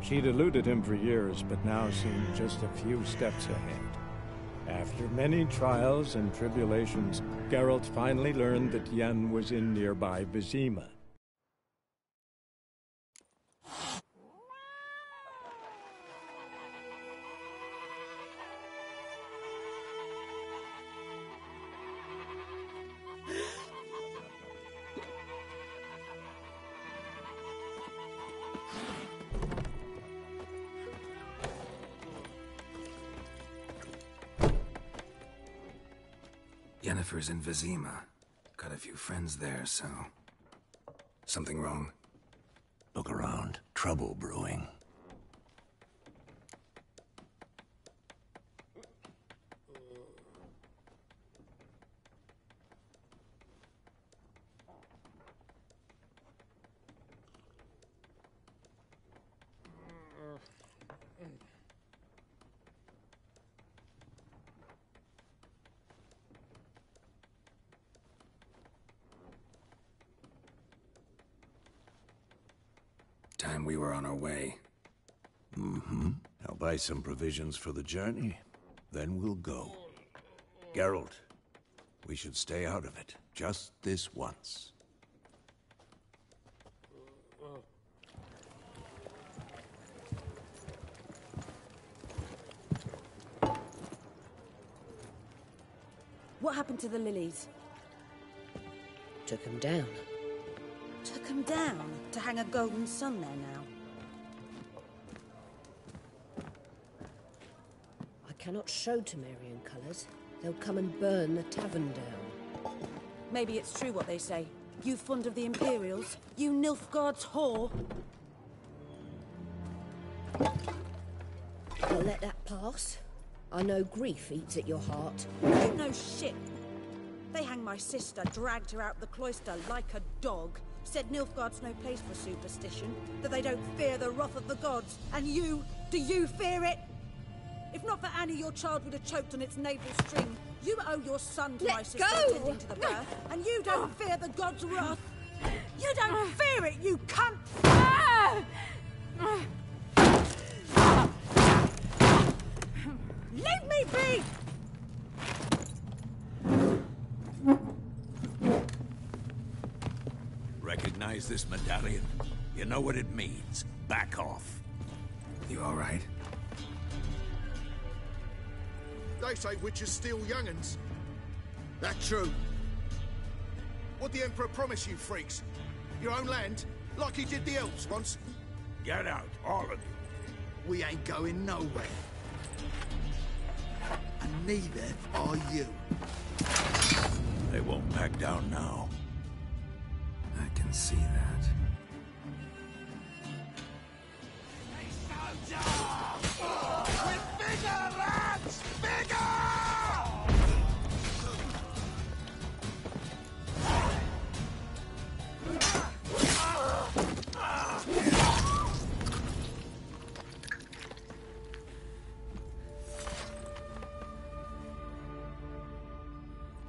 She'd eluded him for years, but now seemed just a few steps ahead. After many trials and tribulations, Geralt finally learned that Yen was in nearby Vizima. Yennefer's in Vizima. Got a few friends there, so... Something wrong? Look around. Trouble brewing. Time we were on our way. I'll buy some provisions for the journey. Then we'll go. Geralt, we should stay out of it. Just this once. What happened to the lilies? Took him down. Took them down to hang a golden sun there now. I cannot show Temerian colours. They'll come and burn the tavern down. Maybe it's true what they say. You fond of the Imperials? You Nilfgaard's whore? I'll let that pass. I know grief eats at your heart. You know shit. They hanged my sister, dragged her out the cloister like a dog. Said Nilfgaard's no place for superstition, that they don't fear the wrath of the gods. And you, do you fear it? If not for Annie, your child would have choked on its navel string. You owe your son to my sister attending to the birth, and you don't fear the gods' wrath. You don't fear it, you cunt! Leave me be! Recognize this medallion? You know what it means. Back off. You all right? They say witches steal young'uns. That true? What'd the Emperor promise you, freaks? Your own land? Like he did the elves once? Get out, all of you. We ain't going nowhere. And neither are you. They won't back down now. I can see that. With bigger lads! Bigger!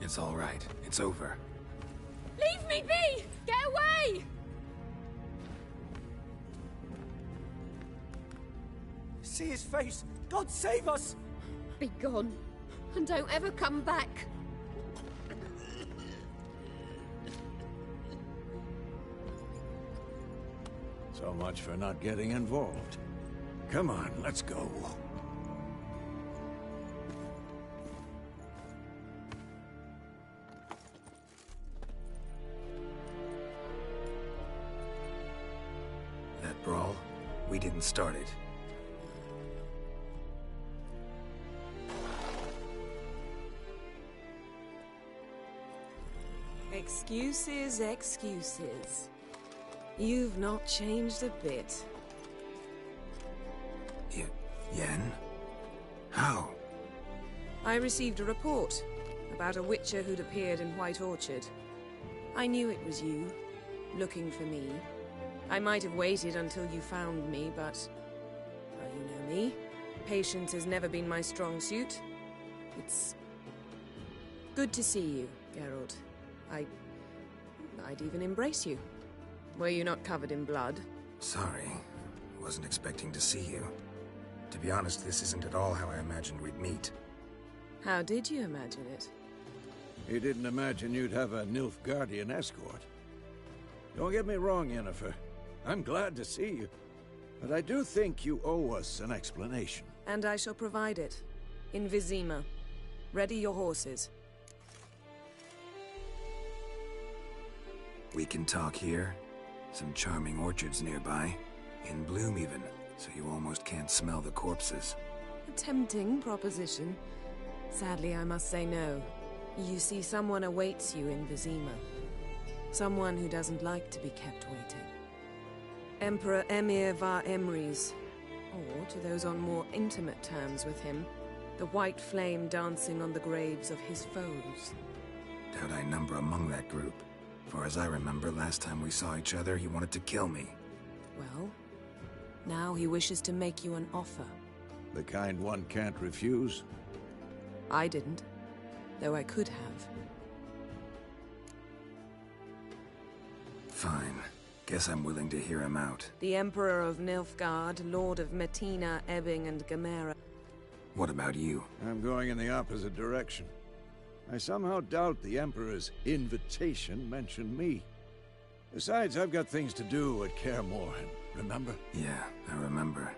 It's all right. It's over. Leave me be! Get away! See his face! God save us! Be gone, and don't ever come back. So much for not getting involved. Come on, let's go. That brawl, we didn't start it. Excuses, excuses. You've not changed a bit. Yen? How? I received a report about a witcher who'd appeared in White Orchard. I knew it was you, looking for me. I might have waited until you found me, but... well, you know me. Patience has never been my strong suit. It's... good to see you, Geralt. I'd even embrace you. Were you not covered in blood? Sorry. wasn't expecting to see you. To be honest, this isn't at all how I imagined we'd meet. How did you imagine it? He didn't imagine you'd have a Nilfgaardian escort. Don't get me wrong, Yennefer. I'm glad to see you. But I do think you owe us an explanation. And I shall provide it. In Vizima. Ready your horses. We can talk here. Some charming orchards nearby. In bloom even, so you almost can't smell the corpses. A tempting proposition. Sadly, I must say no. You see, someone awaits you in Vizima. Someone who doesn't like to be kept waiting. Emperor Emhyr var Emreis. Or, to those on more intimate terms with him, the white flame dancing on the graves of his foes. Doubt I number among that group. For as I remember, last time we saw each other, he wanted to kill me. Well, now he wishes to make you an offer. The kind one can't refuse? I didn't, though I could have. Fine. Guess I'm willing to hear him out. The Emperor of Nilfgaard, Lord of Metina, Ebbing, and Gamera. What about you? I'm going in the opposite direction. I somehow doubt the Emperor's invitation mentioned me. Besides, I've got things to do at Kaer Morhen, remember? Yeah, I remember.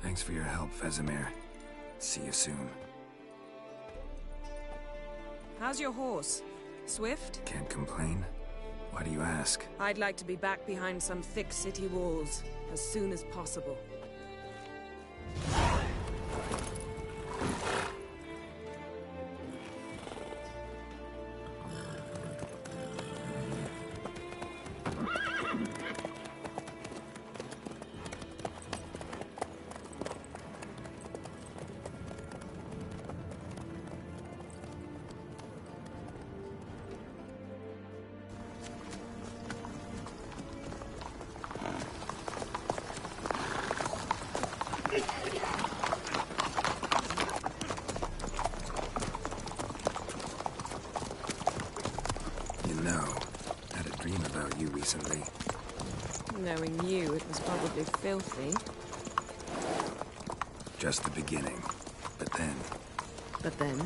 Thanks for your help, Vesemir. See you soon. How's your horse? Swift? Can't complain. Why do you ask? I'd like to be back behind some thick city walls as soon as possible. Recently. Knowing you, it was probably filthy. Just the beginning. But then... But then?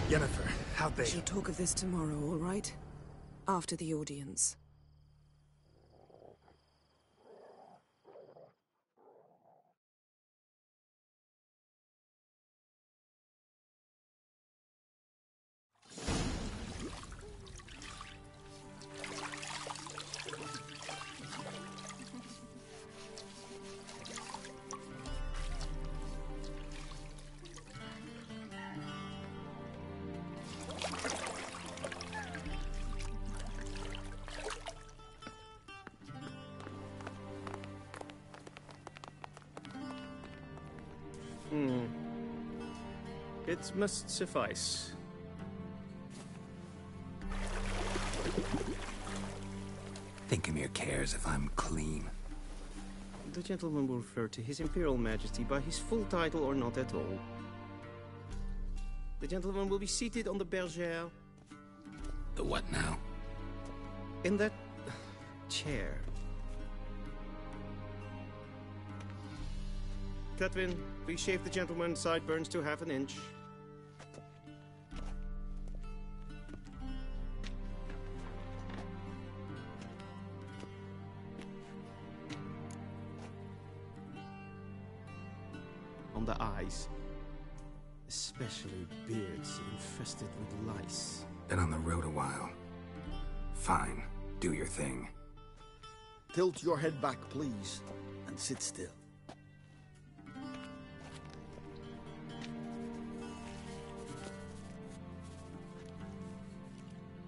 Yennefer, how'd they... We shall talk of this tomorrow, all right? After the audience. It must suffice. Thinkamir cares if I'm clean. The gentleman will refer to His Imperial Majesty by his full title or not at all. The gentleman will be seated on the bergère. The what now? In that... chair. Cletwin, please shave the gentleman's sideburns to half an inch. on the eyes. Especially beards infested with lice. Been on the road a while. Fine, do your thing. Tilt your head back, please, and sit still.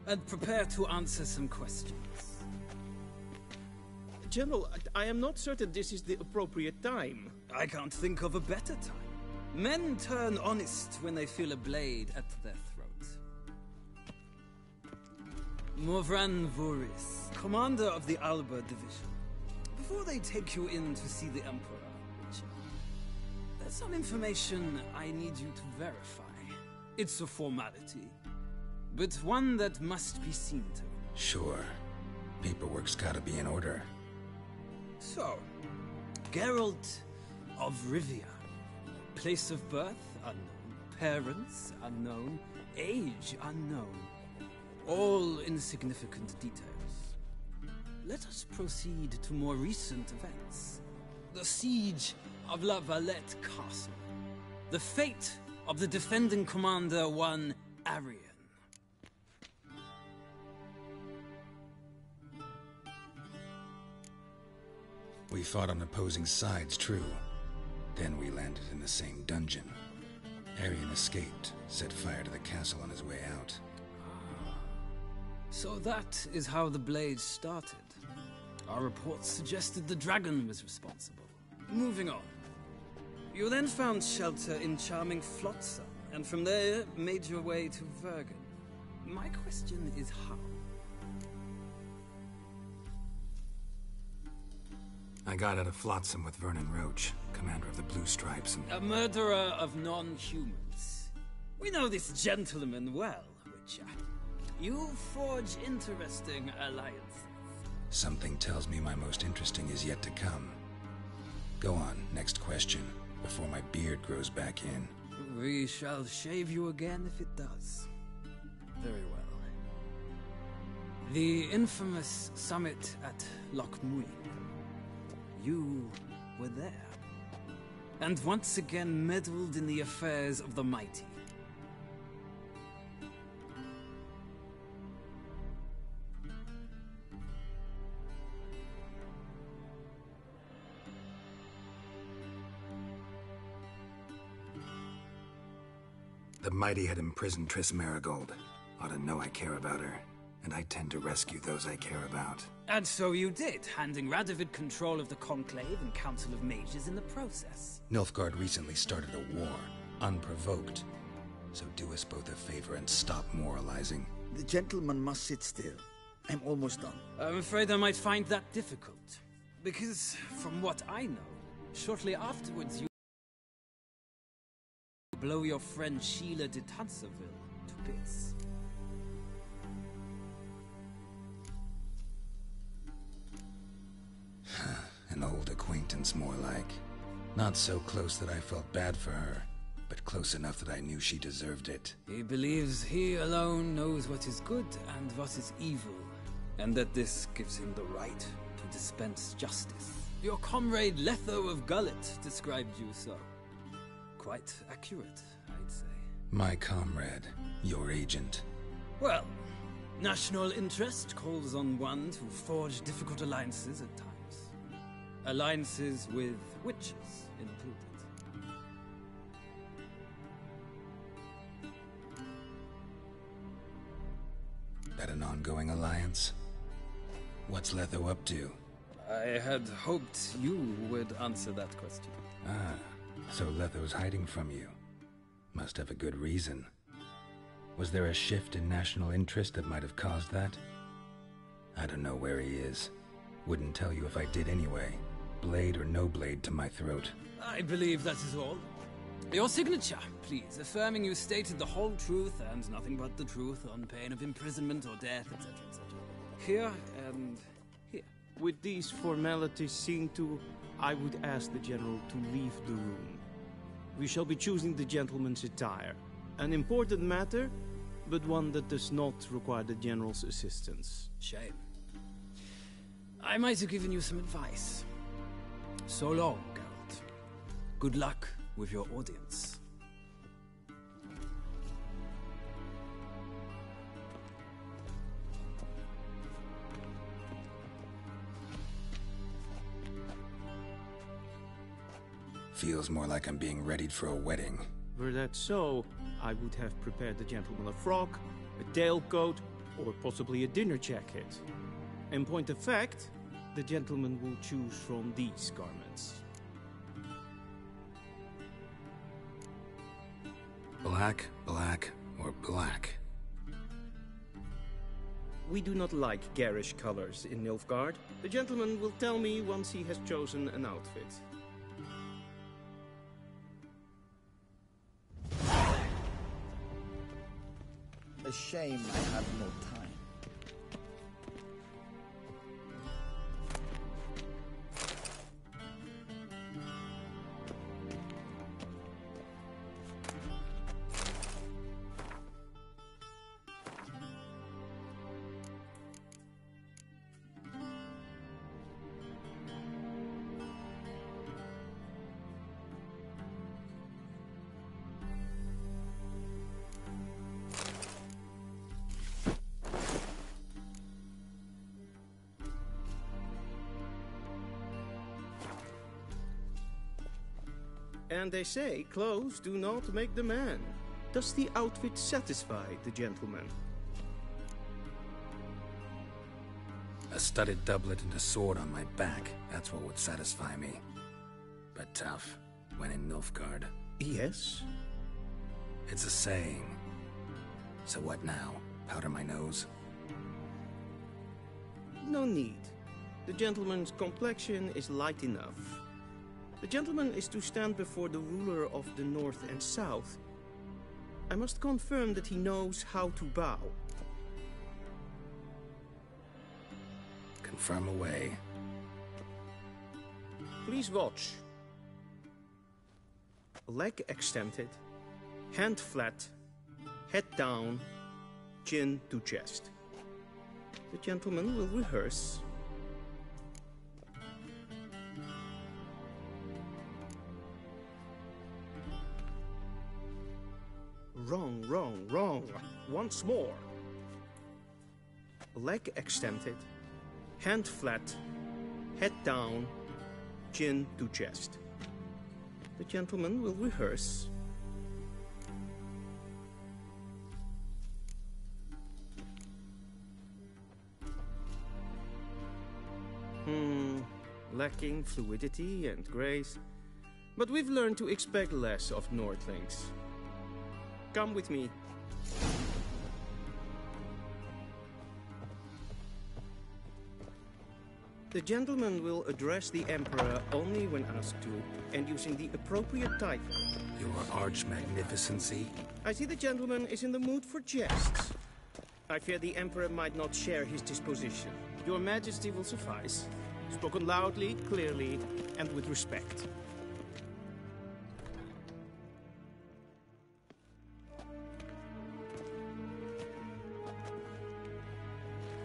And prepare to answer some questions. General, I am not certain this is the appropriate time. I can't think of a better time. Men turn honest when they feel a blade at their throat. Morvran Voorhis, commander of the Alba Division. Before they take you in to see the Emperor, Richard, there's some information I need you to verify. It's a formality, but one that must be seen to. Sure. Paperwork's gotta be in order. So, Geralt of Rivia. Place of birth, unknown. Parents, unknown. Age, unknown. All insignificant details. Let us proceed to more recent events. The siege of La Valette Castle. The fate of the defending commander, one Arian. We fought on opposing sides, true. Then we landed in the same dungeon. Arian escaped, set fire to the castle on his way out. So that is how the Blade started. Our reports suggested the dragon was responsible. Moving on. You then found shelter in charming Flotsam, and from there made your way to Vergen. My question is how? I got out of Flotsam with Vernon Roach, commander of the Blue Stripes, and... A murderer of non-humans. We know this gentleman well, Witcher. You forge interesting alliances. Something tells me my most interesting is yet to come. Go on, next question, before my beard grows back in. We shall shave you again if it does. Very well. The infamous summit at Loch Muin. You were there. And once again meddled in the affairs of the mighty. The mighty had imprisoned Triss Merigold. Ought to know I care about her. And I tend to rescue those I care about. And so you did, handing Radovid control of the Conclave and Council of Mages in the process. Nilfgaard recently started a war, unprovoked. So do us both a favor and stop moralizing. The gentleman must sit still. I'm almost done. I'm afraid I might find that difficult. Because, from what I know, shortly afterwards you blow your friend Sheila de Tanserville to bits. An old acquaintance, more like. Not so close that I felt bad for her, but close enough that I knew she deserved it. He believes he alone knows what is good and what is evil, and that this gives him the right to dispense justice. Your comrade Letho of Gullet described you so. Quite accurate, I'd say. My comrade, your agent. Well, national interest calls on one to forge difficult alliances at times. Alliances with witches included. That an ongoing alliance? What's Letho up to? I had hoped you would answer that question. Ah, so Letho's hiding from you. Must have a good reason. Was there a shift in national interest that might have caused that? I don't know where he is. Wouldn't tell you if I did anyway. Blade or no blade to my throat. I believe that is all. Your signature, please, affirming you stated the whole truth and nothing but the truth on pain of imprisonment or death, etc., etc. Here and here. With these formalities seen to, I would ask the General to leave the room. We shall be choosing the gentleman's attire. An important matter, but one that does not require the General's assistance. Shame. I might have given you some advice. So long, Geralt. Good luck with your audience. Feels more like I'm being readied for a wedding. Were that so, I would have prepared the gentleman a frock, a tailcoat, or possibly a dinner jacket. In point of fact, the gentleman will choose from these garments. Black, black, or black? We do not like garish colors in Nilfgaard. The gentleman will tell me once he has chosen an outfit. A shame I have no time. And they say clothes do not make the man. Does the outfit satisfy the gentleman? A studded doublet and a sword on my back, that's what would satisfy me. But tough, when in Nilfgaard. Yes? It's a saying. So what now? Powder my nose? No need. The gentleman's complexion is light enough. The gentleman is to stand before the ruler of the North and South. I must confirm that he knows how to bow. Confirm away. Please watch. Leg extended, hand flat, head down, chin to chest. The gentleman will rehearse. Wrong, wrong, wrong. Once more. Leg extended, hand flat, head down, chin to chest. The gentleman will rehearse. Lacking fluidity and grace. But we've learned to expect less of Nordlings. Come with me. The gentleman will address the Emperor only when asked to, and using the appropriate title. Your Arch-Magnificency? I see the gentleman is in the mood for jests. I fear the Emperor might not share his disposition. Your Majesty will suffice. Spoken loudly, clearly, and with respect.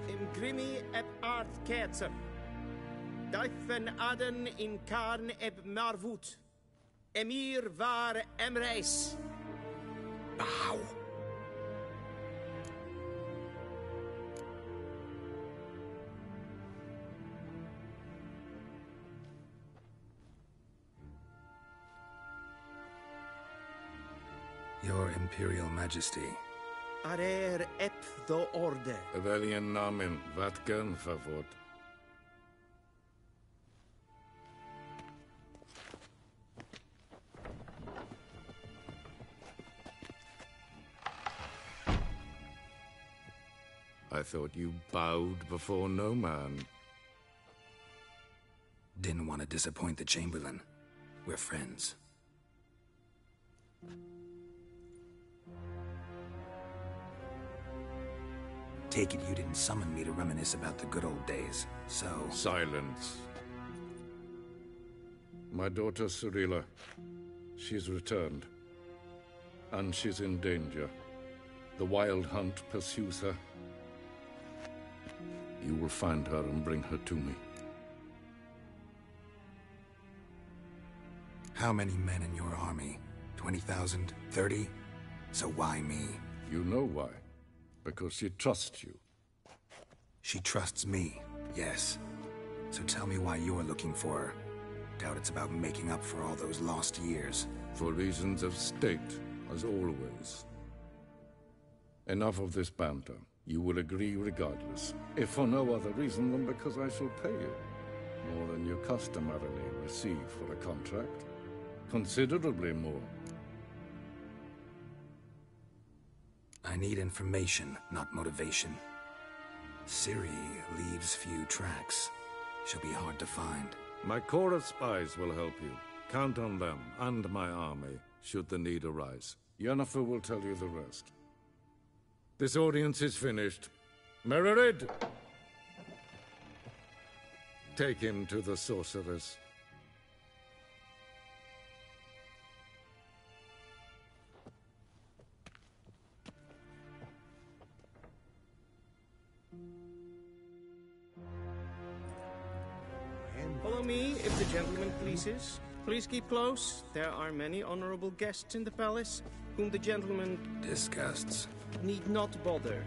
Imgrimi eb art ketzer. Dijfen aden in karn eb marvoet. Emir var emreis. Bow. Your Imperial Majesty. Arer ep the orde. Welchen Namen, wat gern verwort? I thought you bowed before no man. Didn't want to disappoint the Chamberlain. We're friends. Take it you didn't summon me to reminisce about the good old days, so... Silence. My daughter Cirilla, she's returned. And she's in danger. The Wild Hunt pursues her. You will find her and bring her to me. How many men in your army? 20,000? 30? So why me? You know why. Because she trusts you. She trusts me, yes. So tell me why you're looking for her. Doubt it's about making up for all those lost years. For reasons of state, as always. Enough of this banter. You will agree regardless, if for no other reason than because I shall pay you. More than you customarily receive for a contract. Considerably more. I need information, not motivation. Ciri leaves few tracks. She'll be hard to find. My corps of spies will help you. Count on them, and my army, should the need arise. Yennefer will tell you the rest. This audience is finished. Mererid! Take him to the sorceress. Follow me, if the gentleman pleases. Please keep close. There are many honorable guests in the palace, whom the gentleman disgusts. Need not bother.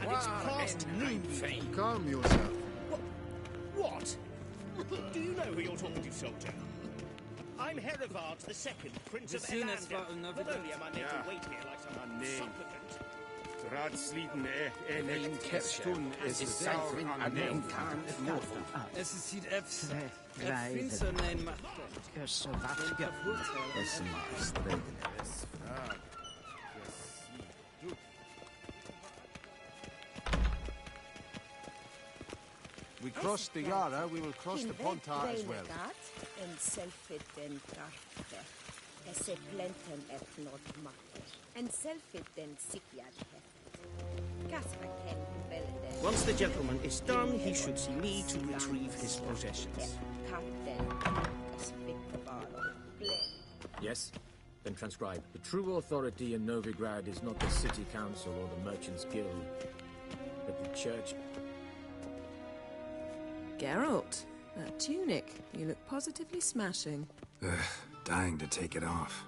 And it's past noon. Calm yourself. What? Do you know who you're talking to, soldier? I'm Herivard II, Prince of Elander. Not only am I made to wait here like some supplicant. Raadsliden in Kerstun is sauer aan neem kan het morgen. Es sieht finster nein macht. We crossed the Yara, we will cross the Pontar as well. En selfiten krafte. Esse plenten et not matte. En selfiten sikjad heft. Once the gentleman is done, he should see me to retrieve his possessions. Yes? Then transcribe. The true authority in Novigrad is not the city council or the merchants' guild, but the church. Geralt, that tunic. You look positively smashing. Dying to take it off.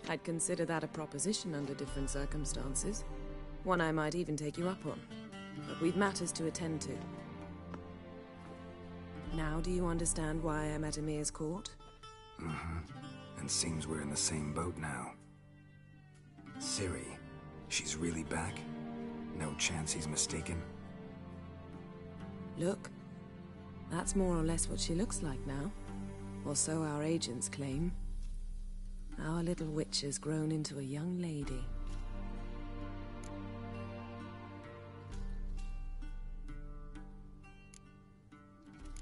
I'd consider that a proposition under different circumstances. One I might even take you up on. But we've matters to attend to. Now do you understand why I'm at Ymir's court? Mm-hmm. And seems we're in the same boat now. Ciri, she's really back? No chance he's mistaken? Look. That's more or less what she looks like now. Or so our agents claim. Our little witch has grown into a young lady.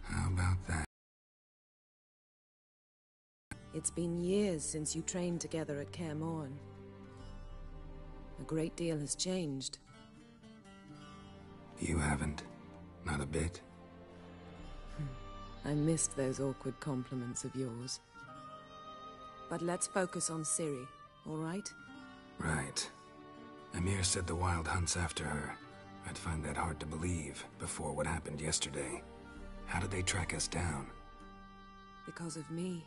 How about that? It's been years since you trained together at Kaer Morhen. A great deal has changed. You haven't. Not a bit. I missed those awkward compliments of yours. But let's focus on Ciri, all right? Right. Ymir said the Wild Hunt's after her. I'd find that hard to believe before what happened yesterday. How did they track us down? Because of me.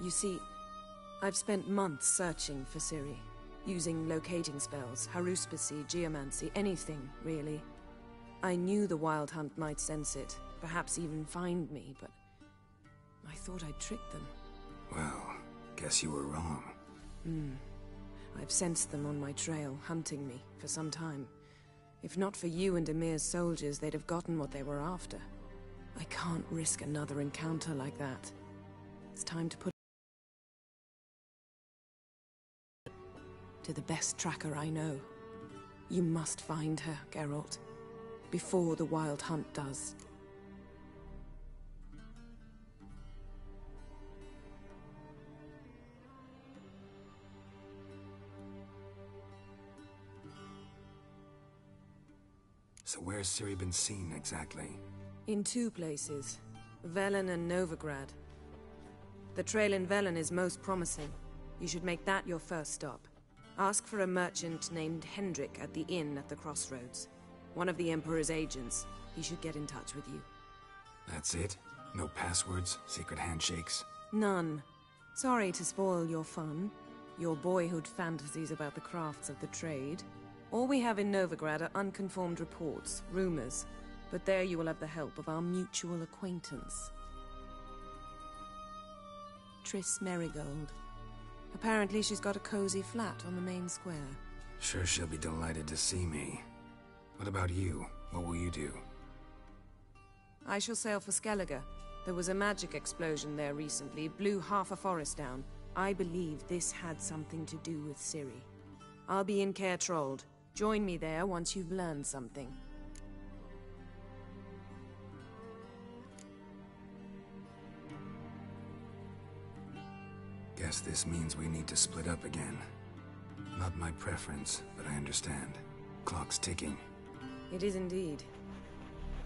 You see, I've spent months searching for Ciri, using locating spells, haruspicy, geomancy, anything, really. I knew the Wild Hunt might sense it, perhaps even find me, but I thought I'd tricked them. Well, guess you were wrong. I've sensed them on my trail, hunting me, for some time. If not for you and Ymir's soldiers, they'd have gotten what they were after. I can't risk another encounter like that. It's time to put to the best tracker I know. You must find her, Geralt. Before the Wild Hunt does. So where's Ciri been seen, exactly? In two places. Velen and Novigrad. The trail in Velen is most promising. You should make that your first stop. Ask for a merchant named Hendrik at the inn at the crossroads. One of the Emperor's agents. He should get in touch with you. That's it? No passwords? Secret handshakes? None. Sorry to spoil your fun. Your boyhood fantasies about the crafts of the trade. All we have in Novigrad are unconfirmed reports, rumors. But there you will have the help of our mutual acquaintance. Triss Merigold. Apparently she's got a cozy flat on the main square. Sure she'll be delighted to see me. What about you? What will you do? I shall sail for Skellige. There was a magic explosion there recently, blew half a forest down. I believe this had something to do with Ciri. I'll be in Caer Trolde. Join me there once you've learned something. Guess this means we need to split up again. Not my preference, but I understand. Clock's ticking. It is indeed.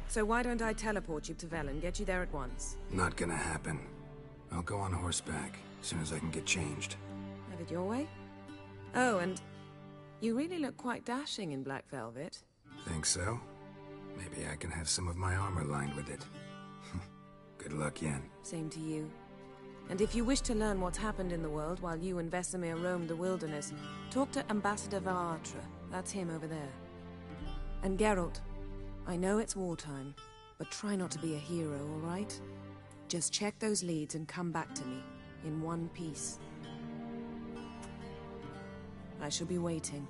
So why don't I teleport you to Velen, get you there at once? Not gonna happen. I'll go on horseback, as soon as I can get changed. Have it your way? Oh, and you really look quite dashing in black velvet. Think so? Maybe I can have some of my armor lined with it. Good luck, Yen. Same to you. And if you wish to learn what's happened in the world while you and Vesemir roamed the wilderness, talk to Ambassador Varatra. That's him over there. And Geralt, I know it's wartime, but try not to be a hero, all right? Just check those leads and come back to me, in one piece. I shall be waiting.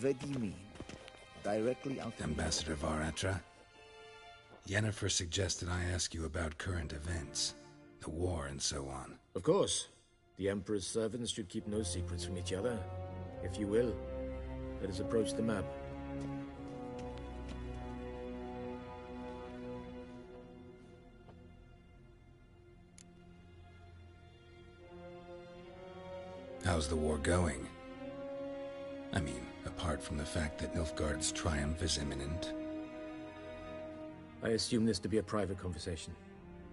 What do you mean? Directly out... Ambassador Varatra? Yennefer suggested I ask you about current events, the war and so on. Of course. The Emperor's servants should keep no secrets from each other. If you will, let us approach the map. How's the war going? I mean, apart from the fact that Nilfgaard's triumph is imminent. I assume this to be a private conversation.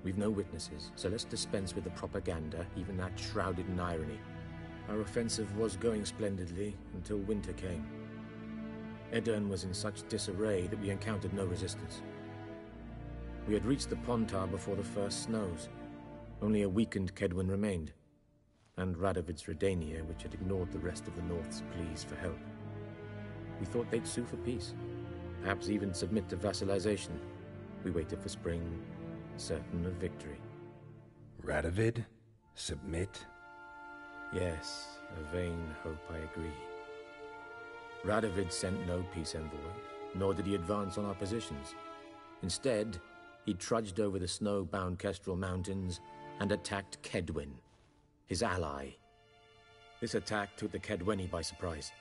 We've no witnesses, so let's dispense with the propaganda, even that shrouded in irony. Our offensive was going splendidly until winter came. Aedirn was in such disarray that we encountered no resistance. We had reached the Pontar before the first snows. Only a weakened Kaedwen remained, and Radovid's Redania, which had ignored the rest of the North's pleas for help. We thought they'd sue for peace, perhaps even submit to vassalization. We waited for spring, certain of victory. Radovid? Submit? Yes, a vain hope, I agree. Radovid sent no peace envoys, nor did he advance on our positions. Instead, he trudged over the snow-bound Kestrel Mountains and attacked Kaedwen, his ally. This attack took the Kaedweni by surprise.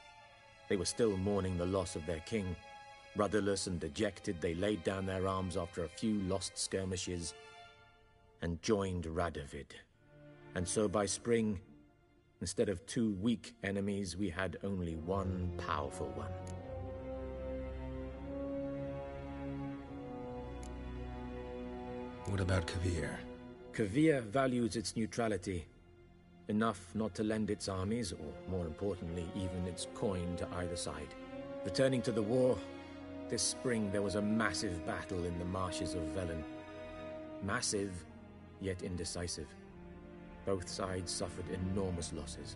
They were still mourning the loss of their king. Rudderless and dejected, they laid down their arms after a few lost skirmishes and joined Radovid. And so by spring, instead of two weak enemies, we had only one powerful one. What about Kovir? Kovir values its neutrality, enough not to lend its armies, or more importantly, even its coin to either side. Returning to the war, this spring there was a massive battle in the marshes of Velen. Massive, yet indecisive. Both sides suffered enormous losses,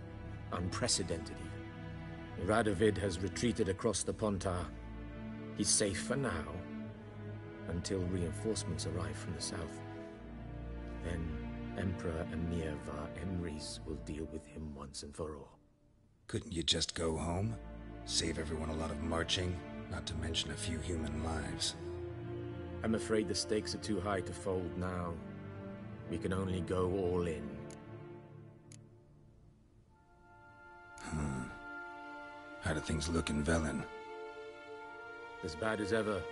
unprecedented even. Radovid has retreated across the Pontar. He's safe for now, until reinforcements arrive from the south. Then Emperor Emir var Emrys will deal with him once and for all. Couldn't you just go home? Save everyone a lot of marching, not to mention a few human lives. I'm afraid the stakes are too high to fold now. We can only go all in. How do things look in Velen? As bad as ever,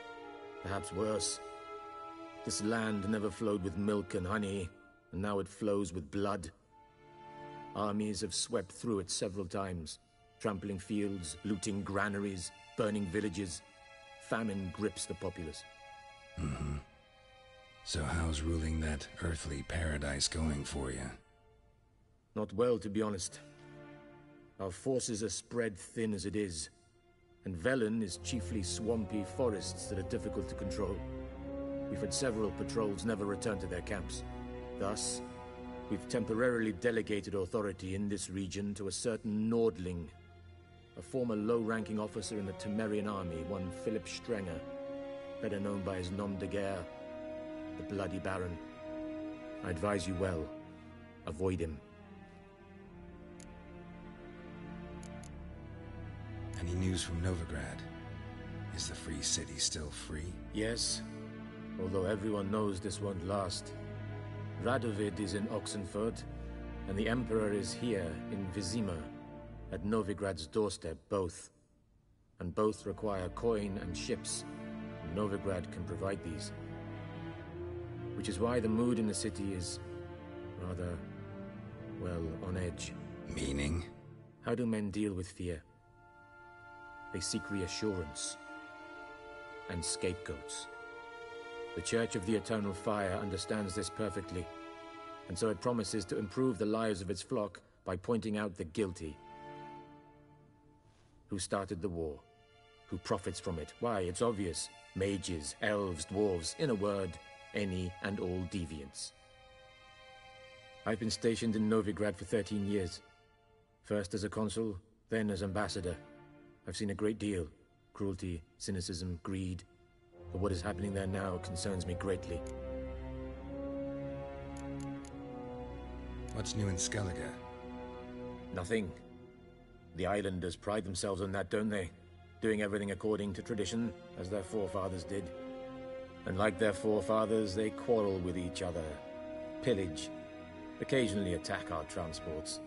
perhaps worse. This land never flowed with milk and honey, and now it flows with blood. Armies have swept through it several times, trampling fields, looting granaries, burning villages. Famine grips the populace. So how's ruling that earthly paradise going for you? Not well, to be honest. Our forces are spread thin as it is, and Velen is chiefly swampy forests that are difficult to control. We've had several patrols never return to their camps. Thus, we've temporarily delegated authority in this region to a certain Nordling, a former low-ranking officer in the Temerian army, one Philip Strenger, better known by his nom de guerre, the Bloody Baron. I advise you well. Avoid him. Any news from Novigrad? Is the Free City still free? Yes, although everyone knows this won't last. Radovid is in Oxenfurt, and the Emperor is here in Vizima, at Novigrad's doorstep, both. And both require coin and ships. Novigrad can provide these. Which is why the mood in the city is rather, well, on edge. Meaning? How do men deal with fear? They seek reassurance and scapegoats. The Church of the Eternal Fire understands this perfectly, and so it promises to improve the lives of its flock by pointing out the guilty. Who started the war? Who profits from it? Why, it's obvious. Mages, elves, dwarves, in a word, any and all deviants. I've been stationed in Novigrad for 13 years. First as a consul, then as ambassador. I've seen a great deal. Cruelty, cynicism, greed. But what is happening there now concerns me greatly. What's new in Skellige? Nothing. The islanders pride themselves on that, don't they? Doing everything according to tradition, as their forefathers did. And like their forefathers, they quarrel with each other, pillage, occasionally attack our transports.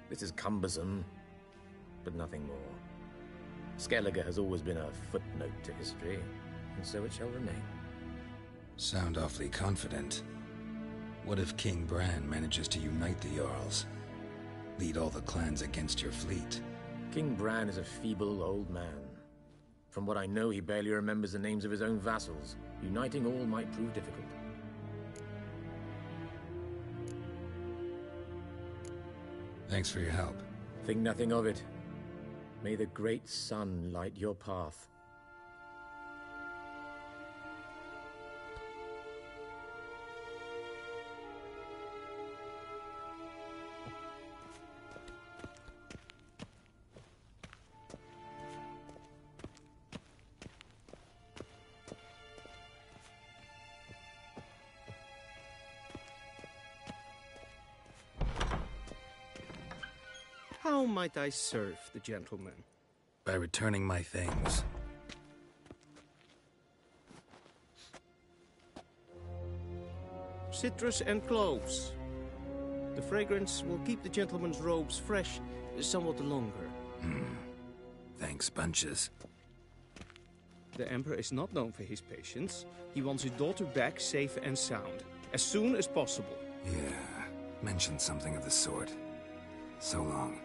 This is cumbersome, but nothing more. Skellige has always been a footnote to history, and so it shall remain. Sound awfully confident. What if King Bran manages to unite the Jarls? Lead all the clans against your fleet? King Bran is a feeble old man. From what I know, he barely remembers the names of his own vassals. Uniting all might prove difficult. Thanks for your help. Think nothing of it. May the great sun light your path. How might I serve the gentleman? By returning my things. Citrus and cloves. The fragrance will keep the gentleman's robes fresh somewhat longer. Thanks, bunches. The Emperor is not known for his patience. He wants his daughter back safe and sound, as soon as possible. Yeah, mentioned something of the sort. So long.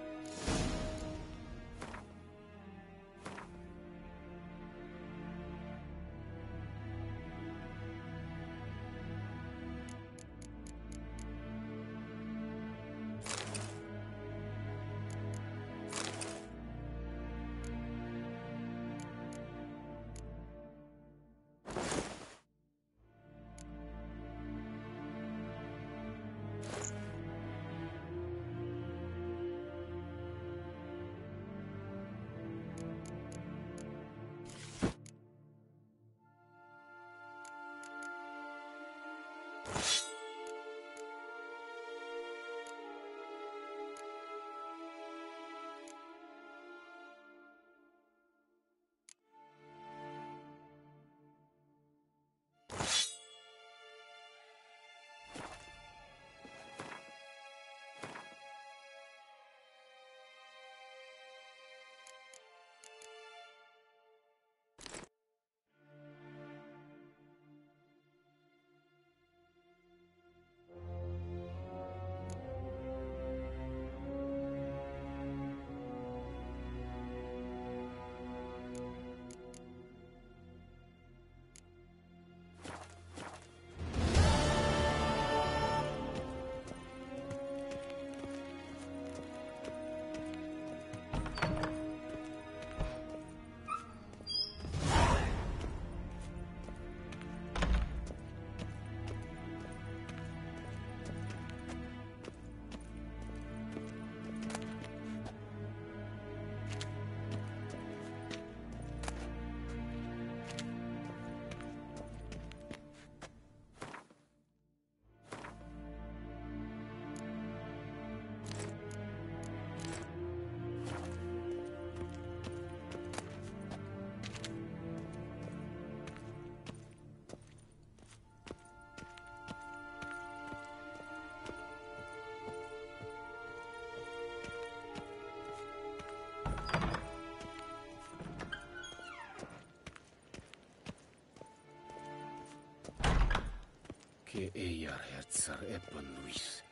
que ella herzar Eppen Luis.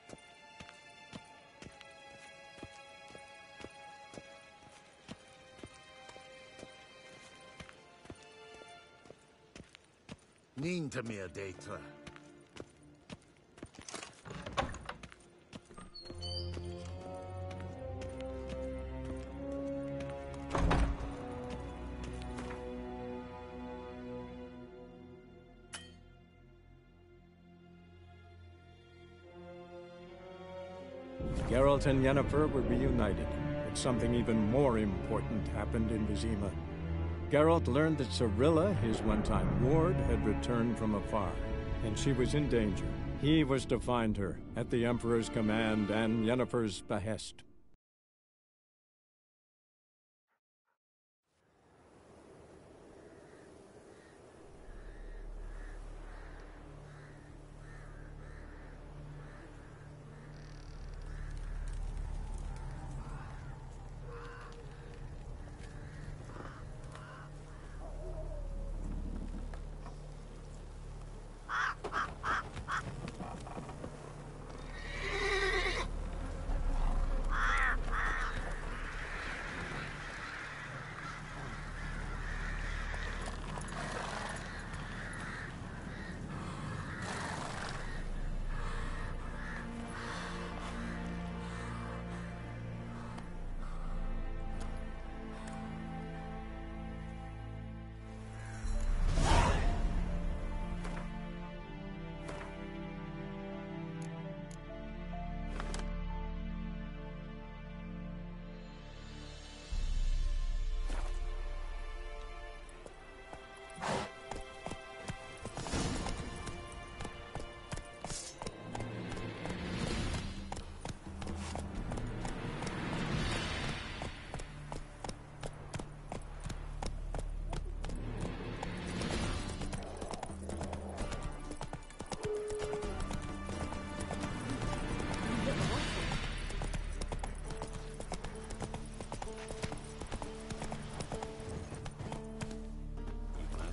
Ninta mir data. Geralt and Yennefer were reunited, but something even more important happened in Vizima. Geralt learned that Cirilla, his one-time ward, had returned from afar, and she was in danger. He was to find her, at the Emperor's command and Yennefer's behest.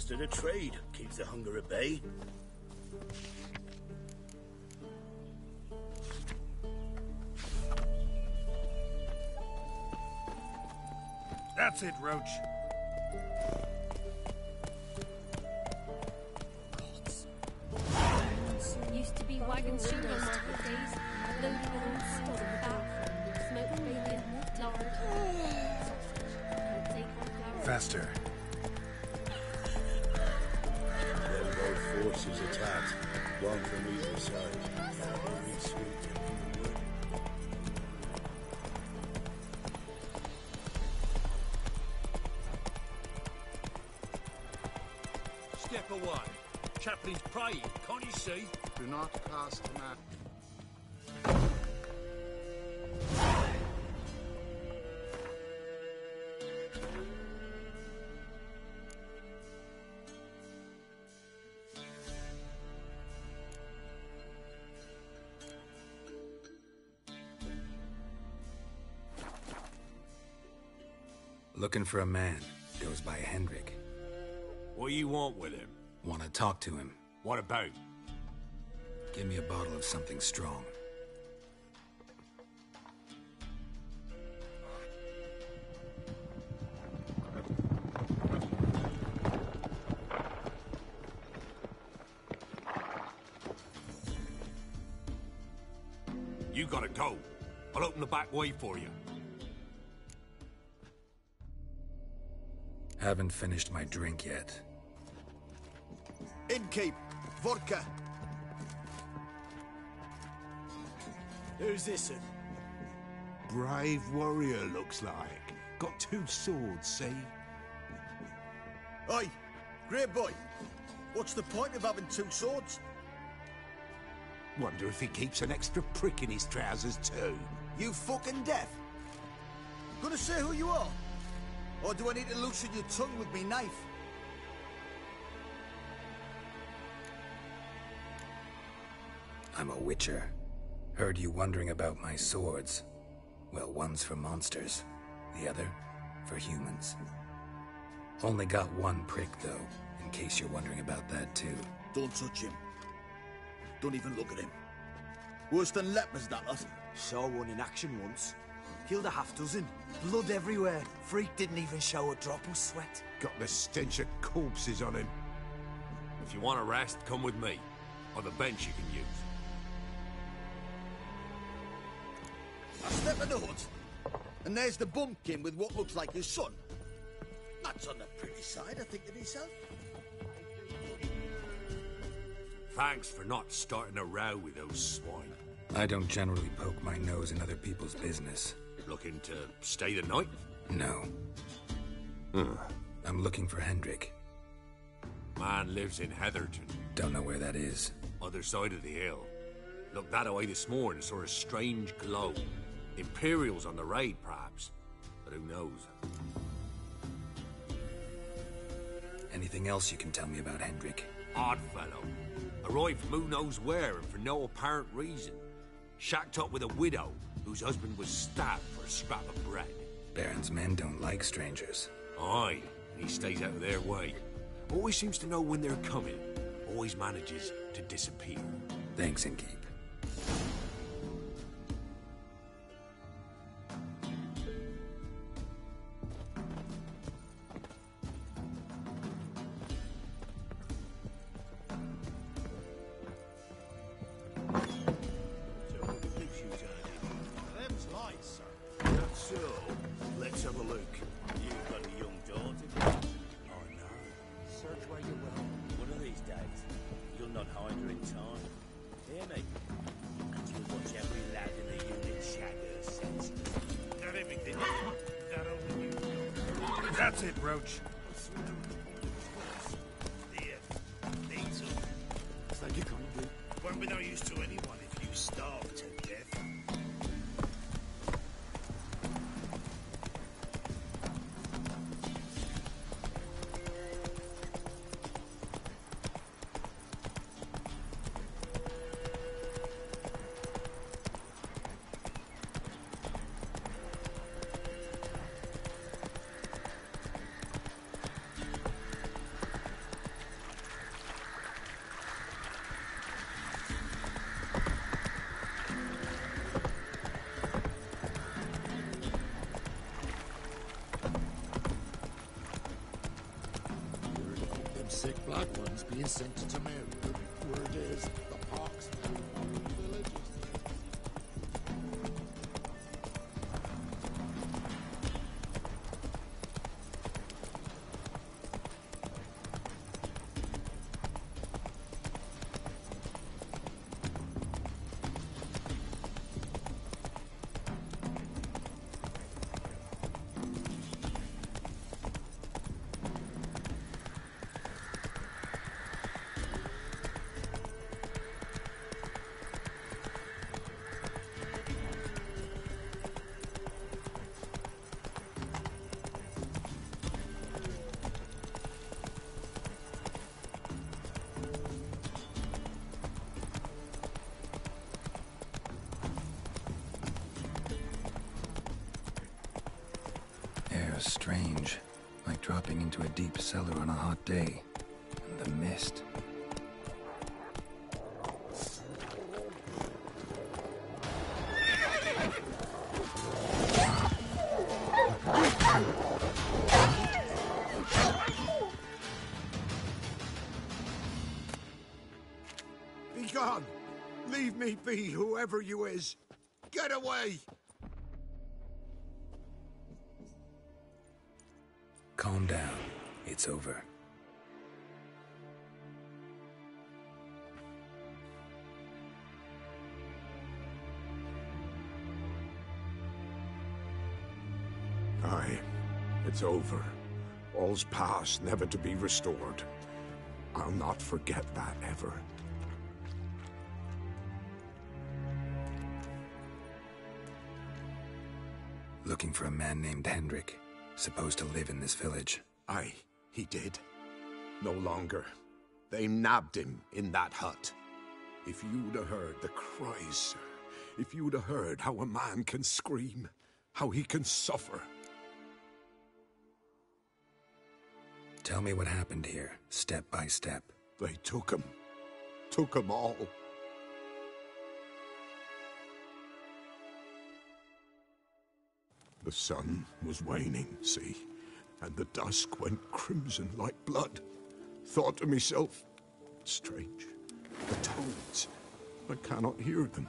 The trade keeps the hunger at bay. That's it, Roach. Used to be wagon shooters market days, loading with all sorts of bath, smoked bacon, lard, sausage, Faster. Forces attacked, one from either side. Very sweet and wood. Step away. Chaplain's praying, can't you see? Do not cast an act. Looking for a man. Goes by Hendrik. What do you want with him? Want to talk to him. What about? Give me a bottle of something strong. You gotta go. I'll open the back way for you. Haven't finished my drink yet. Innkeep, vodka. Who's this? Brave warrior, looks like. Got 2 swords, see? Oi, great boy. What's the point of having 2 swords? Wonder if he keeps an extra prick in his trousers too. You fucking deaf? Gonna say who you are? Or do I need to loosen your tongue with me knife? I'm a witcher. Heard you wondering about my swords. Well, one's for monsters, the other for humans. Only got 1 prick, though, in case you're wondering about that, too. Don't touch him. Don't even look at him. Worse than lepers, that lot. Saw one in action once. Killed a half dozen. Blood everywhere. Freak didn't even show a drop of sweat. Got the stench of corpses on him. If you want a rest, come with me. Or the bench you can use. I step in the hut, and there's the bumpkin with what looks like his son. That's on the pretty side, I think to myself. Thanks for not starting a row with those swine. I don't generally poke my nose in other people's business. Looking to stay the night? No. I'm looking for Hendrik. Man lives in Heatherton. Don't know where that is. Other side of the hill. Looked that away this morning, saw a strange glow. Imperials on the raid, perhaps. But who knows? Anything else you can tell me about Hendrik? Odd fellow. Arrived from who knows where and for no apparent reason. Shacked up with a widow whose husband was stabbed for a scrap of bread. Baron's men don't like strangers. Aye, and he stays out of their way. Always seems to know when they're coming. Always manages to disappear. Thanks, Inkeep. That's it, Roach. Thank you kindly. Won't be no use to anyone if you starve to death. Sick black ones being sent to Temeria. Word is, the pox villages. Strange, like dropping into a deep cellar on a hot day. And the mist. Be gone! Leave me be, whoever you is! Get away! Calm down. It's over. Aye, it's over. All's past, never to be restored. I'll not forget that ever. Looking for a man named Hendrik. Supposed to live in this village. Aye, he did. No longer. They nabbed him in that hut. If you'd have heard the cries, sir. If you'd have heard how a man can scream. How he can suffer. Tell me what happened here, step by step. They took him. Took him all. The sun was waning, see? And the dusk went crimson like blood. Thought to myself, strange, the toads, I cannot hear them.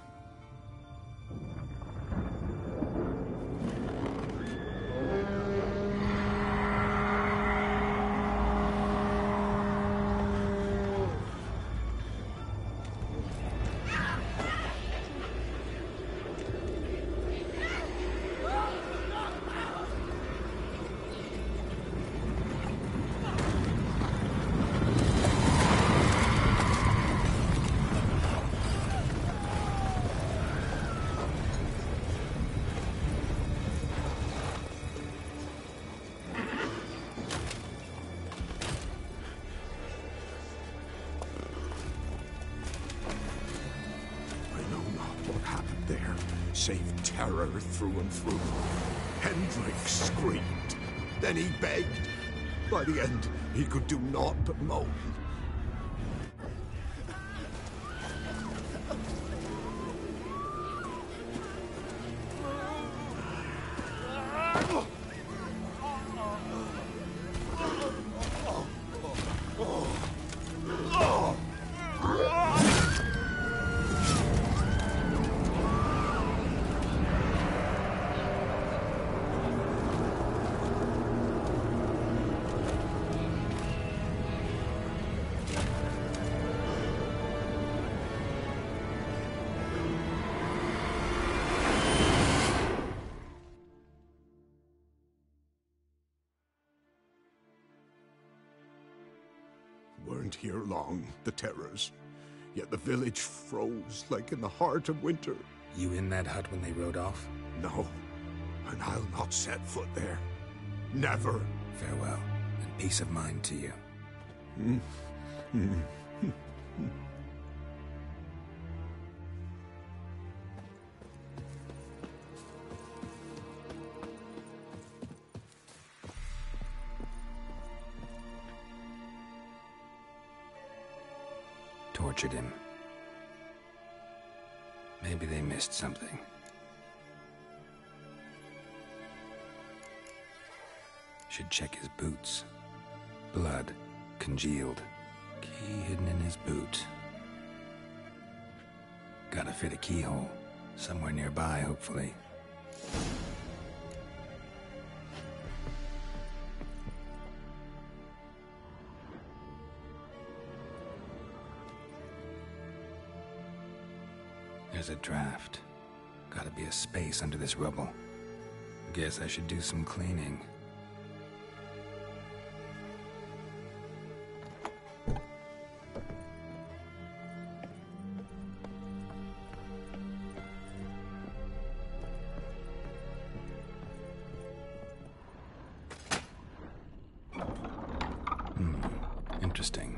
Save terror through and through. Hendrik screamed. Then he begged. By the end, he could do naught but moan. Weren't here long, the terrors. Yet the village froze like in the heart of winter. You in that hut when they rode off? No, and I'll not set foot there. Never. Farewell, and peace of mind to you. Tortured him. Maybe they missed something. Should check his boots. Blood, congealed. Key hidden in his boot. Gotta fit a keyhole. Somewhere nearby, hopefully. There's a draft. Gotta be a space under this rubble. Guess I should do some cleaning. Interesting.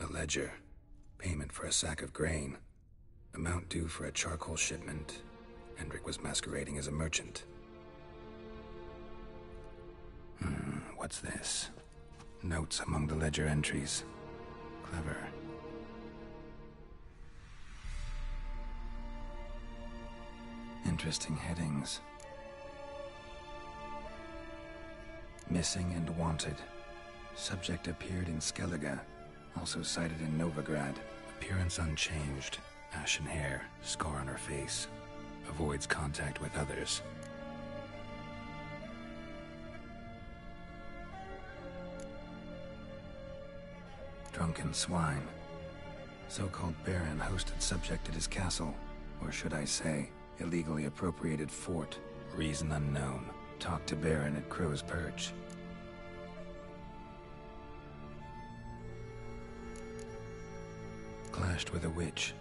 Ledger. Payment for a sack of grain. Amount due for a charcoal shipment. Hendrik was masquerading as a merchant. What's this? Notes among the ledger entries. Clever. Interesting headings. Missing and wanted. Subject appeared in Skellige. Also sighted in Novigrad. Appearance unchanged. Ashen hair, scar on her face. Avoids contact with others. Drunken swine. So-called Baron hosted subject at his castle. Or should I say, illegally appropriated fort. Reason unknown. Talked to Baron at Crow's Perch. Clashed with a witch.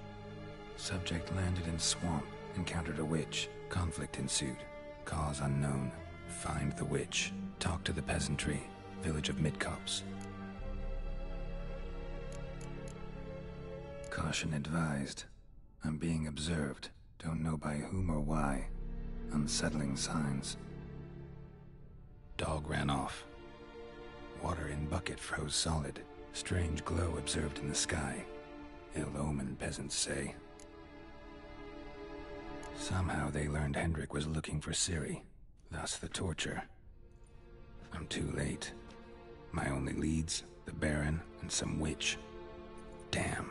Subject landed in swamp, encountered a witch. Conflict ensued. Cause unknown. Find the witch. Talk to the peasantry. Village of Midcopse. Caution advised. I'm being observed. Don't know by whom or why. Unsettling signs. Dog ran off. Water in bucket froze solid. Strange glow observed in the sky. Ill omen, peasants say. Somehow they learned Hendrik was looking for Ciri, thus the torture. I'm too late. My only leads, the Baron and some witch. Damn.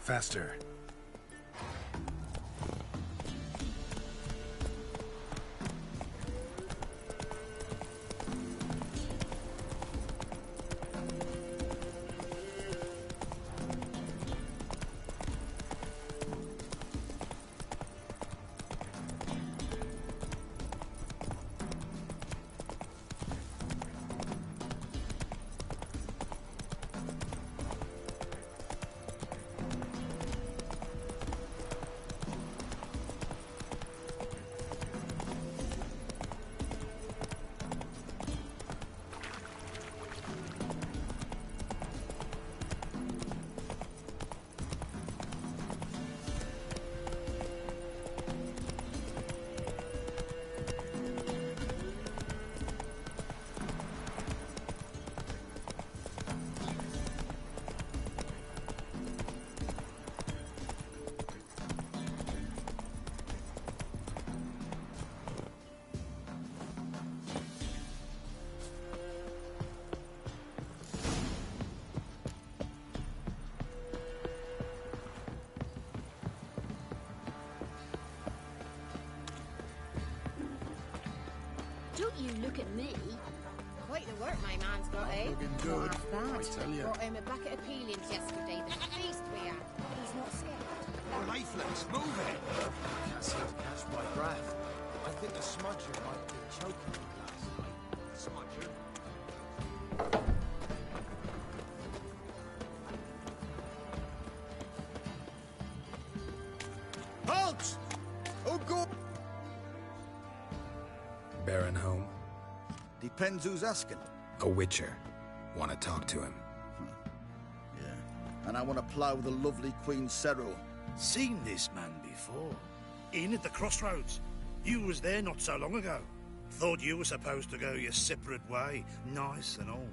Faster. Don't you look at me. Quite the work my man's got, eh? Looking good, Not half I bad. tell ya. Brought him a bucket of peelings yesterday. The feast we had. He's not scared. We're lifeless. Move it. I can't seem to catch my breath. I think the smudger might have been choking me last night. Smudger? Depends who's asking. A witcher. Want to talk to him. Yeah. And I want to plough the lovely Queen Cero. Seen this man before. In at the crossroads. You was there not so long ago. Thought you were supposed to go your separate way, nice and all.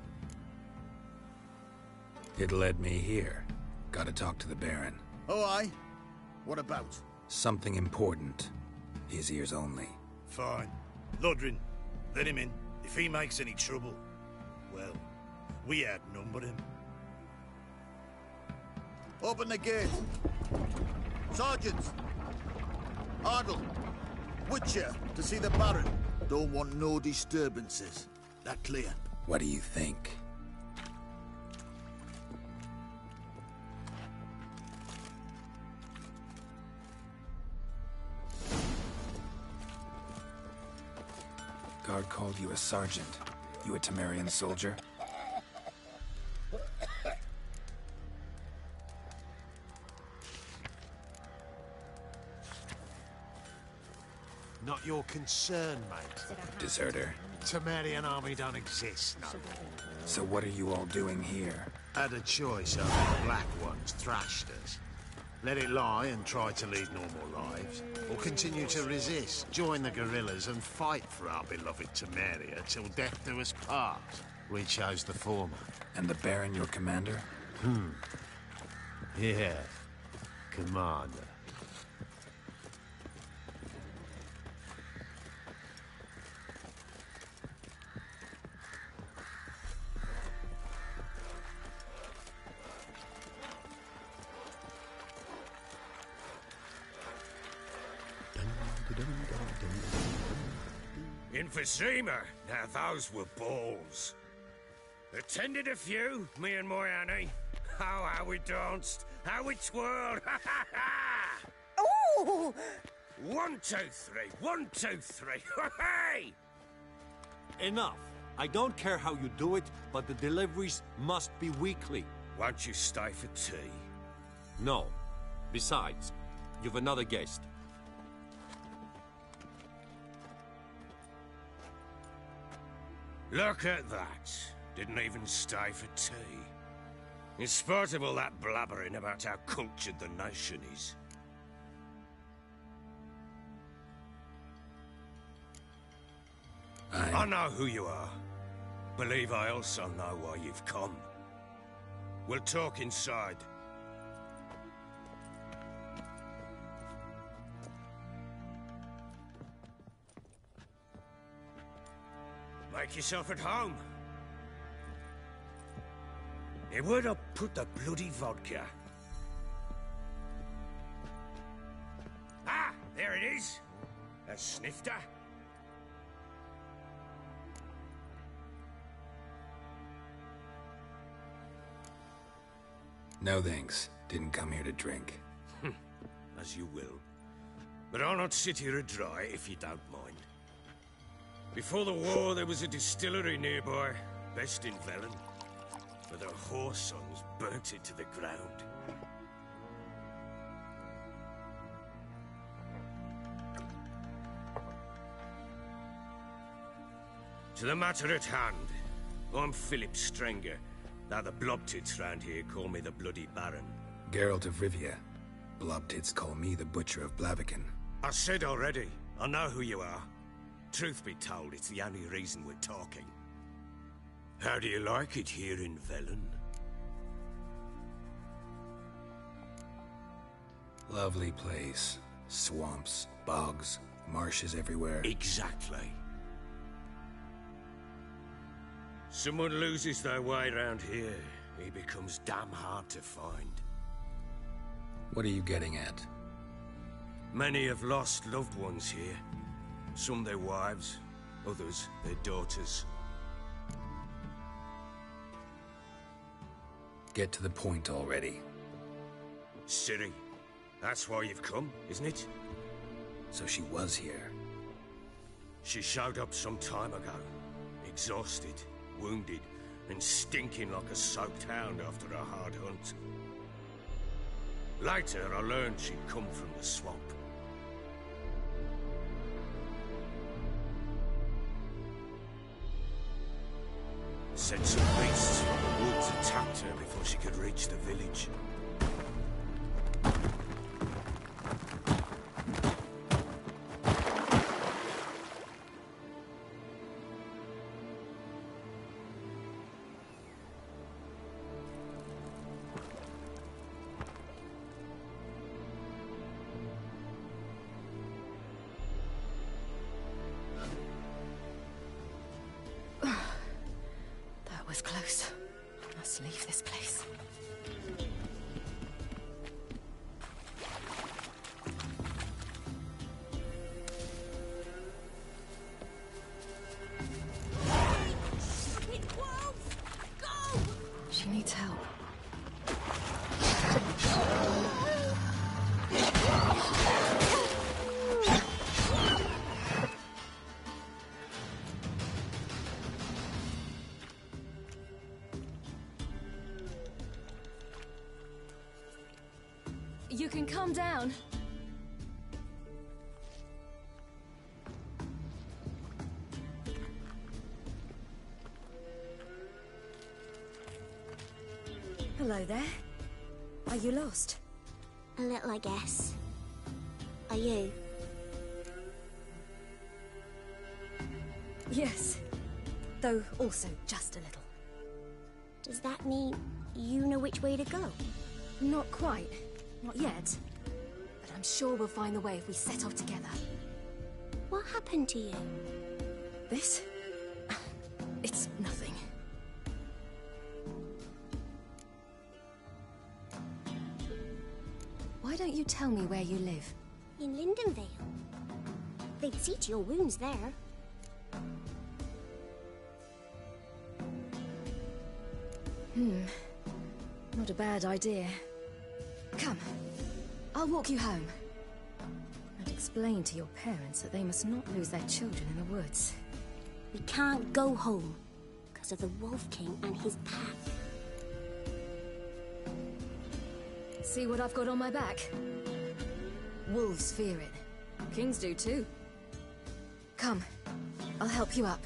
It led me here. Gotta talk to the Baron. Oh, aye? What about? Something important. His ears only. Fine. Lodrin, let him in. If he makes any trouble, well, we outnumber him. Open the gate. Sergeants! Ardle! Witcher, to see the Baron. Don't want no disturbances. That clear? What do you think? Guard called you a sergeant. You a Temerian soldier? Not your concern, mate. Deserter. Temerian army don't exist, no. So what are you all doing here? Had a choice over the Black Ones thrashed us. Let it lie and try to lead normal lives, or continue to resist, join the guerrillas and fight for our beloved Temeria till death do us part. We chose the former. And the Baron your commander? Yeah. Commander. In Vizima, now those were balls. Attended a few, me and my Annie. Oh, how we danced, how we twirled, ha ha ha! Ooh! 1, 2, 3, 1, 2, 3, hey! Enough. I don't care how you do it, but the deliveries must be weekly. Won't you stay for tea? No. Besides, you've another guest. Look at that. Didn't even stay for tea. In spite of all that blabbering about how cultured the nation is. I know who you are. Believe I also know why you've come. We'll talk inside. Make yourself at home. Hey, where'd I put the bloody vodka? Ah, there it is. A snifter. No thanks. Didn't come here to drink. As you will. But I'll not sit here dry if you don't mind. Before the war, there was a distillery nearby, best in Velen. But the whoresons burnt it to the ground. To the matter at hand, I'm Philip Strenger. Now the Blobtits round here call me the Bloody Baron. Geralt of Rivia. Blobtits call me the Butcher of Blaviken. I said already, I know who you are. Truth be told, it's the only reason we're talking. How do you like it here in Velen? Lovely place. Swamps, bogs, marshes everywhere. Exactly. Someone loses their way around here, he becomes damn hard to find. What are you getting at? Many have lost loved ones here. Some their wives, others their daughters. Get to the point already. Ciri, that's why you've come, isn't it? So she was here. She showed up some time ago, exhausted, wounded, and stinking like a soaked hound after a hard hunt. Later, I learned she'd come from the swamp. Said some beasts from the woods attacked her before she could reach the village. That was close. I must leave this place. She needs help. You can calm down. Hello there. Are you lost? A little, I guess. Are you? Yes. Though also just a little. Does that mean you know which way to go? Not quite. Not yet. But I'm sure we'll find the way if we set off together. What happened to you? This? It's nothing. Why don't you tell me where you live? In Lindenvale. They'd see to your wounds there. Not a bad idea. Come. I'll walk you home. And explain to your parents that they must not lose their children in the woods. We can't go home because of the Wolf King and his pack. See what I've got on my back? Wolves fear it. Kings do too. Come. I'll help you up.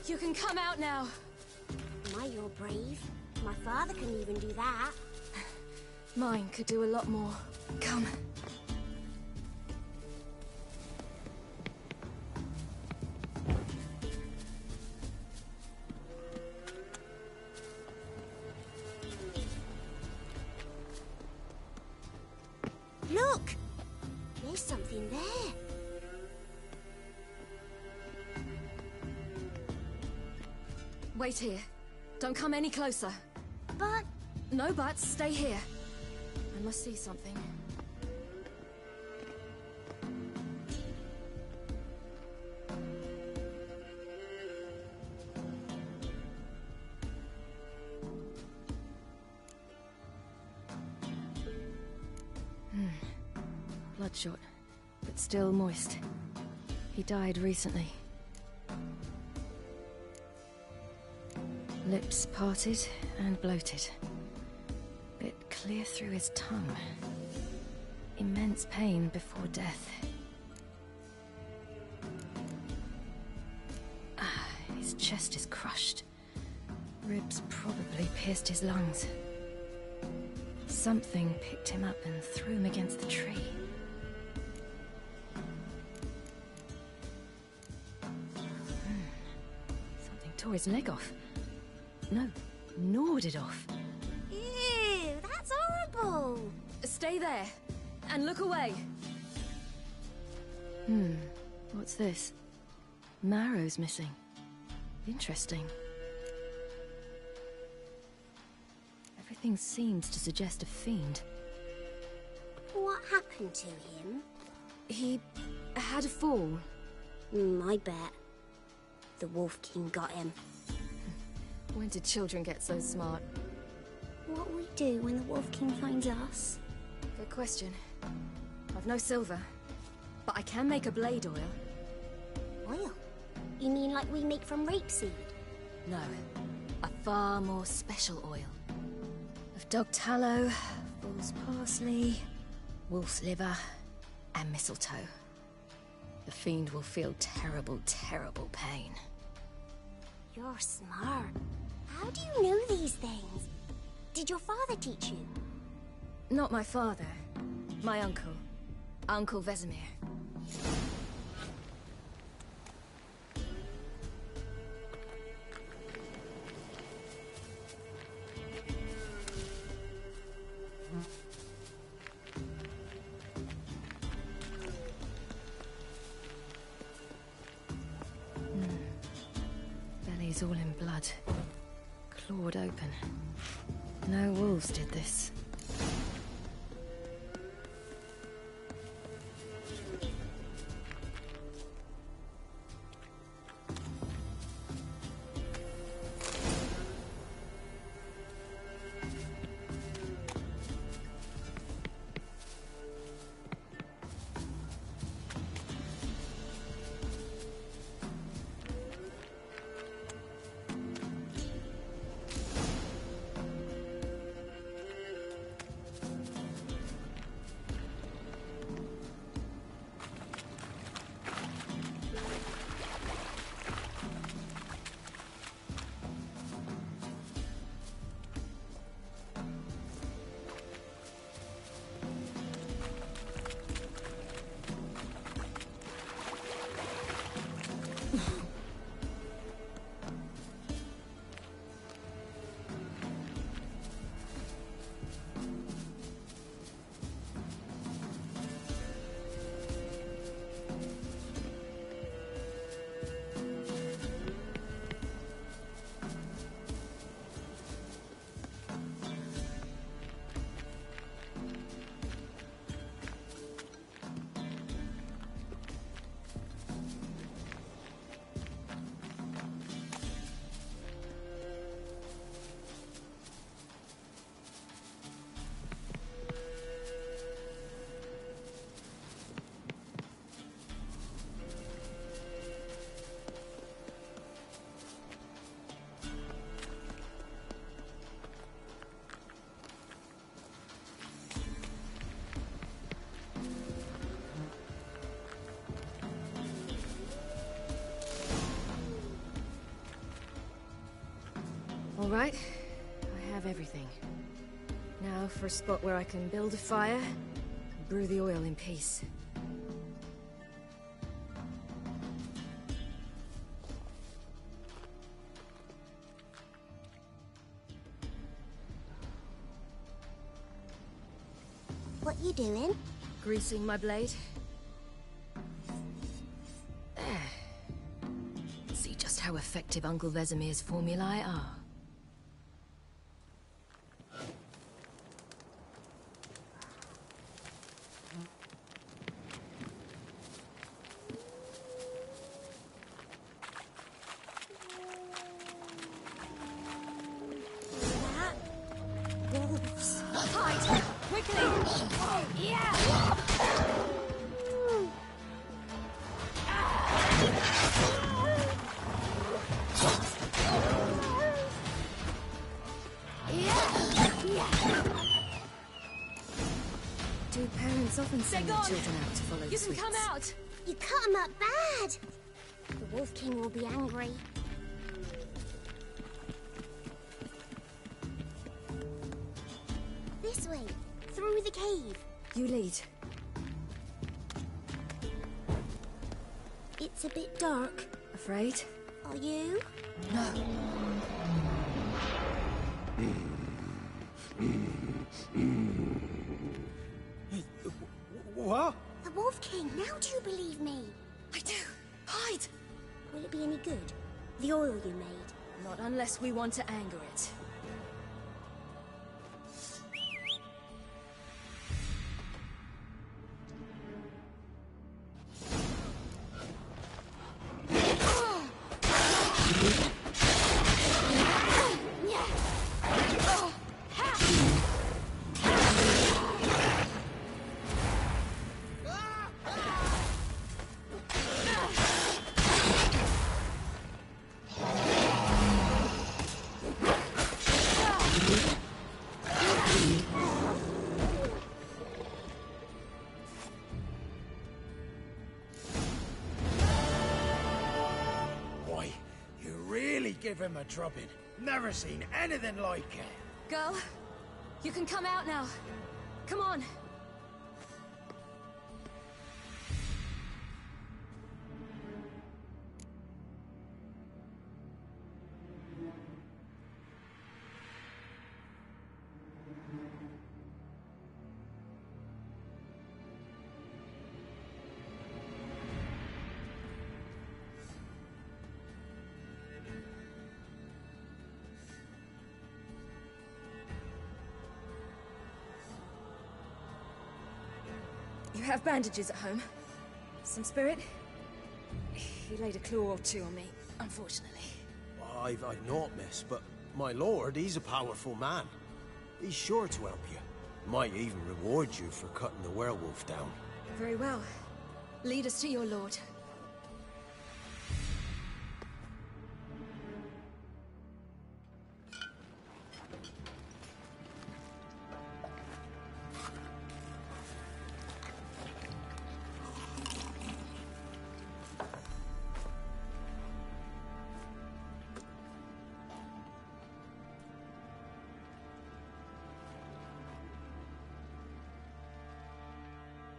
You can come out now. My, you're brave. My father couldn't even do that. Mine could do a lot more. Come. Look! There's something there. Wait here. Don't come any closer. But... No buts. Stay here. I must see something. Bloodshot, but still moist. He died recently. Lips parted and bloated. Bit clear through his tongue. Immense pain before death. His chest is crushed. Ribs probably pierced his lungs. Something picked him up and threw him against the tree. Something tore his leg off. No, gnawed it off. Ew, that's horrible! Stay there, and look away. What's this? Marrow's missing. Interesting. Everything seems to suggest a fiend. What happened to him? He had a fall. I bet. The Wolf King got him. When did children get so smart? What'll we do when the Wolf King finds us? Good question. I've no silver, but I can make a blade oil. Oil? You mean like we make from rapeseed? No, a far more special oil. Of dog tallow, bull's parsley, wolf's liver, and mistletoe. The fiend will feel terrible, terrible pain. You're smart. How do you know these things? Did your father teach you? Not my father. My uncle. Uncle Vesemir. Belly's all in blood. Clawed open. No wolves did this. All right, I have everything. Now for a spot where I can build a fire and brew the oil in peace. What you doing? Greasing my blade. There. See just how effective Uncle Vesemir's formulae are. Wolves. Hide! Quickly! Yeah! Do parents often send their children out to follow the You can sweets? come out! You cut him up bad! The Wolf King will be angry. This way, through the cave. You lead. It's a bit dark. Afraid? Are you? No. What? The Wolf King, now do you believe me? I do. Hide! Will it be any good? The oil you made? Not unless we want to anger it. Give him a drubbing. Never seen anything like it. Girl, you can come out now. Come on. You have bandages at home? Some spirit? He laid a claw or two on me, unfortunately. I've naught, miss, but my lord, he's a powerful man. He's sure to help you. Might even reward you for cutting the werewolf down. Very well. Lead us to your lord.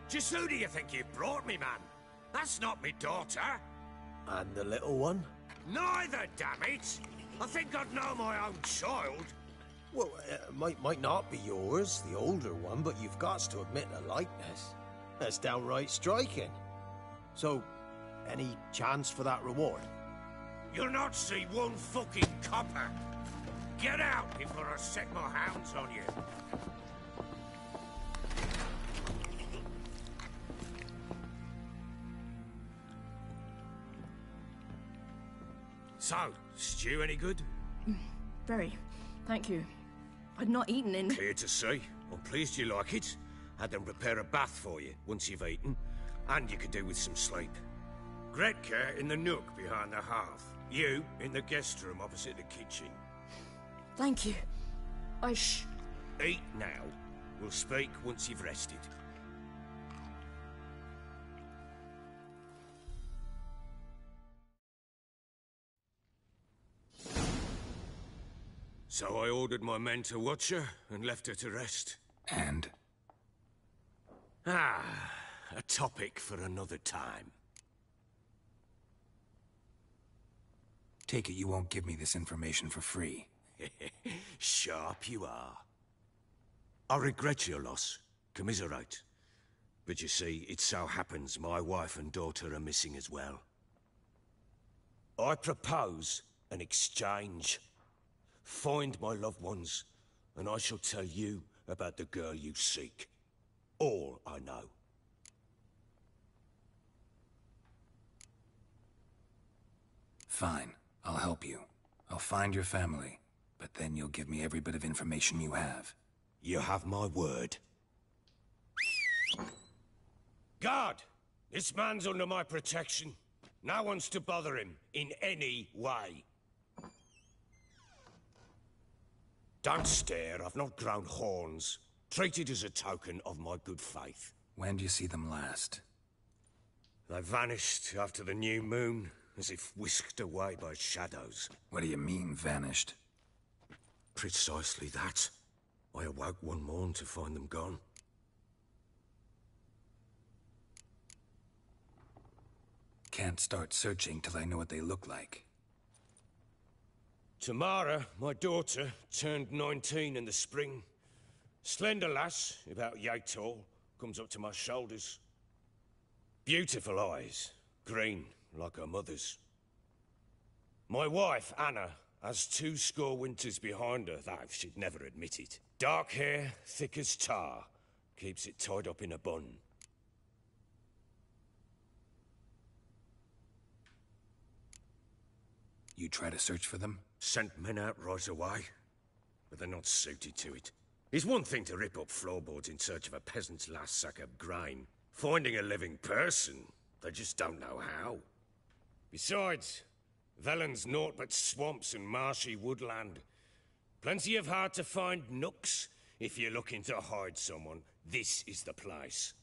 Just who do you think you brought me, man? That's not me daughter. And the little one? Neither, damn it! I think I'd know my own child. Well, might not be yours, the older one, but you've got to admit a likeness. That's downright striking. So, any chance for that reward? You'll not see one fucking copper. Get out before I set my hounds on you. So, stew any good? Very. Thank you. I'd not eaten in... Clear to see. I'm pleased you like it. Had them prepare a bath for you once you've eaten. And you could do with some sleep. Gretka in the nook behind the hearth. You in the guest room opposite the kitchen. Thank you. Eat now. We'll speak once you've rested. So I ordered my men to watch her and left her to rest. And? A topic for another time. Take it you won't give me this information for free. Sharp you are. I regret your loss. Commiserate. But you see, it so happens my wife and daughter are missing as well. I propose an exchange. Find my loved ones, and I shall tell you about the girl you seek. All I know. Fine. I'll help you. I'll find your family, but then you'll give me every bit of information you have. You have my word. Guard! This man's under my protection. No one's to bother him in any way. Don't stare, I've not grown horns. Treat it as a token of my good faith. When do you see them last? They vanished after the new moon, as if whisked away by shadows. What do you mean, vanished? Precisely that. I awoke one morn to find them gone. Can't start searching till I know what they look like. Tamara, my daughter, turned 19 in the spring. Slender lass, about yay tall, comes up to my shoulders. Beautiful eyes, green, like her mother's. My wife, Anna, has 20 winters behind her, though she'd never admit it. Dark hair, thick as tar, keeps it tied up in a bun. You try to search for them? Sent men out right away, but they're not suited to it. It's one thing to rip up floorboards in search of a peasant's last sack of grain. Finding a living person, they just don't know how. Besides, Velen's naught but swamps and marshy woodland. Plenty of hard-to-find nooks. If you're looking to hide someone, this is the place.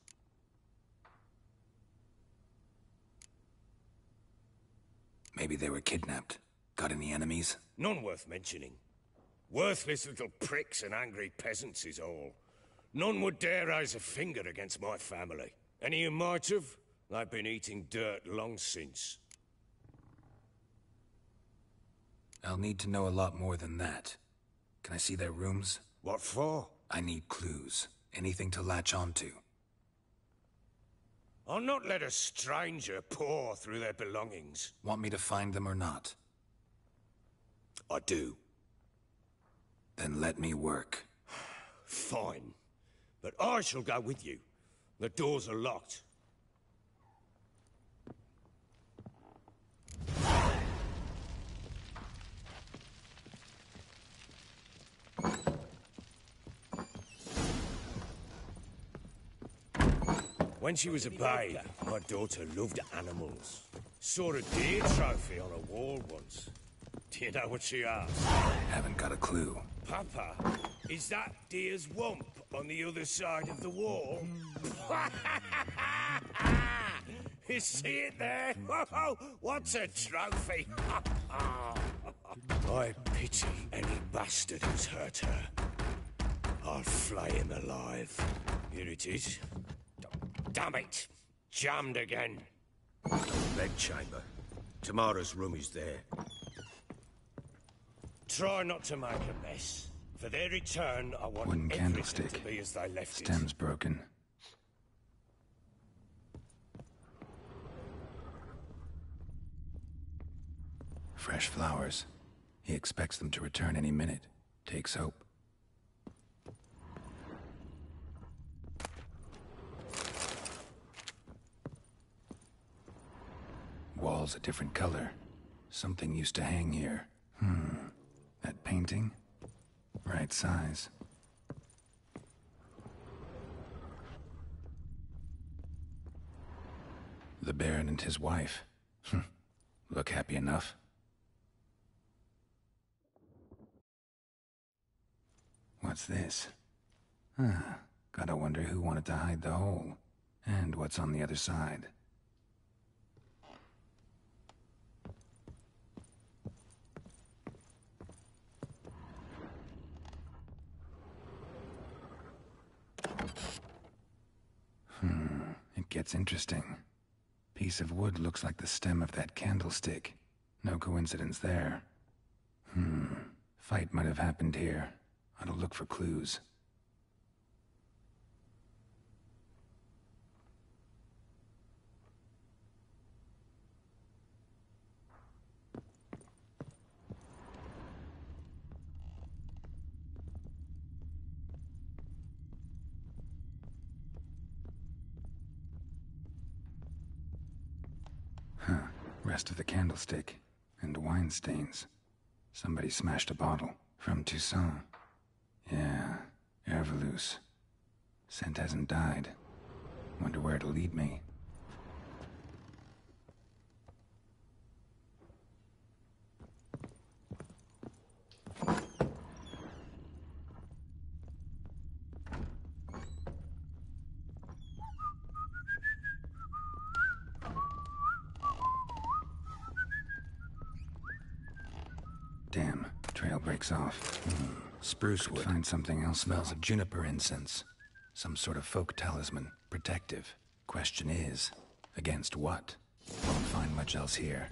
Maybe they were kidnapped. Got any enemies? None worth mentioning. Worthless little pricks and angry peasants is all. None would dare raise a finger against my family. Any who might have, they've been eating dirt long since. I'll need to know a lot more than that. Can I see their rooms? What for? I need clues. Anything to latch onto. I'll not let a stranger pore through their belongings. Want me to find them or not? I do. Then let me work. Fine. But I shall go with you. The doors are locked. When she was a babe, my daughter loved animals. Saw a deer trophy on a wall once. Do you know what she asked? Haven't got a clue. Papa, is that deer's wump on the other side of the wall? You see it there? Whoa, what's a trophy? I pity any bastard who's hurt her. I'll flay him alive. Here it is. Damn it! Jammed again. Bed chamber. Tamara's room is there. Try not to make a mess. For their return, I want Wooden everything candlestick. to be as they left it. Stem's broken. Fresh flowers. He expects them to return any minute. Takes hope. Walls a different color. Something used to hang here. That painting? Right size. The Baron and his wife. Look happy enough. What's this? Gotta wonder who wanted to hide the hole. And what's on the other side. It gets interesting. Piece of wood looks like the stem of that candlestick. No coincidence there. Fight might have happened here. Ought to look for clues. Rest of the candlestick. And wine stains. Somebody smashed a bottle. From Toussaint. Yeah, Herveloos. Scent hasn't died. Wonder where it'll lead me. Damn, trail breaks off. Spruce wood. Find something else. Smells of juniper incense. Some sort of folk talisman. Protective. Question is, against what? Won't find much else here.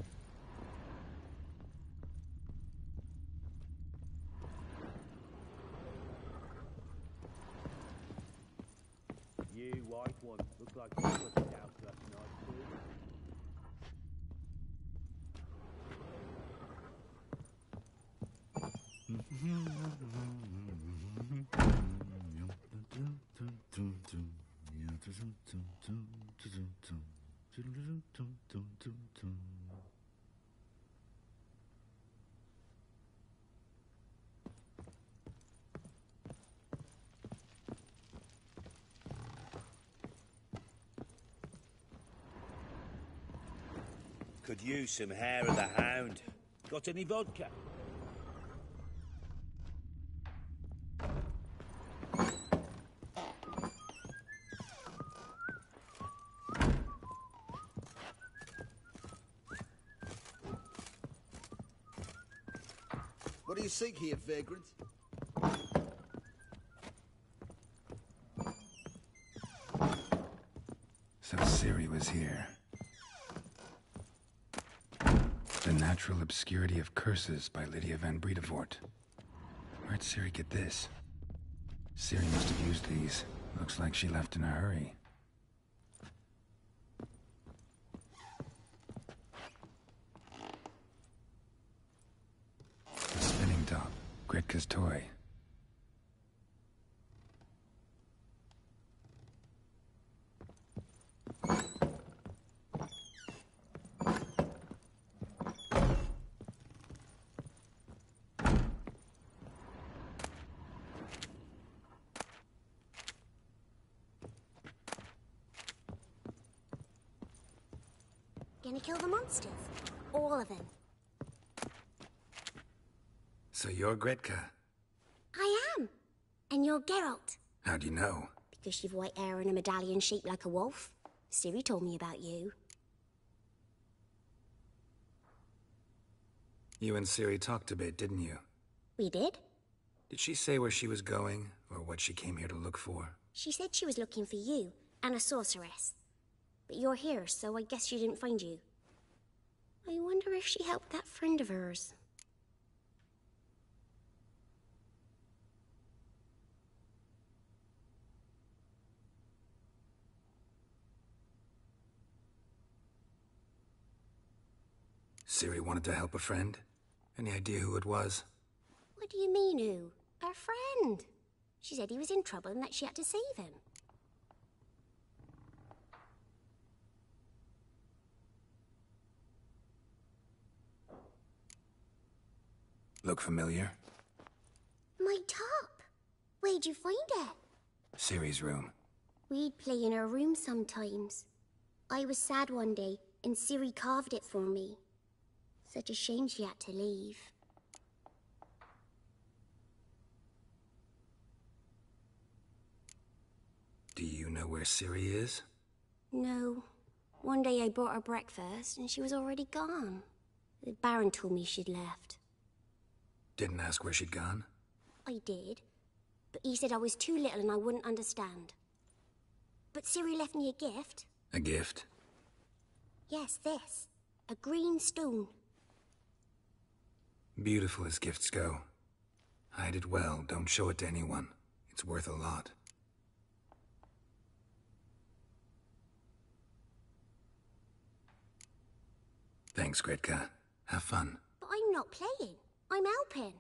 You white one, look like you put it out last night too. Could use some hair of the hound. Got any vodka? What do you seek here, vagrant? So Ciri was here. The Natural Obscurity of Curses by Lydia van Bredevoort. Where'd Ciri get this? Ciri must have used these. Looks like she left in a hurry. A spinning top. Gretka's toy. Gonna kill the monsters. All of them. So you're Gretka? I am. And you're Geralt. How do you know? Because you've white hair and a medallion shaped like a wolf. Ciri told me about you. You and Ciri talked a bit, didn't you? We did? Did she say where she was going, or what she came here to look for? She said she was looking for you, and a sorceress. But you're here, so I guess she didn't find you. I wonder if she helped that friend of hers. Ciri wanted to help a friend? Any idea who it was? What do you mean, who? Her friend. She said he was in trouble and that she had to save him. Look familiar? My top. Where'd you find it? Ciri's room. We'd play in her room sometimes. I was sad one day, and Ciri carved it for me. Such a shame she had to leave. Do you know where Ciri is? No. One day I brought her breakfast, and she was already gone. The Baron told me she'd left. Didn't ask where she'd gone? I did, but he said I was too little and I wouldn't understand. But Ciri left me a gift. A gift? Yes, this. A green stone. Beautiful as gifts go. Hide it well, don't show it to anyone. It's worth a lot. Thanks, Gretka. Have fun. But I'm not playing. I'm helping.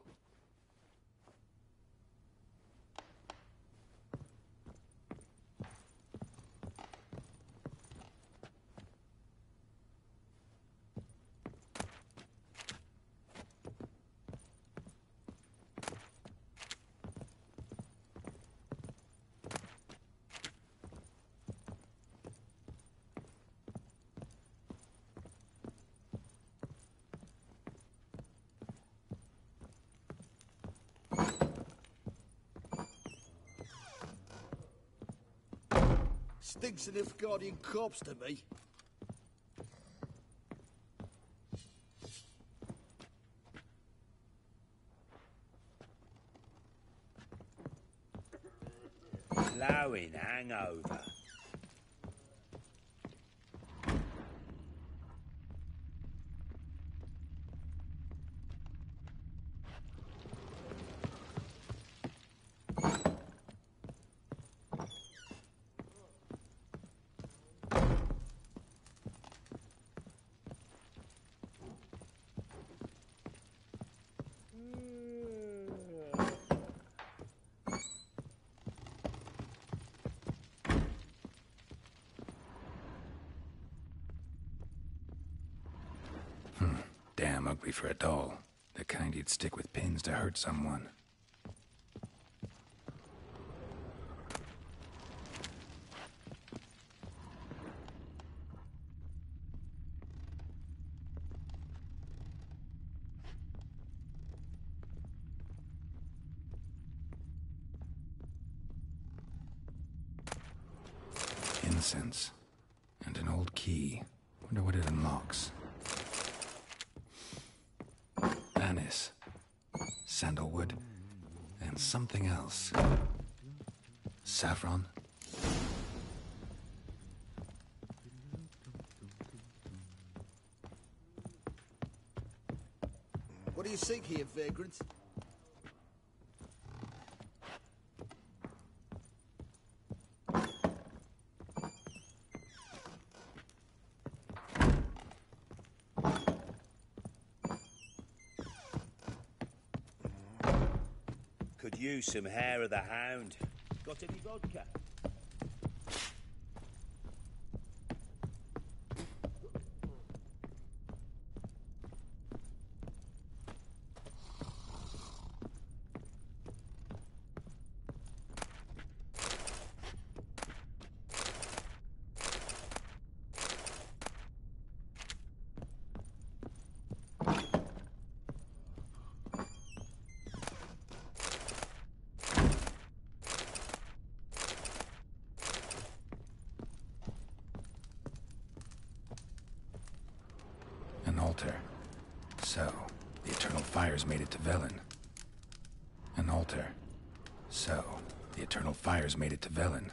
Stinks an Nilfgaardian corpse to me. Blowing hangover. Damn ugly for a doll. The kind you'd stick with pins to hurt someone. incense. And an old key. Wonder what it unlocks. Anise. Sandalwood. And something else. Saffron? What do you seek here, vagrant? Could use some hair of the hound. Got any vodka? An altar. So, the Eternal Fires made it to Velen. An altar. So, the Eternal Fires made it to Velen.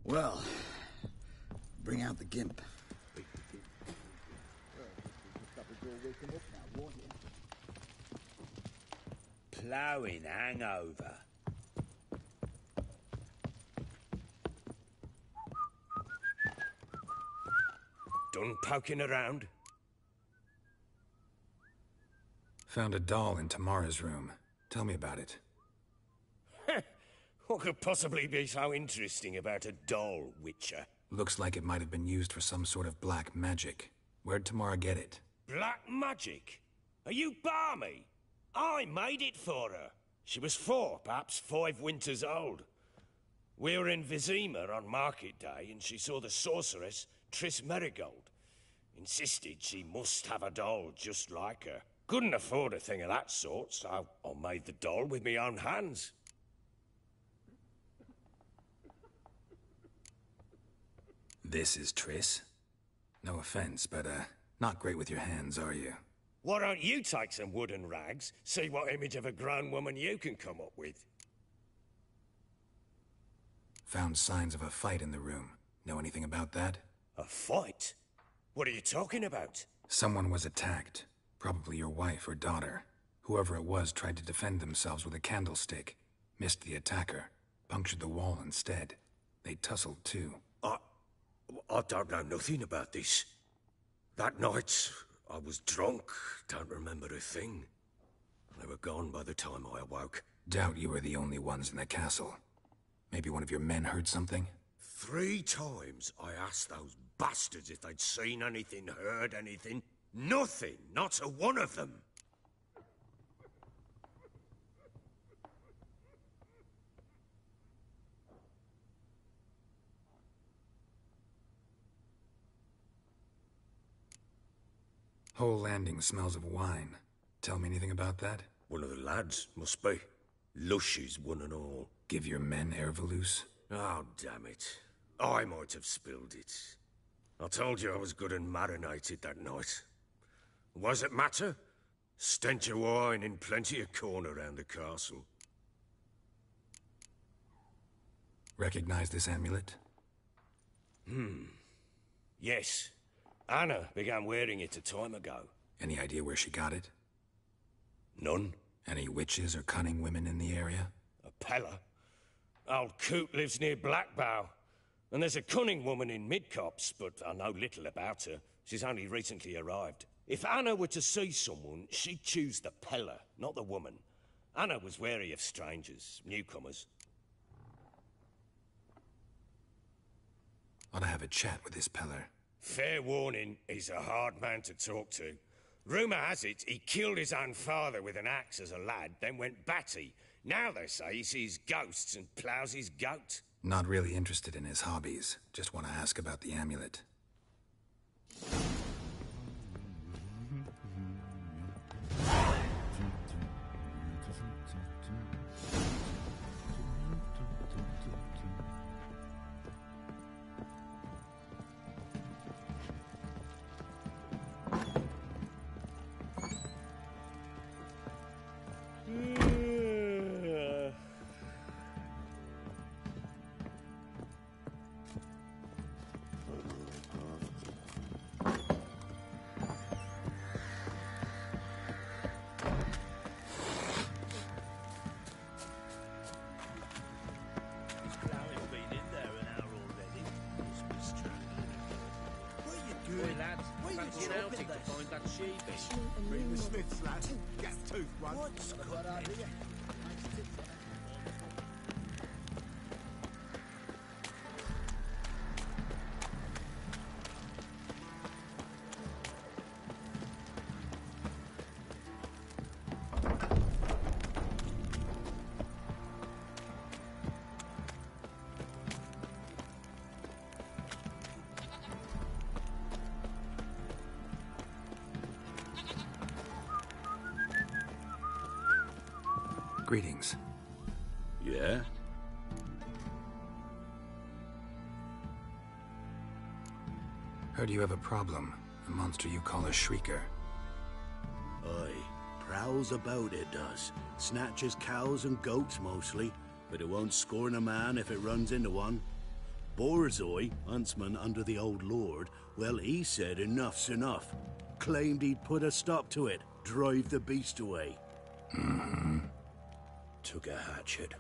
Well, bring out the gimp. Ploughing hangover. Done poking around? Found a doll in Tamara's room. Tell me about it. What could possibly be so interesting about a doll, Witcher? Looks like it might have been used for some sort of black magic. Where'd Tamara get it? Black magic? Are you balmy? I made it for her. She was 4, perhaps 5 winters old. We were in Vizima on market day, and she saw the sorceress, Triss Merigold. Insisted she must have a doll just like her. Couldn't afford a thing of that sort, so I made the doll with my own hands. This is Triss? No offense, but, not great with your hands, are you? Why don't you take some wooden rags, see what image of a grown woman you can come up with? Found signs of a fight in the room. Know anything about that? A fight? What are you talking about? Someone was attacked. Probably your wife or daughter. Whoever it was tried to defend themselves with a candlestick. Missed the attacker. Punctured the wall instead. They tussled too. I don't know nothing about this. That night, I was drunk, don't remember a thing. They were gone by the time I awoke. Doubt you were the only ones in the castle. Maybe one of your men heard something? 3 times I asked those bastards if they'd seen anything, heard anything. Nothing, not a one of them. Whole landing smells of wine. Tell me anything about that? One of the lads, must be. Lushes, one and all. Give your men Ervelus? Oh, damn it. I might have spilled it. I told you I was good and marinated that night. What does it matter? Stench of wine in plenty of corn around the castle. Recognize this amulet? Yes. Anna began wearing it a time ago. Any idea where she got it? None. Any witches or cunning women in the area? A Pella? Old Coot lives near Blackbow. And there's a cunning woman in Midcopse, but I know little about her. She's only recently arrived. If Anna were to see someone, she'd choose the peller, not the woman. Anna was wary of strangers, newcomers. Ought to have a chat with this peller. Fair warning, he's a hard man to talk to. Rumour has it he killed his own father with an axe as a lad, then went batty. Now they say he sees ghosts and ploughs his goat. Not really interested in his hobbies. Just want to ask about the amulet. Bring the Smiths, lad. Get tooth one. What's got out here? Greetings. Yeah? Heard you have a problem. A monster you call a Shrieker. Aye. Prowls about, it does. Snatches cows and goats mostly, but it won't scorn a man if it runs into one. Borzoi, huntsman under the old lord, well, he said enough's enough. Claimed he'd put a stop to it, drive the beast away. Mm-hmm. Took a hatchet.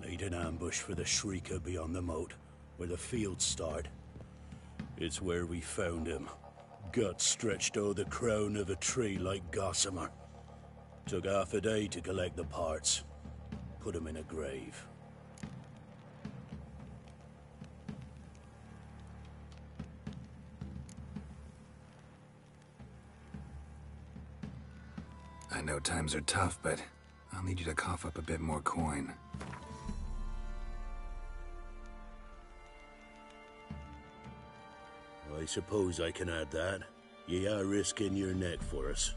Laid an ambush for the Shrieker beyond the moat, where the fields start. It's where we found him. Guts stretched o'er the crown of a tree like gossamer. Took half a day to collect the parts. Put him in a grave. I know times are tough, but I'll need you to cough up a bit more coin. I suppose I can add that. Ye are risking your neck for us.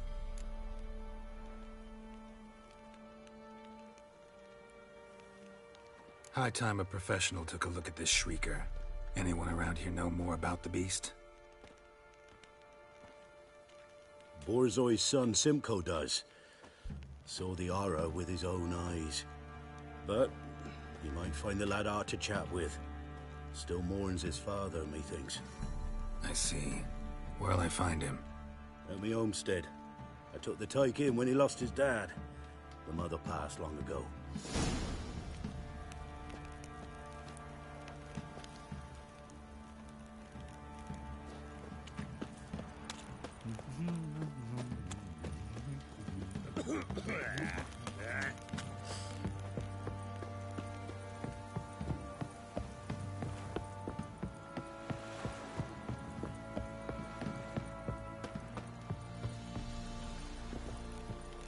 High time a professional took a look at this Shrieker. Anyone around here know more about the beast? Borzoi's son Simcoe does. Saw the aura with his own eyes. But you might find the lad hard to chat with. Still mourns his father, methinks. I see. Where'll I find him? At me homestead. I took the tyke in when he lost his dad. The mother passed long ago.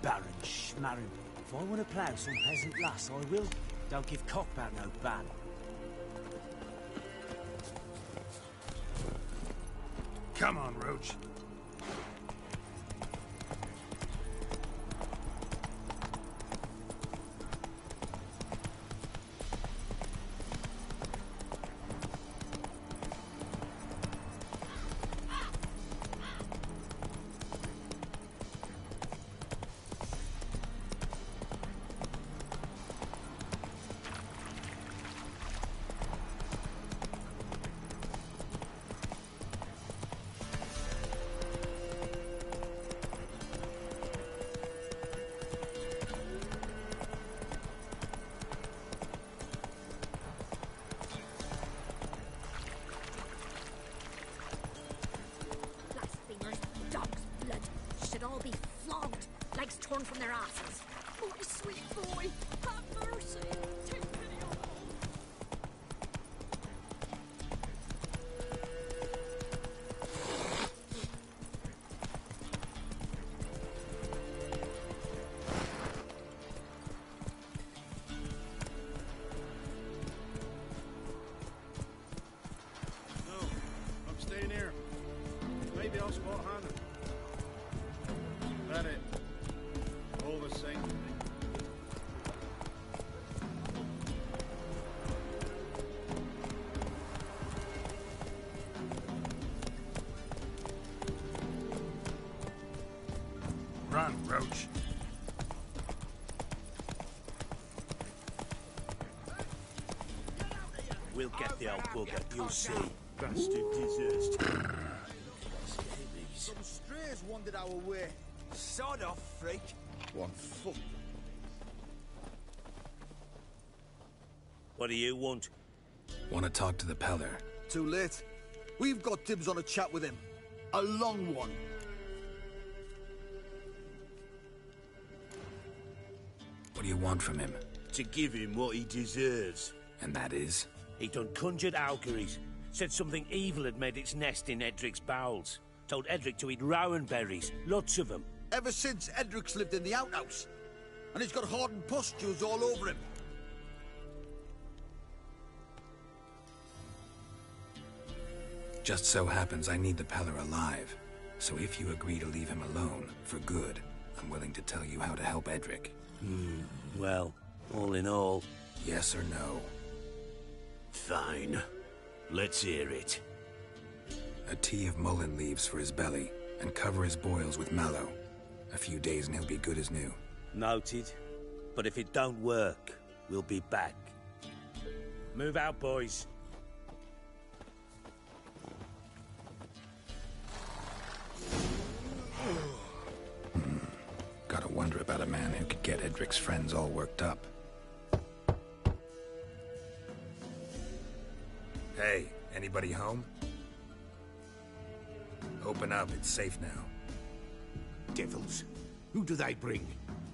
Baron Schmarren. If I want to plough some peasant lass, I will. Don't give cockbat no ban. Come on, Roach. torn from their asses. Oh, my sweet boy, have mercy. Take pity on us. No, I'm staying here. Maybe I'll spot Hannah. That it. All the same to me. Run, Roach. We'll get the old bugger, you'll see. Bastard deserves to... Some strays wandered our way. Sod off, freak. One foot. What do you want? Want to talk to the Peller? Too late. We've got dibs on a chat with him. A long one. What do you want from him? To give him what he deserves. And that is? He done conjured auguries. Said something evil had made its nest in Edric's bowels. Told Edric to eat rowan berries. Lots of them. Ever since Edric's lived in the outhouse. And he's got hardened pustules all over him. Just so happens I need the Peller alive. So if you agree to leave him alone, for good, I'm willing to tell you how to help Edric. Well, all in all... Yes or no? Fine. Let's hear it. A tea of mullein leaves for his belly, and cover his boils with mallow. A few days and he'll be good as new. Noted. But if it don't work, we'll be back. Move out, boys. Gotta wonder about a man who could get Edric's friends all worked up. Hey, anybody home? Open up, it's safe now. Devils. Who do they bring?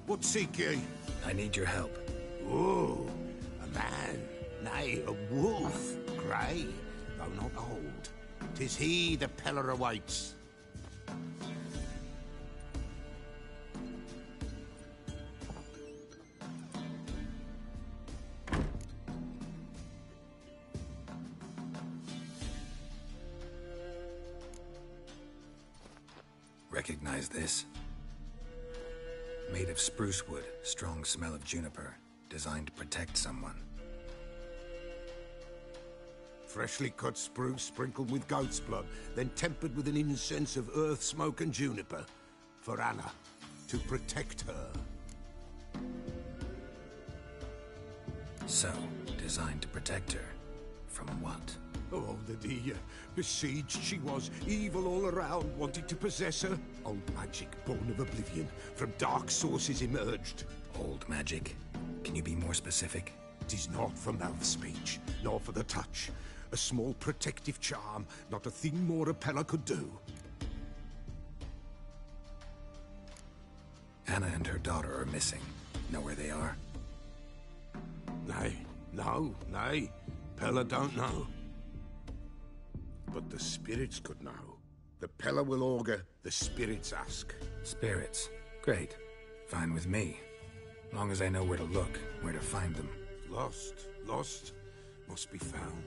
What seek ye? I need your help. Oh, a man. Nay, a wolf. Grey, though not old. 'Tis he the Peller awaits. Recognize this? Made of spruce wood, strong smell of juniper, designed to protect someone. Freshly cut spruce sprinkled with goat's blood, then tempered with an incense of earth, smoke and juniper. For Anna, to protect her. So, designed to protect her. From what? Oh, the dear. Besieged she was, evil all around, wanting to possess her. Old magic, born of oblivion, from dark sources emerged. Old magic? Can you be more specific? 'Tis not for mouth speech, nor for the touch. A small protective charm, not a thing more a Peller could do. Anna and her daughter are missing. Know where they are? Nay, nay. Peller don't know. But the spirits could know. The Peller will augur, the spirits ask. Spirits? Great. Fine with me. Long as I know where to look, where to find them. Lost, must be found.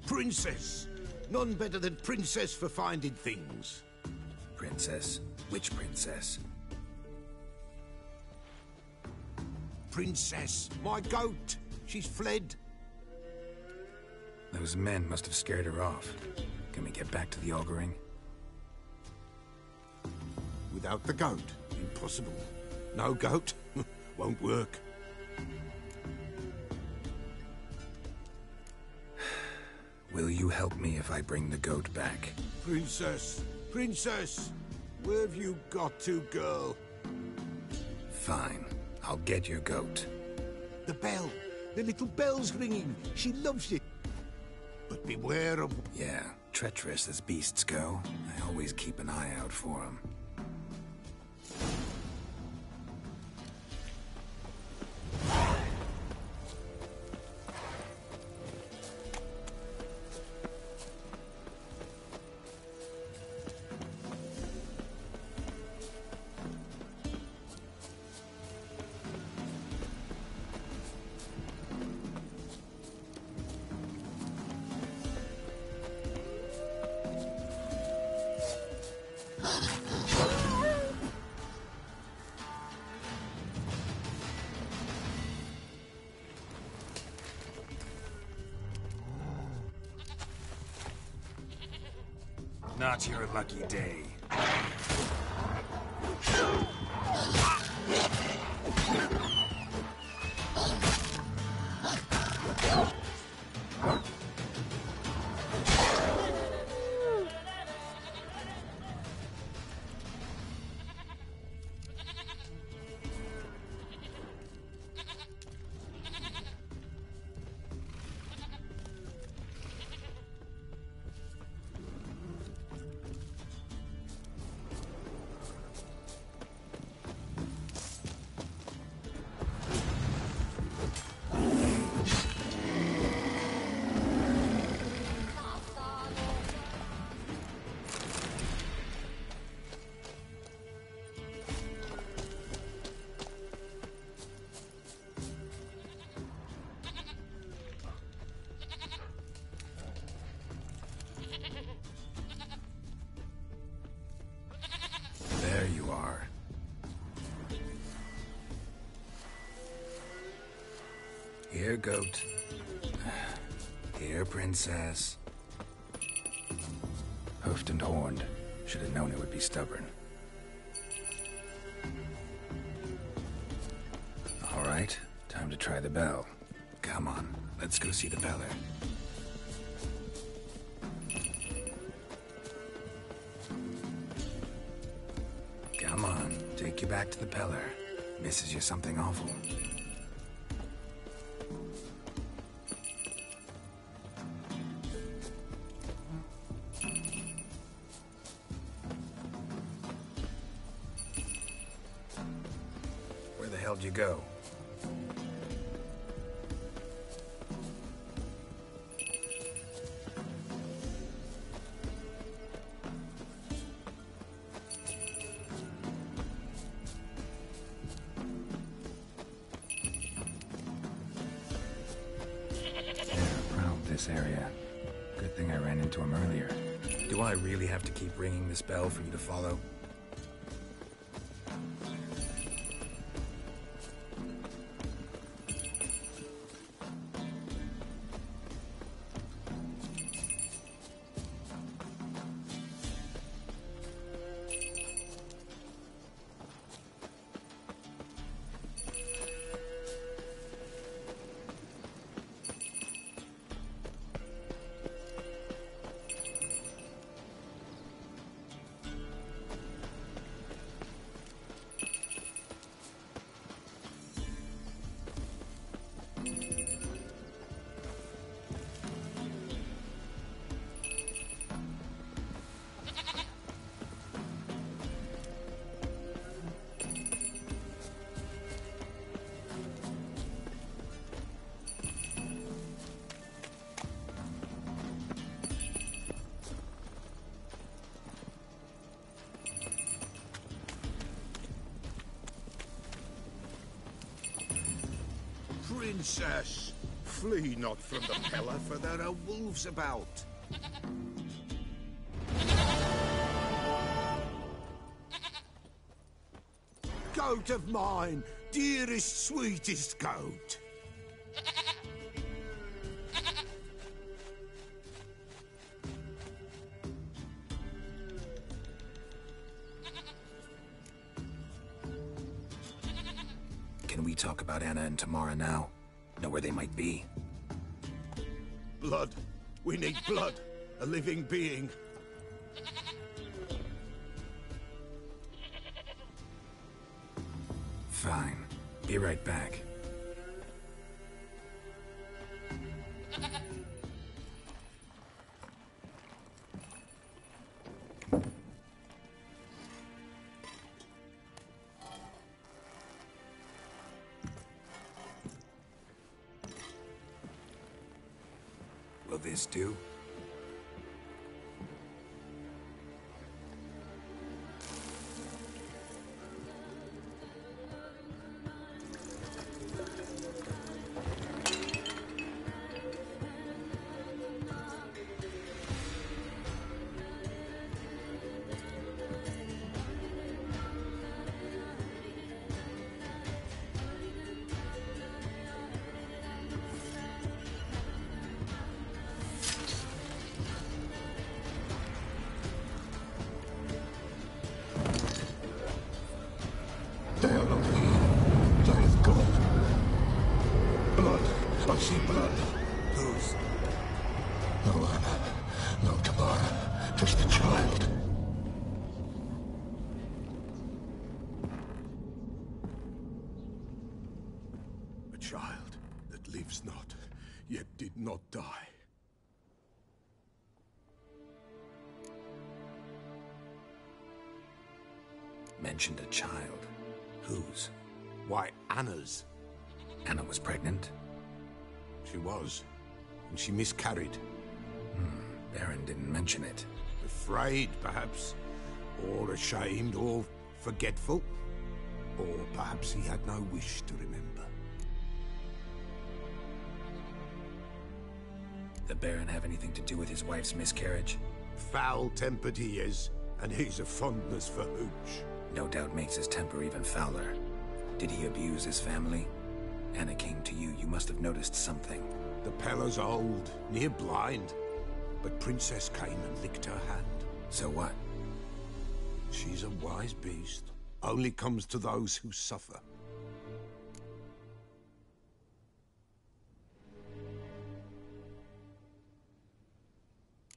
Princess! None better than Princess for finding things. Princess? Which princess? Princess, my goat! She's fled. Those men must have scared her off. Can we get back to the auguring? Without the goat, impossible. No goat, won't work. Will you help me if I bring the goat back? Princess, where have you got to, girl? Fine, I'll get your goat. The bell, the little bell's ringing. She loves it. But beware of... Yeah, treacherous as beasts go. I always keep an eye out for them. Not your lucky day. There you are. Here, goat. Here, princess. Hoofed and horned. Should have known it would be stubborn. All right, time to try the bell. Come on, let's go see the Beller. Come on, take you back to the Peller. Misses you something awful. Where the hell'd you go? This area. Good thing I ran into him earlier. Do I really have to keep ringing this bell for you to follow? Princess, flee not from the Peller, for there are wolves about. Goat of mine, dearest, sweetest goat. Can we talk about Anna and Tamara now? Know where they might be? Blood. We need blood. A living being. Fine. Be right back. Will this do? No Anna, no Tamara, just the child. A child that lives not, yet did not die. Mentioned a child. Whose? Why, Anna's. Anna was pregnant? She was, and she miscarried. Baron didn't mention it. Afraid, perhaps, or ashamed, or forgetful. Or perhaps he had no wish to remember. The Baron have anything to do with his wife's miscarriage? Foul-tempered he is, and he's a fondness for hooch. No doubt makes his temper even fouler. Did he abuse his family? Anna came to you. You must have noticed something. The Pella's old, near blind. But Princess came and licked her hand. So what? She's a wise beast. Only comes to those who suffer.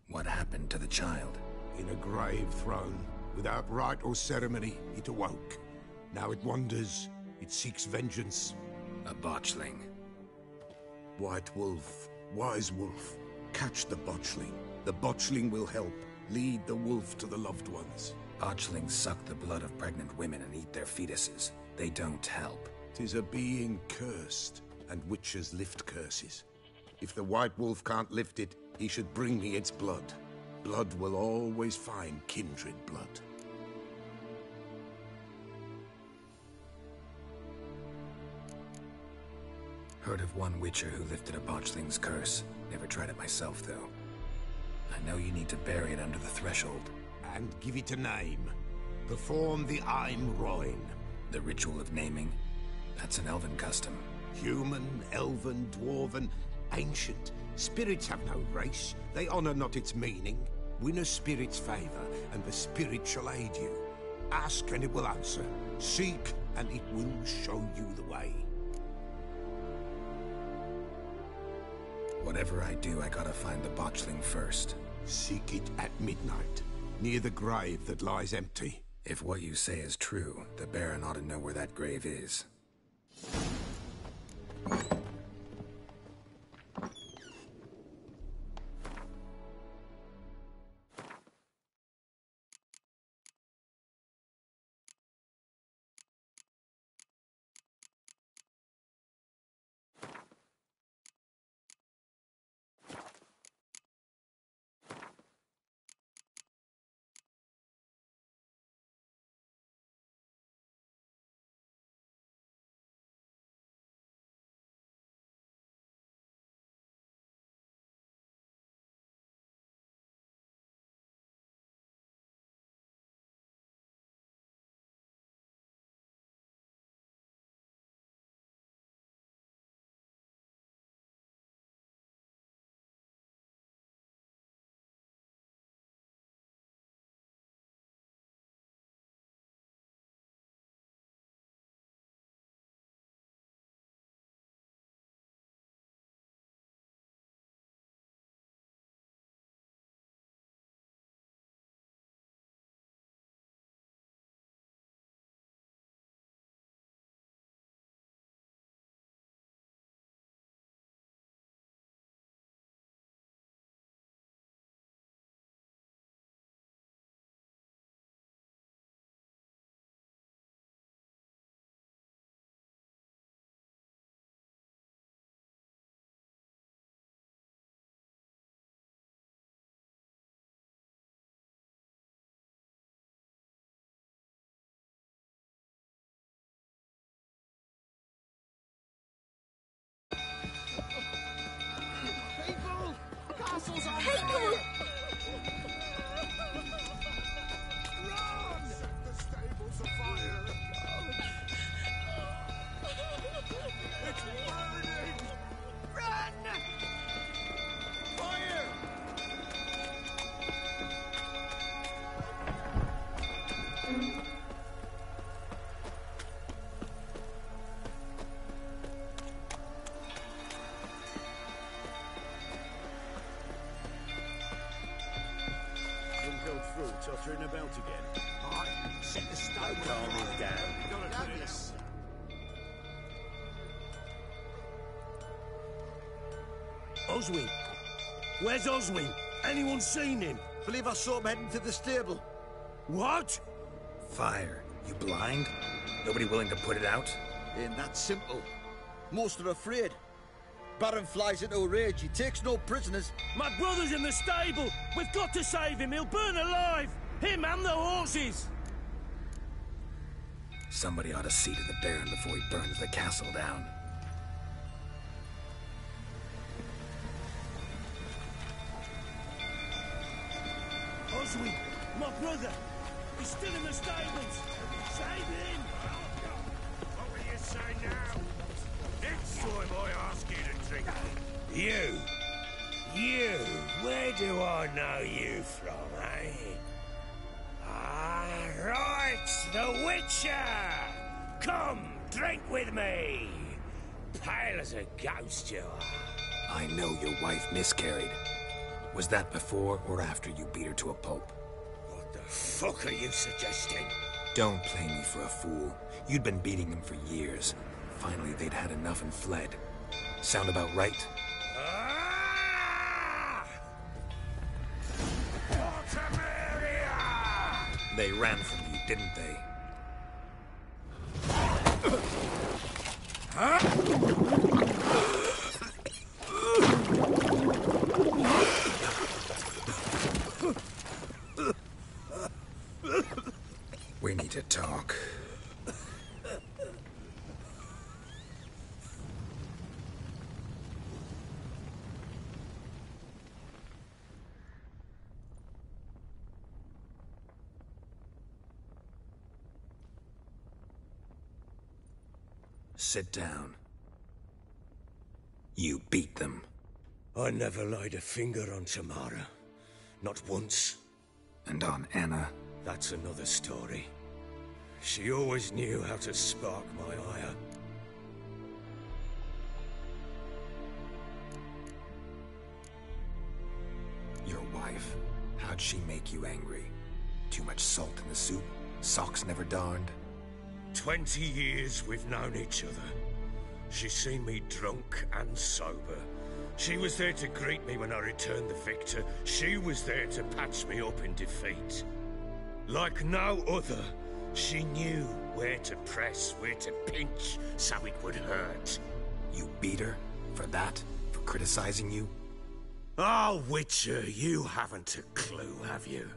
What happened to the child? In a grave thrown. Without rite or ceremony, it awoke. Now it wanders. It seeks vengeance. A botchling. White Wolf. Wise Wolf. Catch the botchling. The botchling will help. Lead the wolf to the loved ones. Botchlings suck the blood of pregnant women and eat their fetuses. They don't help. 'Tis a being cursed, and witches lift curses. If the White Wolf can't lift it, he should bring me its blood. Blood will always find kindred blood. Heard of one witcher who lifted a botchling's curse. Never tried it myself, though. I know you need to bury it under the threshold. And give it a name. Perform the Aim Roin. The ritual of naming? That's an elven custom. Human, elven, dwarven, ancient. Spirits have no race. They honor not its meaning. Win a spirit's favor, and the spirit shall aid you. Ask, and it will answer. Seek, and it will show you the way. Whatever I do, I gotta find the botchling first. Seek it at midnight, near the grave that lies empty. If what you say is true, the Baron ought to know where that grave is. Tottering about again. Aye, set the stone. Calm him down. Douglas. Oswin! Where's Oswin? Anyone seen him? Believe I saw him heading to the stable. What? Fire. You blind? Nobody willing to put it out? Ain't that simple. Most are afraid. Baron flies into a rage. He takes no prisoners. My brother's in the stable. We've got to save him. He'll burn alive. Him and the horses. Somebody ought to see to the Baron before he burns the castle down. Oswin! My brother! He's still in the stables! Save him! What will you say now? Next time I ask you to drink. You, where do I know you from, eh? Ah, right, the Witcher! Come, drink with me! Pale as a ghost you are. I know your wife miscarried. Was that before or after you beat her to a pulp? What the fuck are you suggesting? Don't play me for a fool. You'd been beating them for years. Finally, they'd had enough and fled. Sound about right? They ran from you, didn't they? We need to talk. Sit down. You beat them. I never laid a finger on Tamara. Not once. And on Anna? That's another story. She always knew how to spark my ire. Your wife, how'd she make you angry? Too much salt in the soup? Socks never darned? 20 years we've known each other. She's seen me drunk and sober. She was there to greet me when I returned the victor. She was there to patch me up in defeat. Like no other, she knew where to press, where to pinch, so it would hurt. You beat her? For that? For criticizing you? Oh, Witcher, you haven't a clue, have you?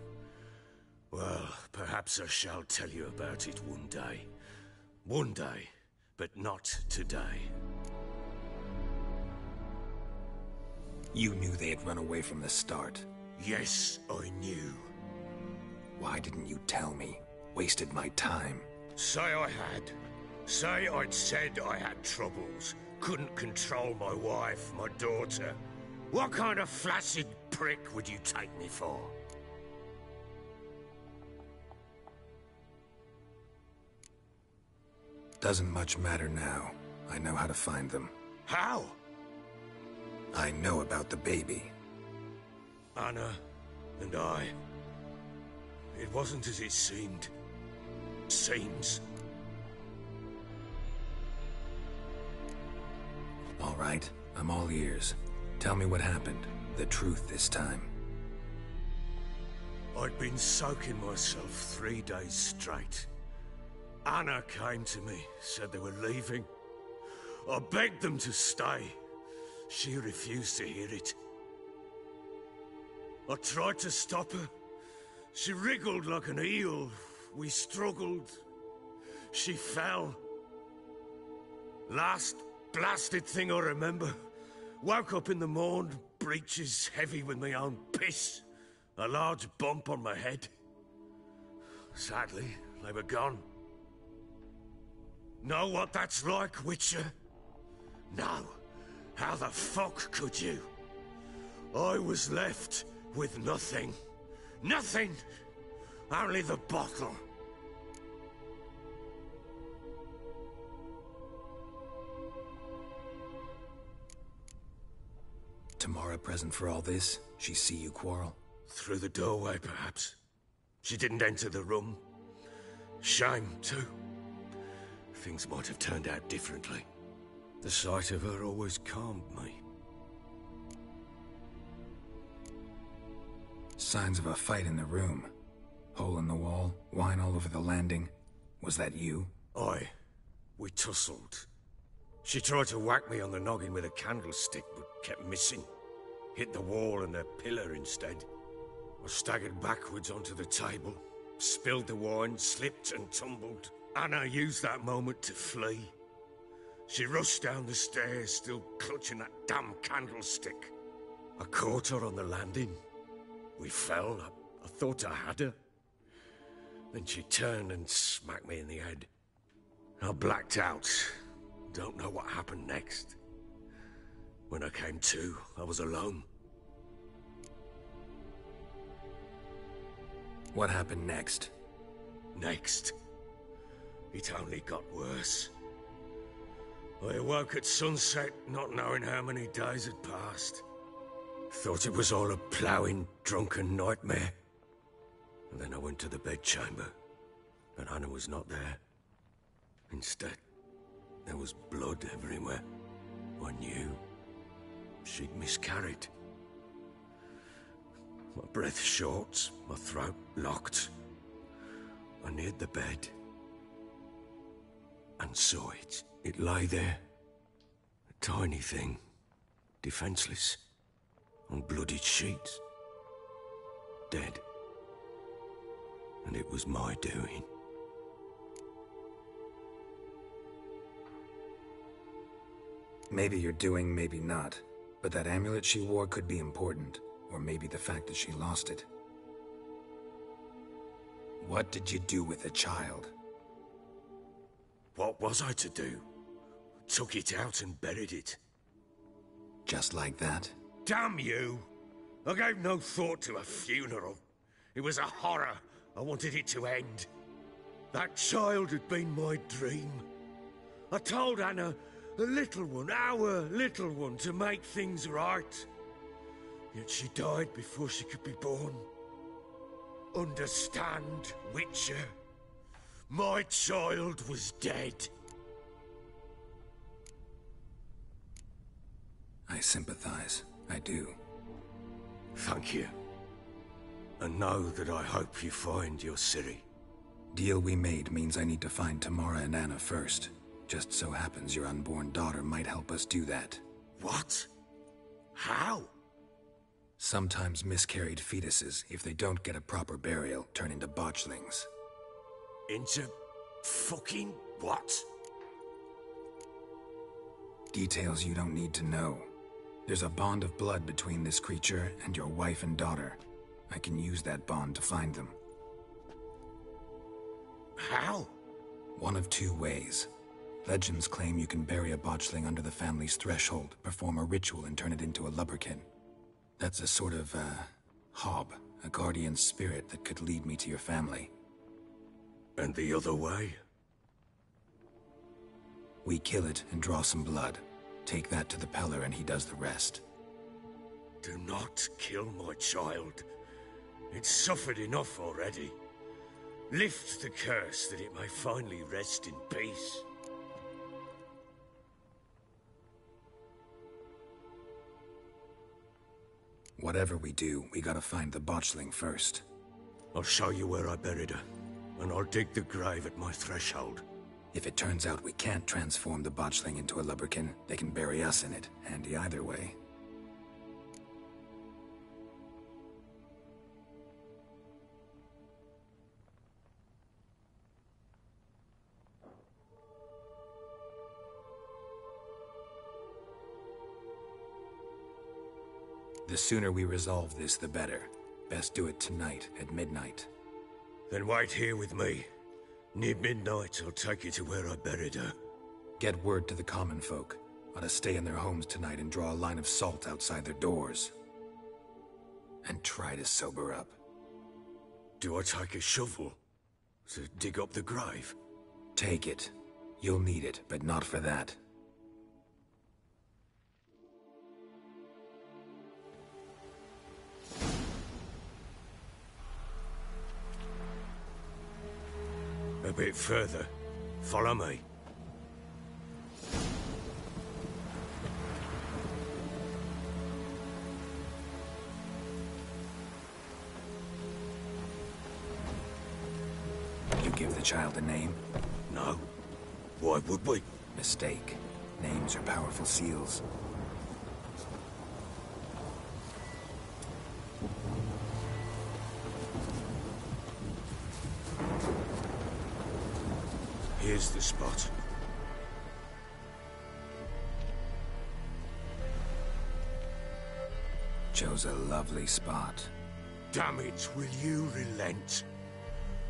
Well, perhaps I shall tell you about it one day. One day, but not today. You knew they had run away from the start. Yes, I knew. Why didn't you tell me? Wasted my time. Say I had. Say I'd said I had troubles. Couldn't control my wife, my daughter. What kind of flaccid prick would you take me for? Doesn't much matter now. I know how to find them. How? I know about the baby. Anna and I. It wasn't as it seemed. Seems. All right, I'm all ears. Tell me what happened. The truth this time. I'd been soaking myself 3 days straight. Anna came to me, said they were leaving. I begged them to stay. She refused to hear it. I tried to stop her. She wriggled like an eel. We struggled. She fell. Last blasted thing I remember. Woke up in the morn, breeches heavy with my own piss. A large bump on my head. Sadly, they were gone. Know what that's like, Witcher? No. How the fuck could you? I was left with nothing. Nothing! Only the bottle. Tamara present for all this? She see you quarrel? Through the doorway, perhaps. She didn't enter the room. Shame, too. Things might have turned out differently. The sight of her always calmed me. Signs of a fight in the room. Hole in the wall, wine all over the landing. Was that you? Aye. We tussled. She tried to whack me on the noggin with a candlestick, but kept missing. Hit the wall and a pillar instead. I staggered backwards onto the table, spilled the wine, slipped and tumbled. Anna used that moment to flee. She rushed down the stairs, still clutching that damn candlestick. I caught her on the landing. We fell. I thought I had her. Then she turned and smacked me in the head. I blacked out. Don't know what happened next. When I came to, I was alone. What happened next? Next? It only got worse. I awoke at sunset, not knowing how many days had passed. Thought it was all a ploughing, drunken nightmare. And then I went to the bedchamber, and Anna was not there. Instead, there was blood everywhere. I knew she'd miscarried. My breath short, my throat locked. I neared the bed and saw it. It lay there, a tiny thing, defenseless, on bloodied sheets, dead. And it was my doing. Maybe you're doing, maybe not. But that amulet she wore could be important. Or maybe the fact that she lost it. What did you do with the child? What was I to do? Took it out and buried it. Just like that? Damn you! I gave no thought to a funeral. It was a horror. I wanted it to end. That child had been my dream. I told Anna, the little one, our little one, to make things right. Yet she died before she could be born. Understand, Witcher? My child was dead. I sympathize. I do. Thank you. And know that I hope you find your Ciri. Deal we made means I need to find Tamara and Anna first. Just so happens your unborn daughter might help us do that. What? How? Sometimes miscarried fetuses, if they don't get a proper burial, turn into botchlings. Into fucking what? Details you don't need to know. There's a bond of blood between this creature and your wife and daughter. I can use that bond to find them. How? One of two ways. Legends claim you can bury a botchling under the family's threshold, perform a ritual and turn it into a lubberkin. That's a sort of, hob, a guardian spirit that could lead me to your family. And the other way? We kill it and draw some blood. Take that to the Peller and he does the rest. Do not kill my child. It's suffered enough already. Lift the curse that it may finally rest in peace. Whatever we do, we gotta find the botchling first. I'll show you where I buried her, and I'll dig the grave at my threshold. If it turns out we can't transform the botchling into a lubberkin, they can bury us in it. Handy either way. The sooner we resolve this, the better. Best do it tonight, at midnight. Then wait here with me. Near midnight, I'll take you to where I buried her. Get word to the common folk. Ought to stay in their homes tonight and draw a line of salt outside their doors. And try to sober up. Do I take a shovel to dig up the grave? Take it. You'll need it, but not for that. A bit further. Follow me. You give the child a name? No. Why would we? Mistake. Names are powerful seals. Here's the spot. Chose a lovely spot. Damn it, will you relent?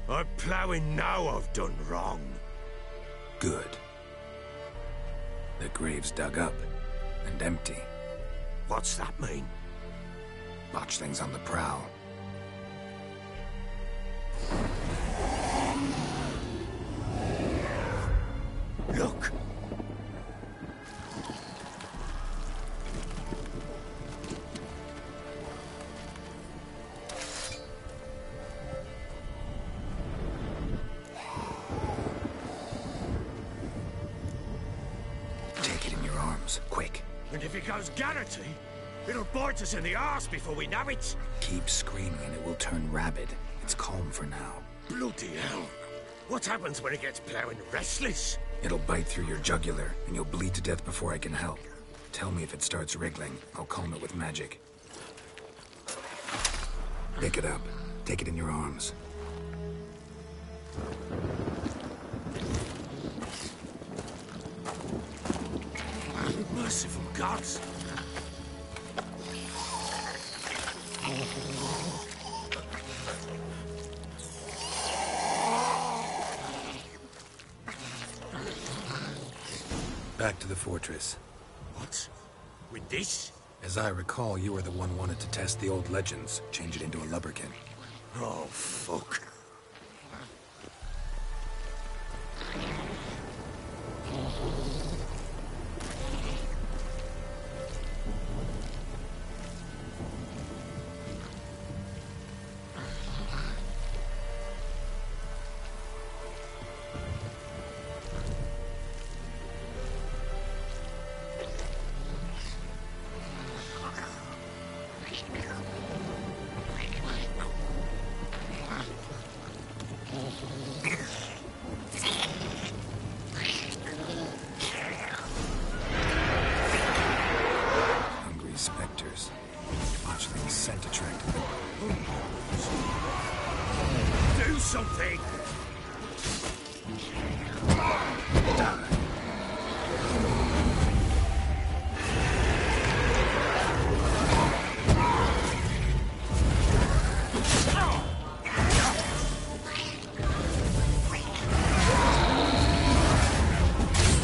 I'm ploughing now I've done wrong. Good. The grave's dug up and empty. What's that mean? Botchling's on the prowl. Look! Take it in your arms, quick. And if it goes Garrity, it'll bite us in the arse before we know it. Keep screaming and it will turn rabid. It's calm for now. Bloody hell. What happens when it gets ploughing restless? It'll bite through your jugular, and you'll bleed to death before I can help. Tell me if it starts wriggling. I'll calm it with magic. Pick it up. Take it in your arms. Merciful gods! Back to the fortress. What? With this? As I recall, you were the one wanted to test the old legends, change it into a lubberkin. Oh, fuck. Hungry specters. Botchling's scent attracted them. Do something! Die.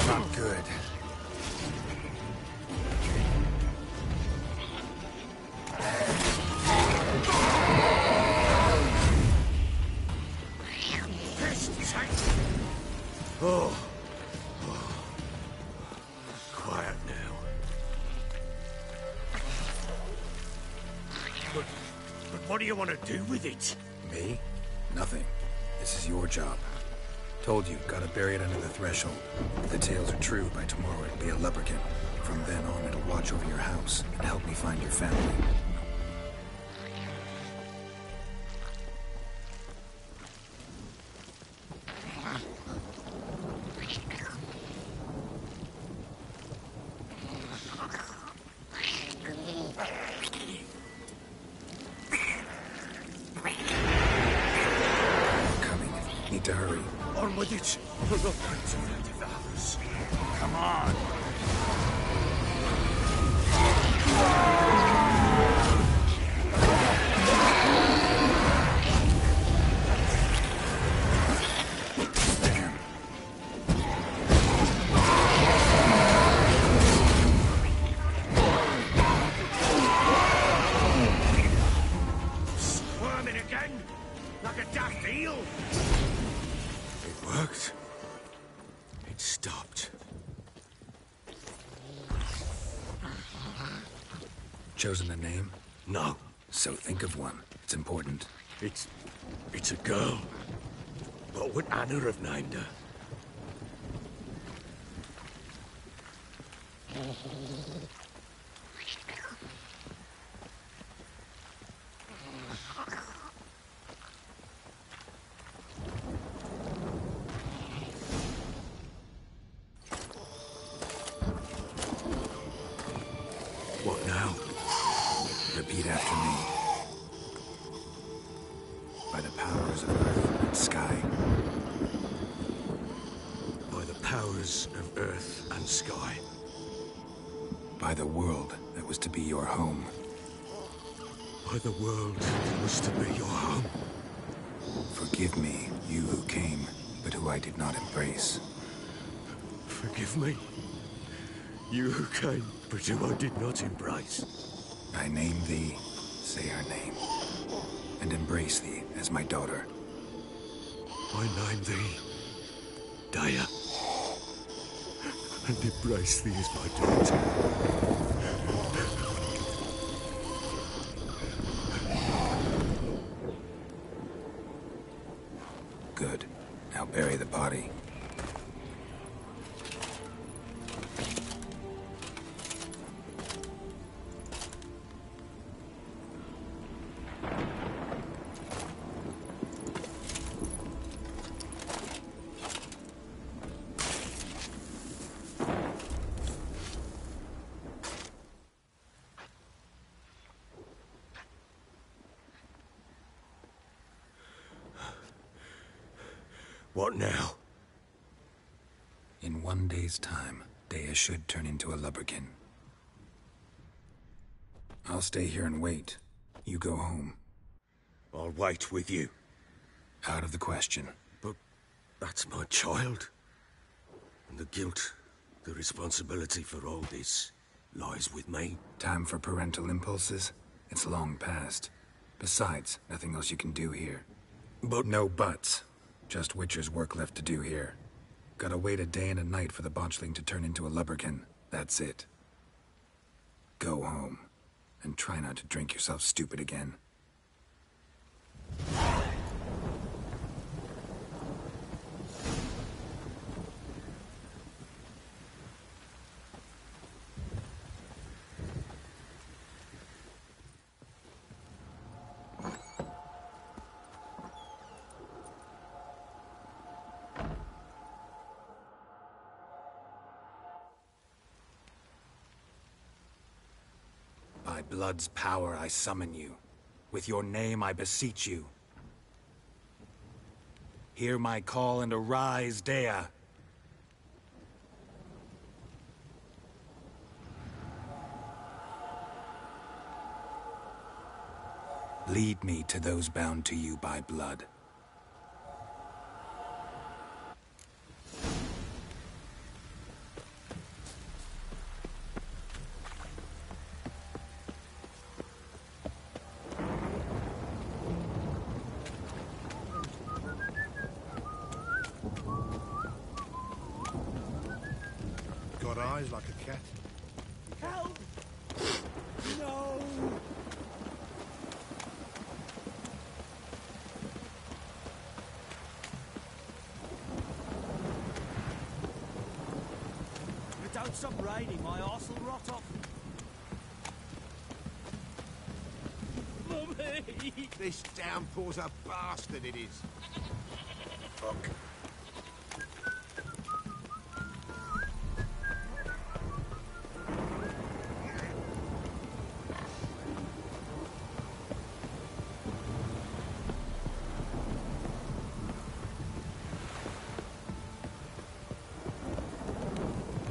Not good. Oh. Quiet now. But what do you want to do with it? Me? Nothing. This is your job. Told you, gotta bury it under the threshold. If the tales are true, by tomorrow it'll be a lubberkin. From then on, it'll watch over your house and help me find your family. Coming. Need to hurry. On with it. We're not going to leave the house. Come on. Squirming again? Like a daft eel? It worked. It stopped. Chosen a name? No. So think of one. It's important. It's a girl. What would Anna have named her? What now? Repeat after me. By the powers of earth and sky. By the powers of earth and sky. By the world that was to be your home. By the world that was to be your home. Forgive me, you who came, but who I did not embrace. Forgive me, you who came, but who I did not embrace. I name thee, say her name, and embrace thee as my daughter. I name thee, Daya, and embrace thee as my daughter. Good. Now bury the body. What now? In 1 day's time, Daya should turn into a lubberkin. I'll stay here and wait. You go home. I'll wait with you. Out of the question. But that's my child. And the guilt, the responsibility for all this lies with me. Time for parental impulses? It's long past. Besides, nothing else you can do here. But no buts. Just Witcher's work left to do here. Gotta wait a day and a night for the botchling to turn into a lubberkin. That's it. Go home. And try not to drink yourself stupid again. By blood's power I summon you. With your name I beseech you. Hear my call and arise, Daya. Lead me to those bound to you by blood. Got eyes like a cat. Help! No! If it don't stop raining, my arse will rot off. Mummy! This downpour's a bastard, it is. Fuck.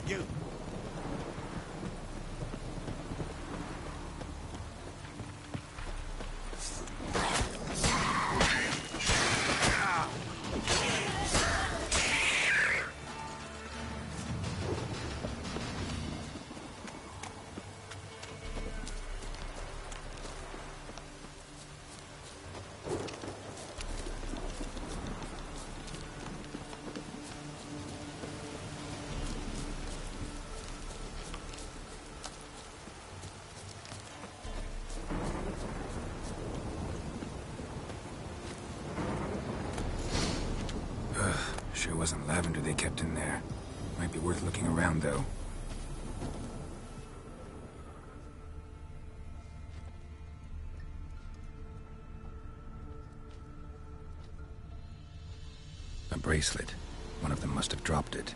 You. wasn't lavender they kept in there. Might be worth looking around, though. A bracelet. One of them must have dropped it.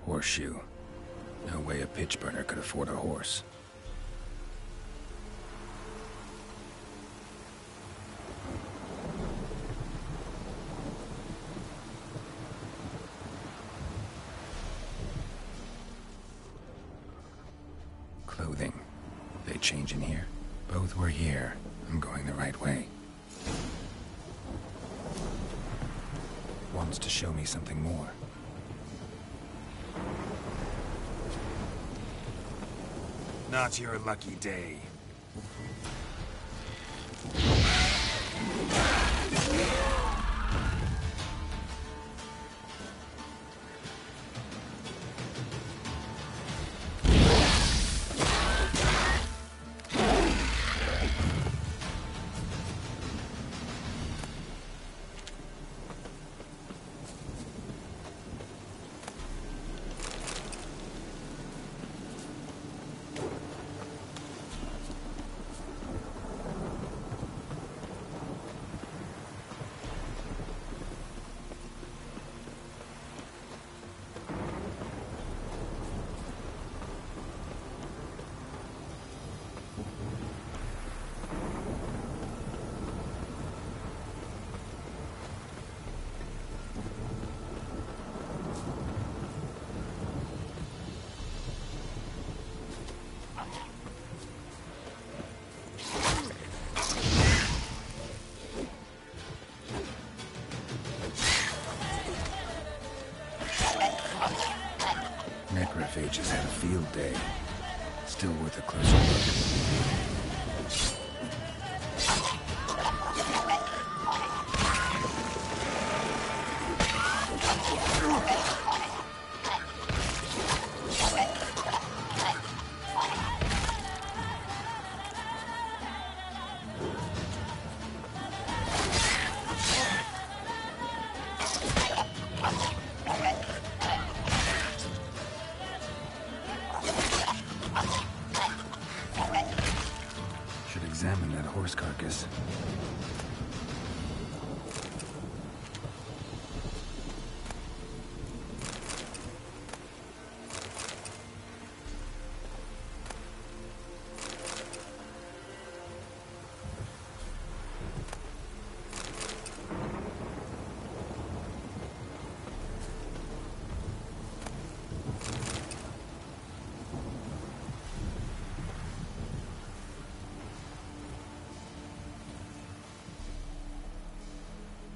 Horseshoe. No way a pitch burner could afford a horse. Clothing. They change in here? Both were here. I'm going the right way. Wants to show me something more. Not your lucky day. Necrophages had a field day. Still worth a closer look. Examine that horse carcass.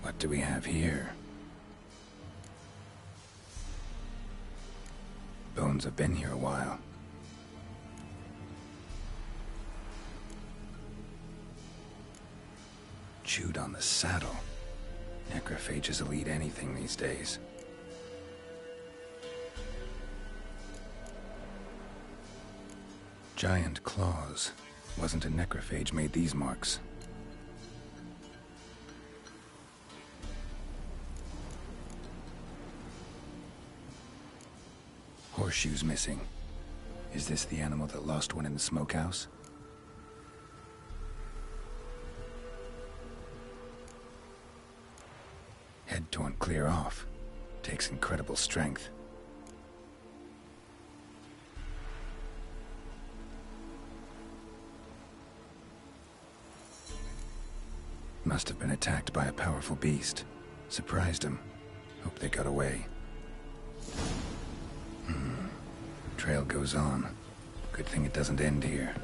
What do we have here? Bones have been here a while. Chewed on the saddle. Necrophages will eat anything these days. Giant claws. Wasn't a necrophage made these marks. Horseshoes missing. Is this the animal that lost one in the smokehouse? Head torn clear off. Takes incredible strength. Must have been attacked by a powerful beast. Surprised him. Hope they got away. Trail goes on. Good thing it doesn't end here.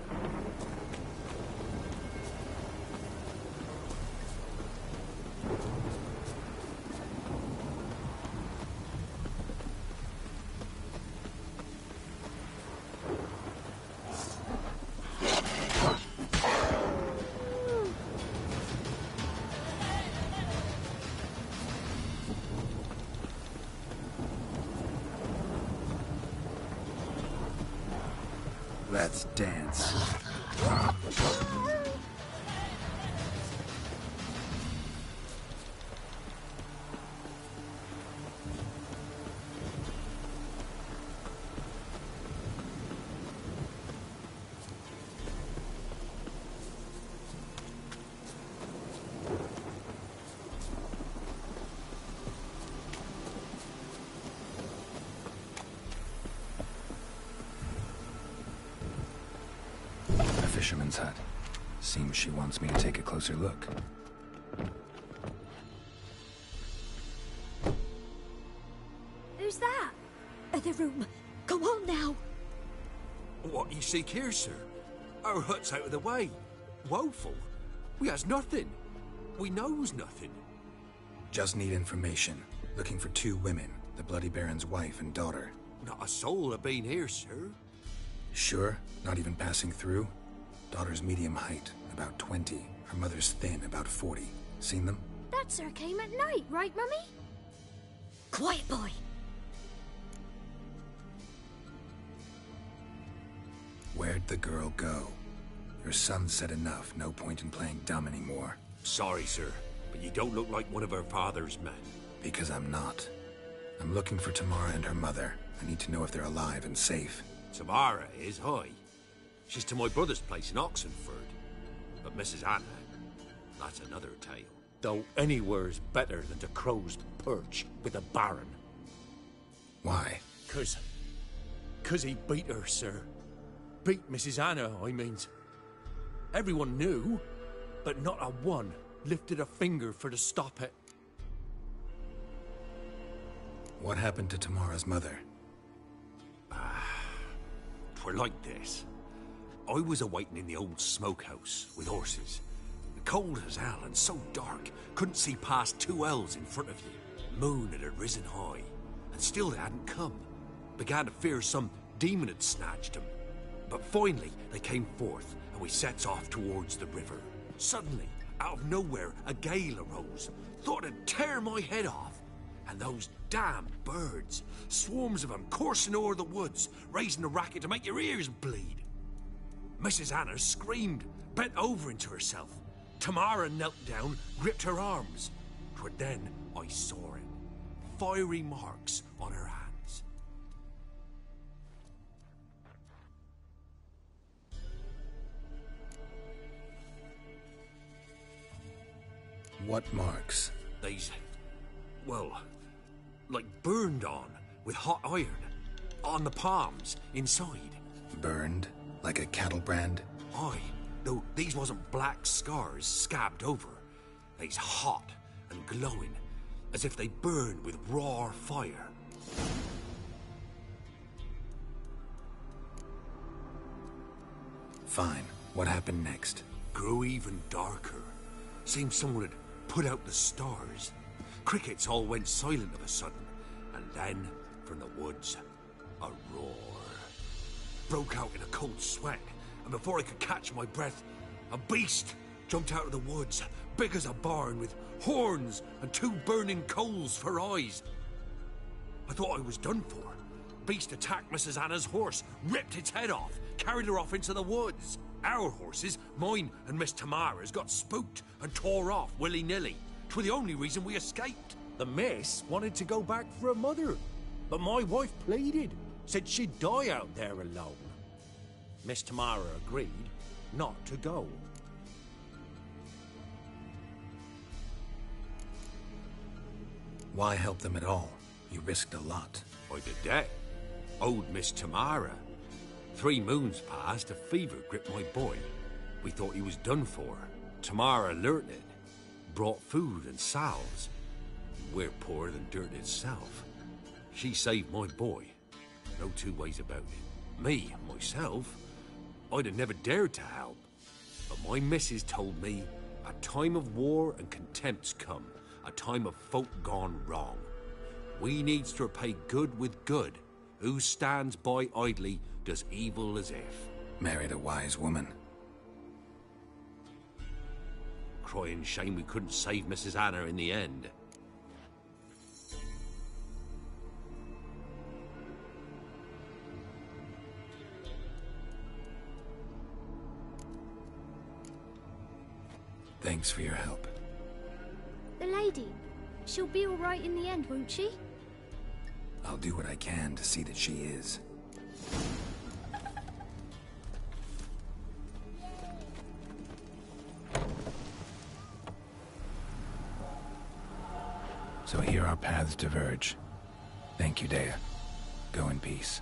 Let's dance. fisherman's hut. Seems she wants me to take a closer look. Who's that? The room. Go on now. What you seek here, sir? Our hut's out of the way. Woeful. We has nothing. We knows nothing. Just need information. Looking for 2 women, the Bloody Baron's wife and daughter. Not a soul have been here, sir. Sure? Not even passing through? Daughter's medium height, about 20. Her mother's thin, about 40. Seen them? That sir came at night, right, Mummy? Quiet, boy. Where'd the girl go? Your son said enough. No point in playing dumb anymore. Sorry, sir, but you don't look like one of our father's men. Because I'm not. I'm looking for Tamara and her mother. I need to know if they're alive and safe. Tamara is, hi. She's to my brother's place in Oxenford. But Mrs. Anna, that's another tale. Though anywhere's better than to Crow's Perch with a Baron. Why? 'Cause he beat her, sir. Beat Mrs. Anna, I means. Everyone knew, but not a one lifted a finger for to stop it. What happened to Tamara's mother? 'Twere like this. I was awaiting in the old smokehouse with horses. Cold as hell and so dark, couldn't see past 2 ells in front of you. Moon had risen high, and still they hadn't come. Began to fear some demon had snatched them. But finally, they came forth, and we sets off towards the river. Suddenly, out of nowhere, a gale arose. Thought it'd tear my head off. And those damn birds, swarms of them coursing o'er the woods, raising a racket to make your ears bleed. Mrs. Anna screamed, bent over into herself. Tamara knelt down, gripped her arms. 'Twere then I saw it. Fiery marks on her hands. What marks? These, well, like burned on with hot iron. On the palms, inside. Burned? Like a cattle brand? Aye, though these wasn't black scars scabbed over. They's hot and glowing, as if they burned with raw fire. Fine. What happened next? Grew even darker. Seemed someone had put out the stars. Crickets all went silent of a sudden, and then, from the woods, a roar. Broke out in a cold sweat, and before I could catch my breath, a beast jumped out of the woods, big as a barn, with horns and 2 burning coals for eyes. I thought I was done for. Beast attacked Mrs. Anna's horse, ripped its head off, carried her off into the woods. Our horses, mine and Miss Tamara's, got spooked and tore off willy-nilly. 'Twere the only reason we escaped. The miss wanted to go back for her mother, but my wife pleaded, said she'd die out there alone. Miss Tamara agreed not to go. Why help them at all? You risked a lot. By the debt. Owed Miss Tamara. 3 moons passed, a fever gripped my boy. We thought he was done for. Tamara learnt it. Brought food and salves. We're poorer than dirt itself. She saved my boy. No 2 ways about it. Me, myself, I'd have never dared to help. But my missus told me a time of war and contempt's come. A time of folk gone wrong. We needs to repay good with good. Who stands by idly does evil as if. Married a wise woman. Crying shame we couldn't save Mrs. Anna in the end. Thanks for your help. The lady, she'll be all right in the end, won't she? I'll do what I can to see that she is. So here our paths diverge. Thank you, Dea. Go in peace.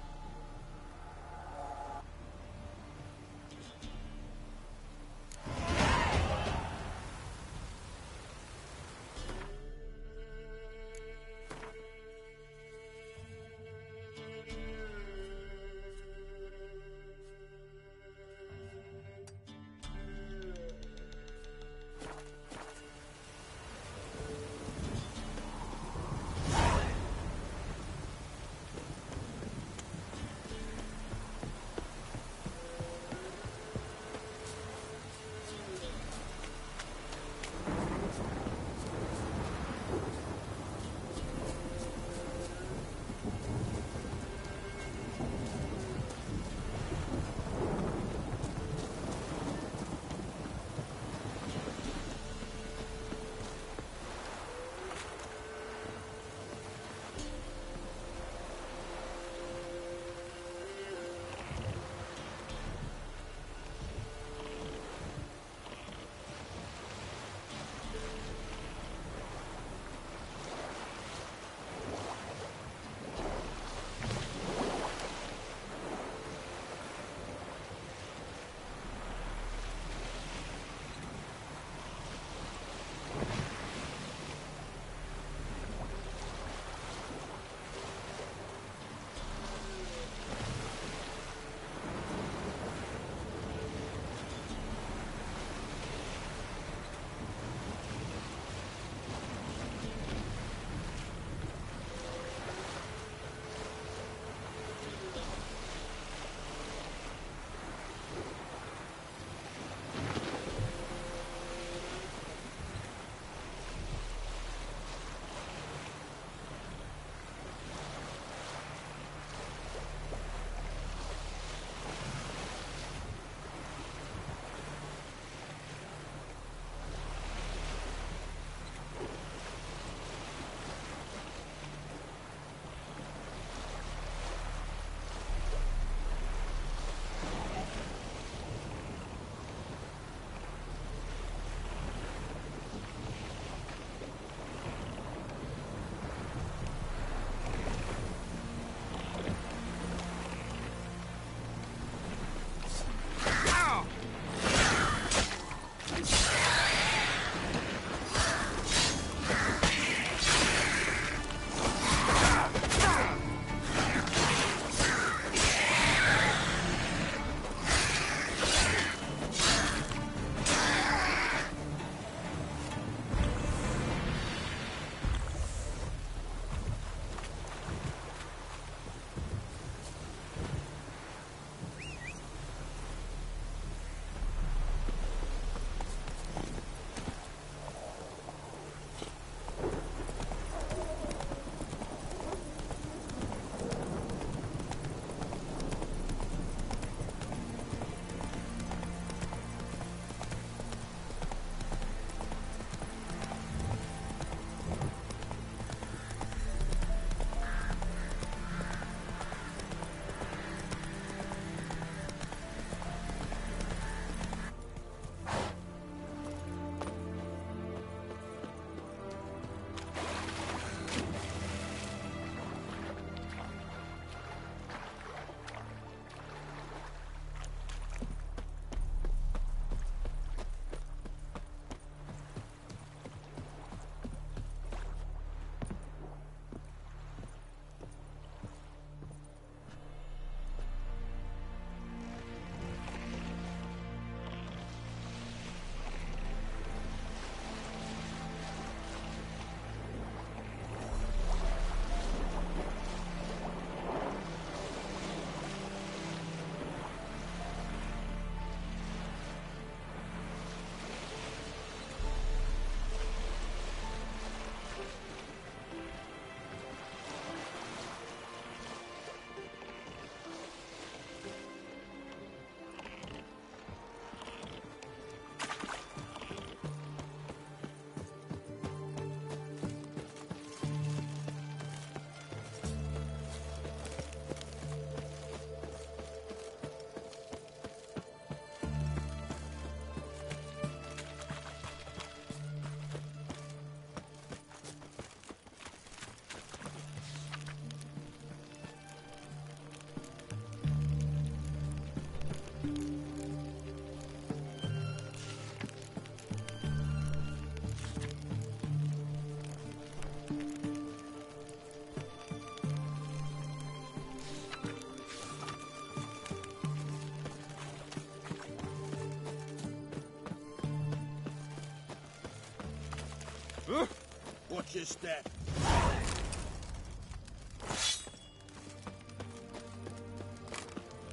Watch your step.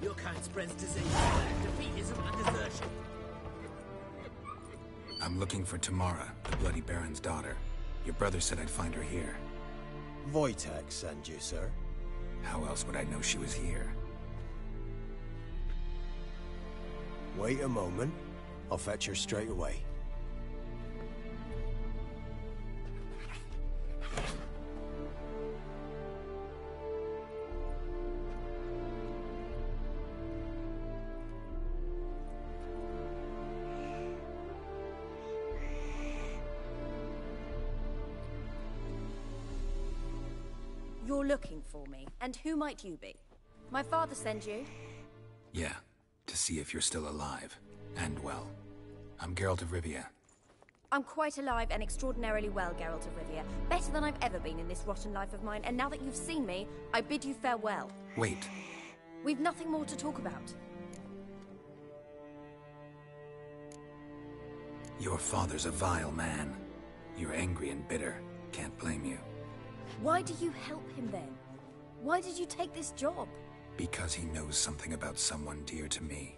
Your kind spreads disease, defeatism, and desertion. I'm looking for Tamara, the Bloody Baron's daughter. Your brother said I'd find her here. Wojtek sent you, sir. How else would I know she was here? Wait a moment. I'll fetch her straight away. You're looking for me, and who might you be? My father sent you? Yeah, to see if you're still alive. And well. I'm Geralt of Rivia. I'm quite alive and extraordinarily well, Geralt of Rivia. Better than I've ever been in this rotten life of mine, and now that you've seen me, I bid you farewell. Wait. We've nothing more to talk about. Your father's a vile man. You're angry and bitter. Can't blame you. Why do you help him then? Why did you take this job? Because he knows something about someone dear to me.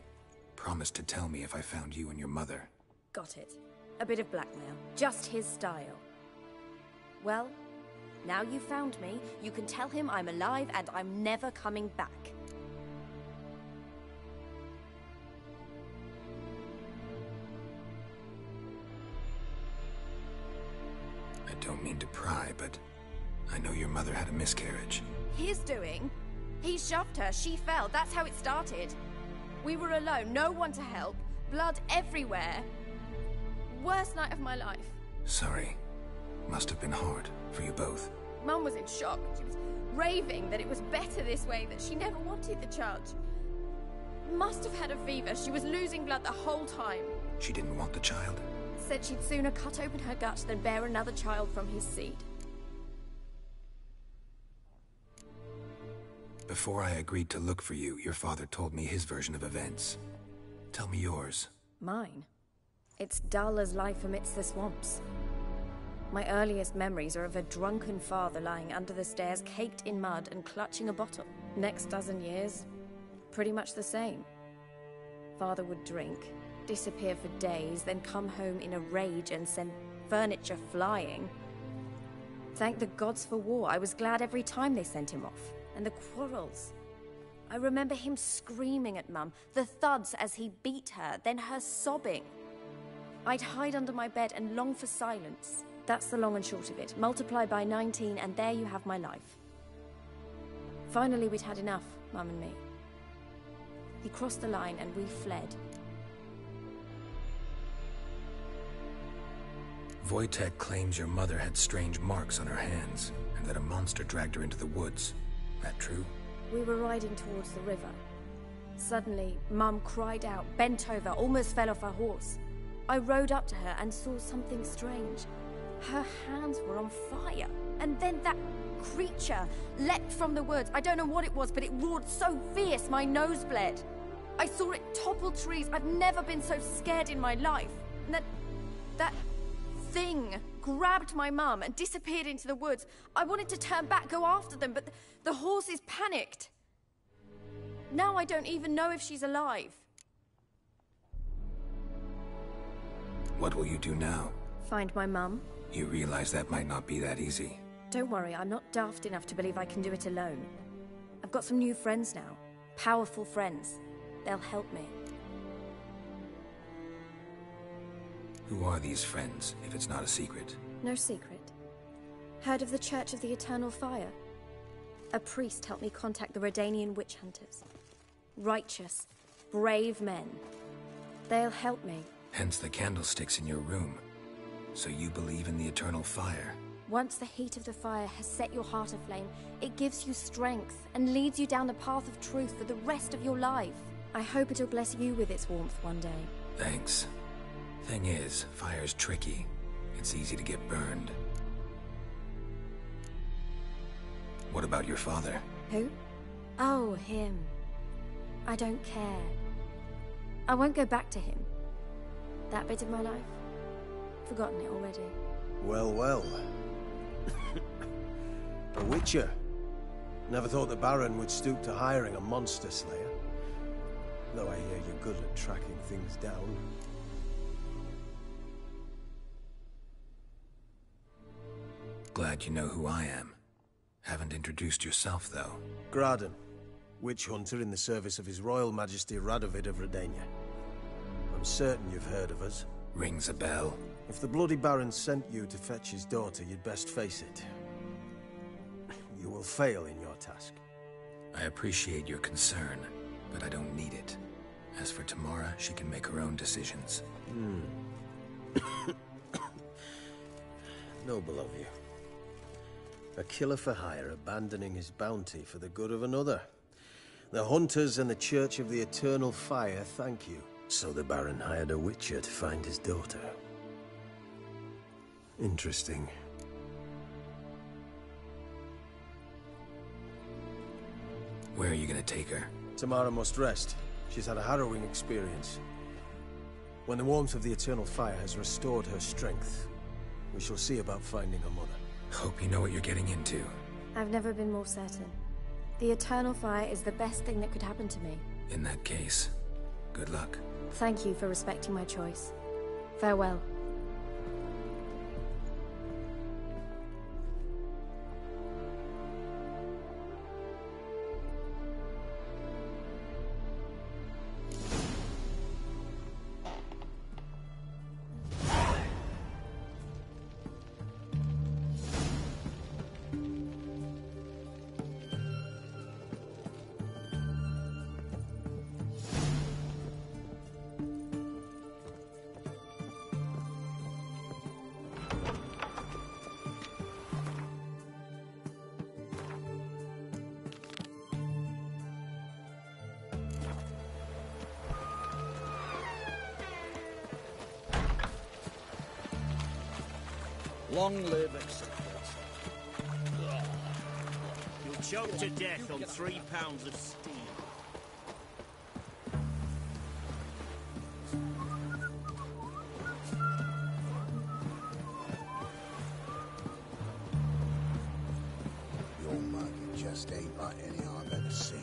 Promised to tell me if I found you and your mother. Got it. A bit of blackmail. Just his style. Well, now you've found me, you can tell him I'm alive and I'm never coming back. I don't mean to pry, but I know your mother had a miscarriage. His doing? He shoved her, she fell, that's how it started. We were alone, no one to help, blood everywhere. Worst night of my life. Sorry. Must have been hard for you both. Mum was in shock. She was raving that it was better this way, that she never wanted the charge. Must have had a fever. She was losing blood the whole time. She didn't want the child? Said she'd sooner cut open her gut than bear another child from his seed. Before I agreed to look for you, your father told me his version of events. Tell me yours. Mine? It's dull as life amidst the swamps. My earliest memories are of a drunken father lying under the stairs, caked in mud and clutching a bottle. Next dozen years, pretty much the same. Father would drink, disappear for days, then come home in a rage and send furniture flying. Thank the gods for war. I was glad every time they sent him off. And the quarrels. I remember him screaming at Mum, the thuds as he beat her, then her sobbing. I'd hide under my bed and long for silence. That's the long and short of it. Multiply by 19 and there you have my life. Finally we'd had enough, Mum and me. He crossed the line and we fled. Wojtek claims your mother had strange marks on her hands, and that a monster dragged her into the woods. That true? We were riding towards the river. Suddenly, Mum cried out, bent over, almost fell off her horse. I rode up to her and saw something strange. Her hands were on fire. And then that creature leapt from the woods. I don't know what it was, but it roared so fierce my nose bled. I saw it topple trees. I've never been so scared in my life. And that thing grabbed my mum and disappeared into the woods. I wanted to turn back, go after them, but the horses panicked. Now I don't even know if she's alive. What will you do now? Find my mum. You realize that might not be that easy. Don't worry, I'm not daft enough to believe I can do it alone. I've got some new friends now. Powerful friends. They'll help me. Who are these friends, if it's not a secret? No secret. Heard of the Church of the Eternal Fire? A priest helped me contact the Redanian witch hunters. Righteous, brave men. They'll help me. Hence the candlesticks in your room. So you believe in the eternal fire? Once the heat of the fire has set your heart aflame, it gives you strength and leads you down the path of truth for the rest of your life. I hope it'll bless you with its warmth one day. Thanks. Thing is, fire's tricky. It's easy to get burned. What about your father? Who? Oh, him. I don't care. I won't go back to him. That bit of my life? Forgotten it already. Well, well. A witcher. Never thought the Baron would stoop to hiring a monster slayer. Though I hear you're good at tracking things down. Glad you know who I am. Haven't introduced yourself, though. Graden, witch hunter in the service of His Royal Majesty Radovid of Redania. I'm certain you've heard of us. Rings a bell. If the Bloody Baron sent you to fetch his daughter, you'd best face it. You will fail in your task. I appreciate your concern, but I don't need it. As for Tamara, she can make her own decisions. Noble of you. A killer for hire abandoning his bounty for the good of another. The hunters and the Church of the Eternal Fire thank you. So the Baron hired a witcher to find his daughter. Interesting. Where are you gonna take her? Tamara must rest. She's had a harrowing experience. When the warmth of the Eternal Fire has restored her strength, we shall see about finding her mother. Hope you know what you're getting into. I've never been more certain. The Eternal Fire is the best thing that could happen to me. In that case, good luck. Thank you for respecting my choice. Farewell. Long live Excellency. You'll choke to death on 3 pounds of steel. Your market just ain't like any I've ever seen.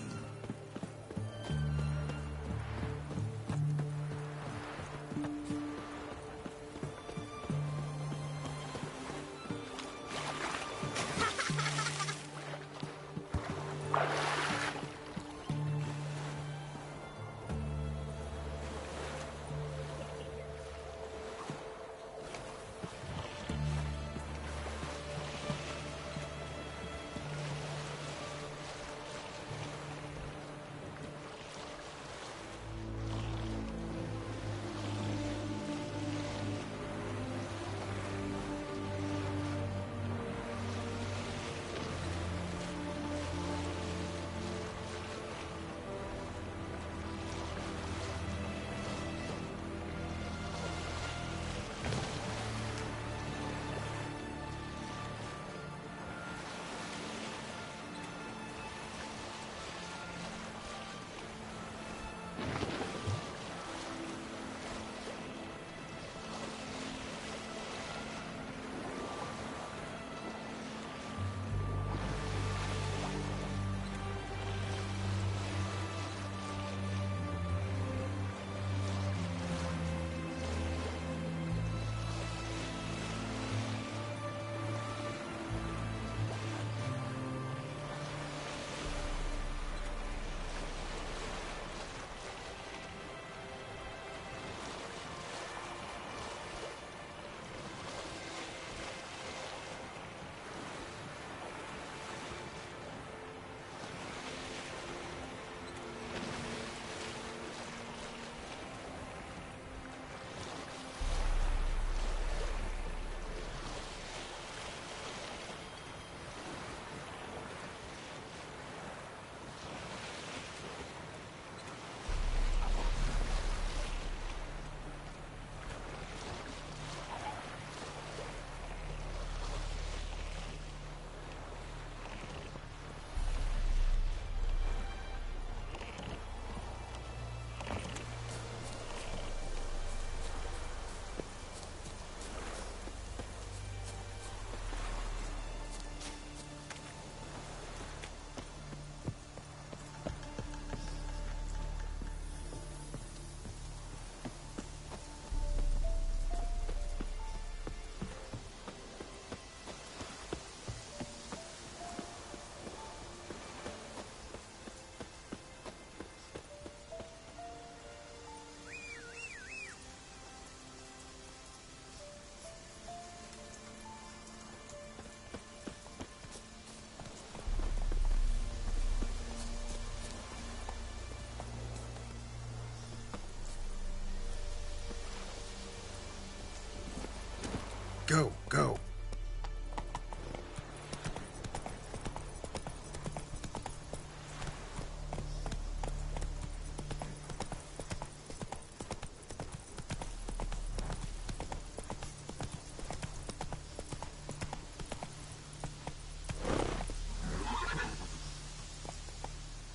Go, go.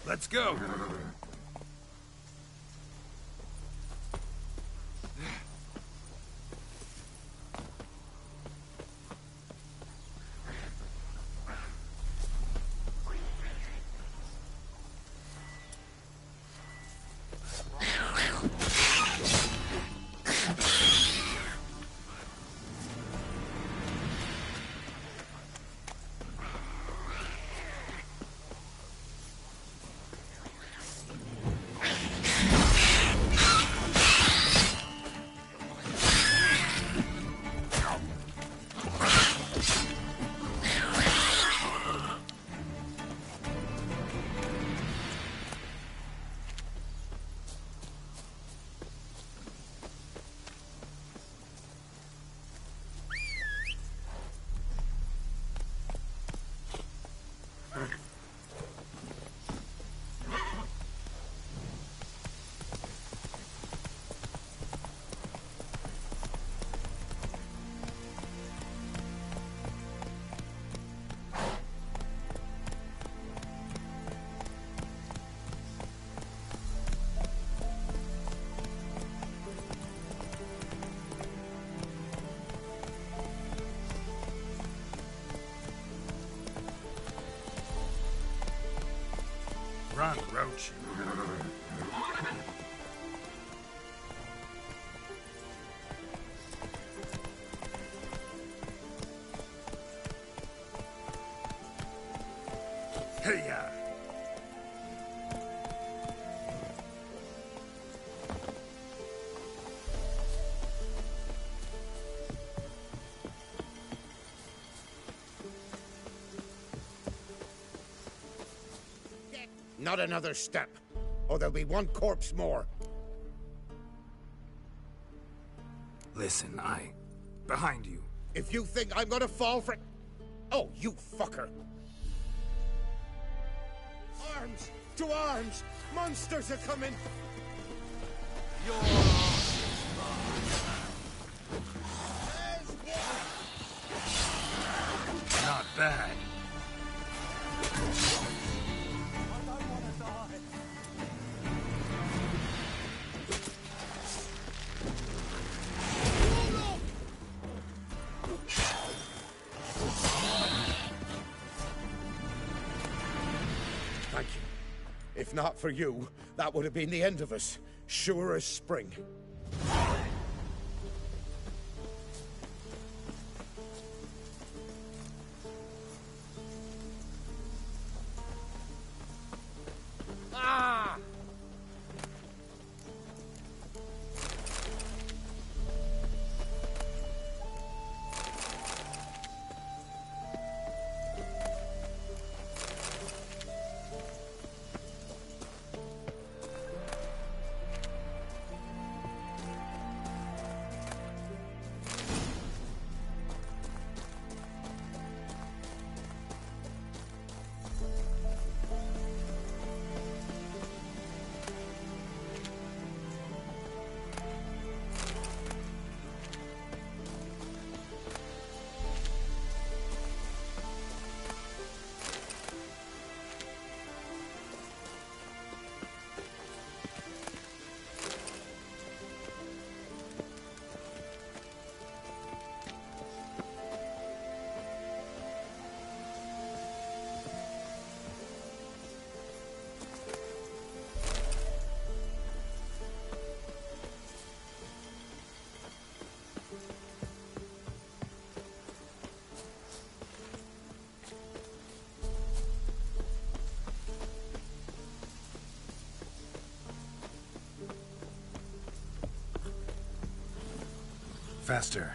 Let's go. Run, Roach. Hey-ya! Not another step, or there'll be one corpse more. Listen, behind you. If you think I'm gonna fall for... Oh, you fucker! Arms! To arms! Monsters are coming! Not bad. Thank you. If not for you, that would have been the end of us. Sure as spring. Ah! Faster.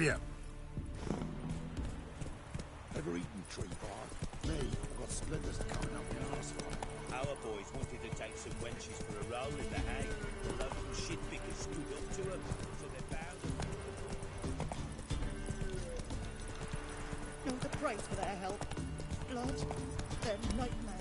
Giddy up. Ever eaten tree bark? Me, I've got splinters coming up my arsehole. Our boys wanted to take some wenches for a roll in the hay. The local shit pickers stood up to them, so they found them. Know the price for their help. Blood, their nightmares.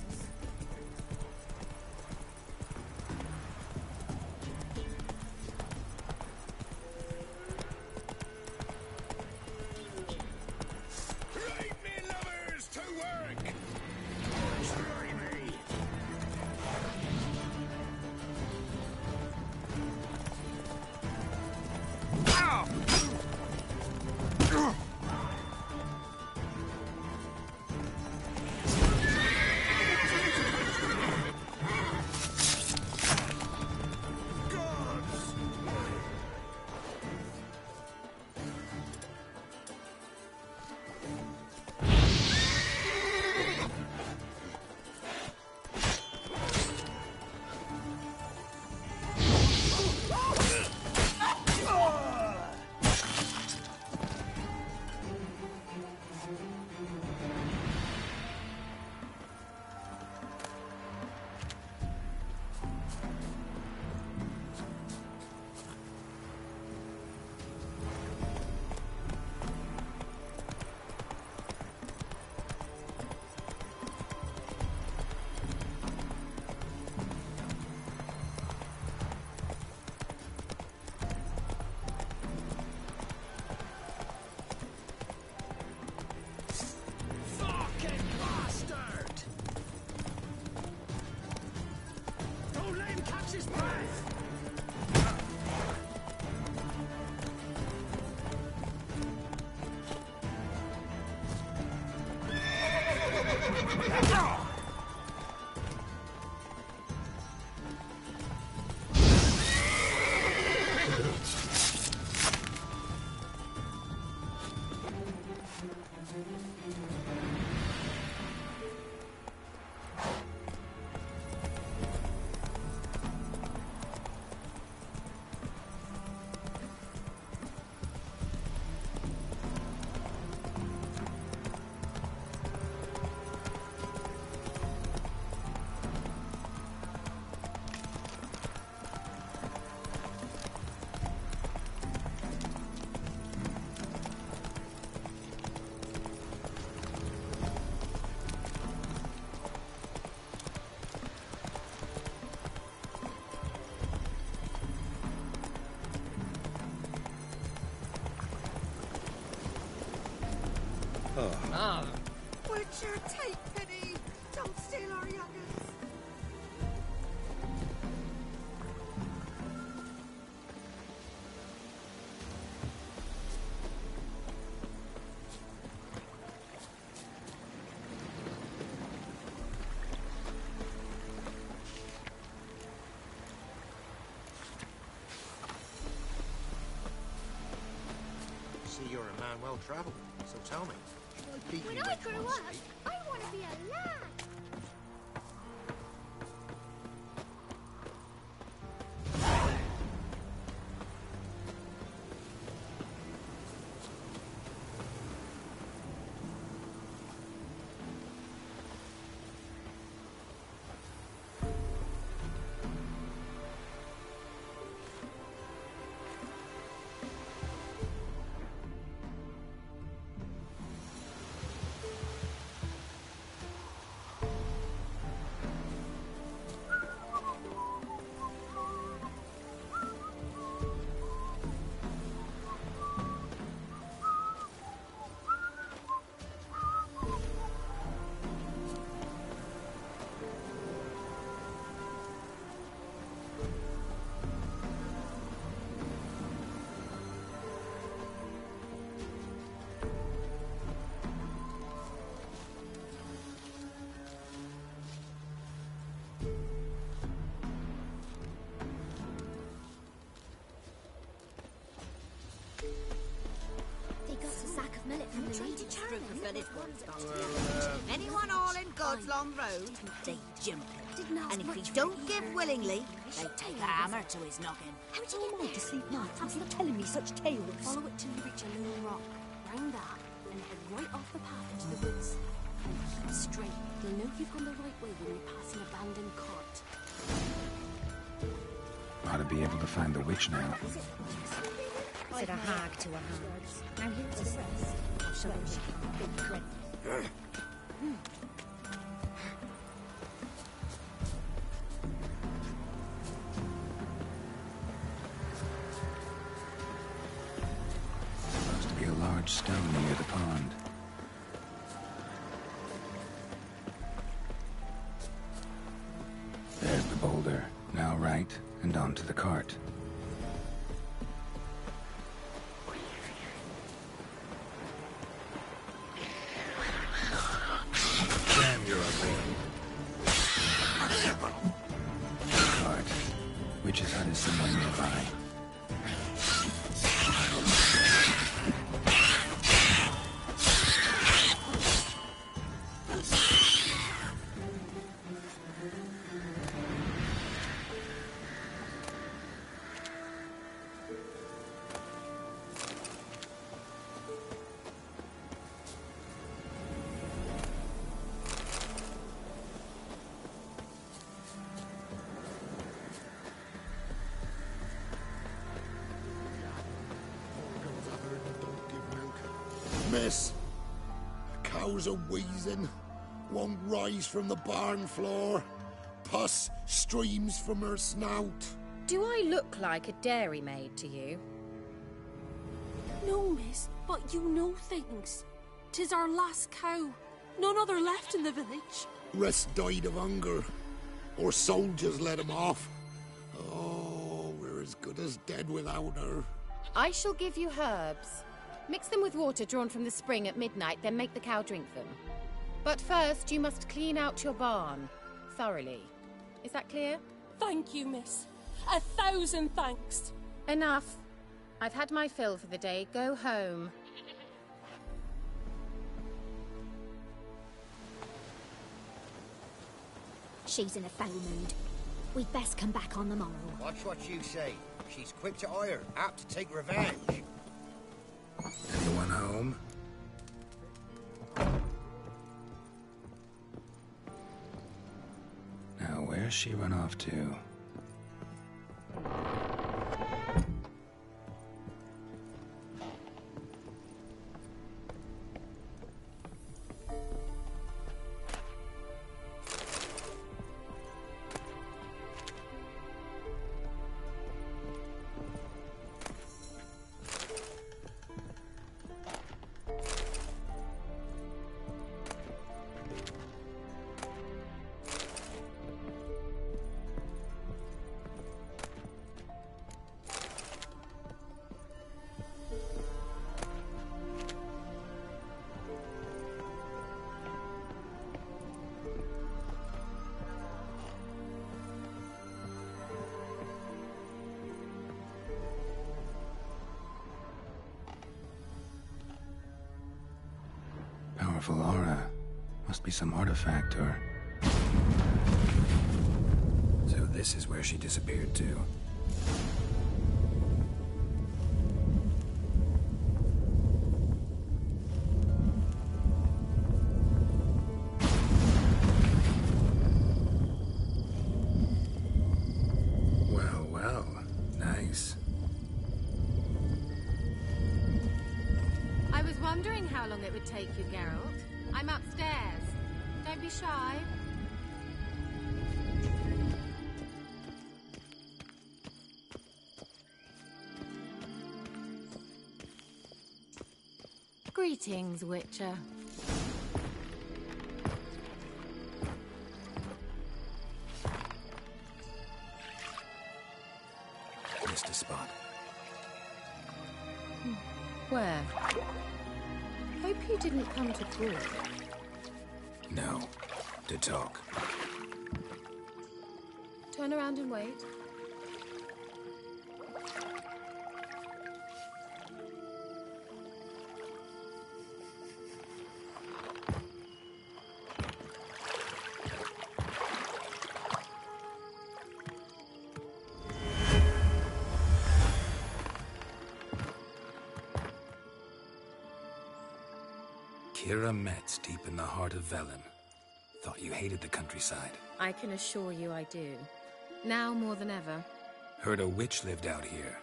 Witcher, take pity! Don't steal our young'uns! See, you're a man well travelled, so tell me. When I grow up, I want to be a lad. They got a sack of millet from the lady charity. Anyone all in good? God's long road? They jump him. Didn't ask And if he much don't for give either. willingly, they take a hammer to his noggin. How'd you get there? To sleep nights and you're telling me such tales. Follow it till you reach a little rock. Round that, and head right off the path into the woods. And keep straight. You'll know you've gone the right way when you pass an abandoned cart. Ought to be able to find the witch now. Said a hag to a hag. Now here's the rest. I'll show you she can't be dreadful. Supposed to be a large stone near the pond. There's the boulder. Now right, and onto the cart. Damn, you're ugly. Cart. Witch's hut is somewhere nearby. Miss, the cows are wheezing, won't rise from the barn floor. Pus streams from her snout. Do I look like a dairymaid to you? No, miss, but you know things. 'Tis our last cow. None other left in the village. Rest died of hunger, or soldiers let him off. Oh, we're as good as dead without her. I shall give you herbs. Mix them with water drawn from the spring at midnight, then make the cow drink them. But first, you must clean out your barn thoroughly. Is that clear? Thank you, miss. 1,000 thanks. Enough. I've had my fill for the day. Go home. She's in a foul mood. We'd best come back on the morrow. Watch what you say. She's quick to ire, apt to take revenge. Anyone home? Now, where's she run off to? Powerful aura. Must be some artifact or... So this is where she disappeared to. Well, well. Nice. I was wondering how long it would take you, Geralt. I'm upstairs. Don't be shy. Greetings, Witcher. Missed a spot. Where? Hope you didn't come to talk. No. To talk. Turn around and wait. Kira Metz, deep in the heart of Velen. Thought you hated the countryside. I can assure you I do. Now more than ever. Heard a witch lived out here.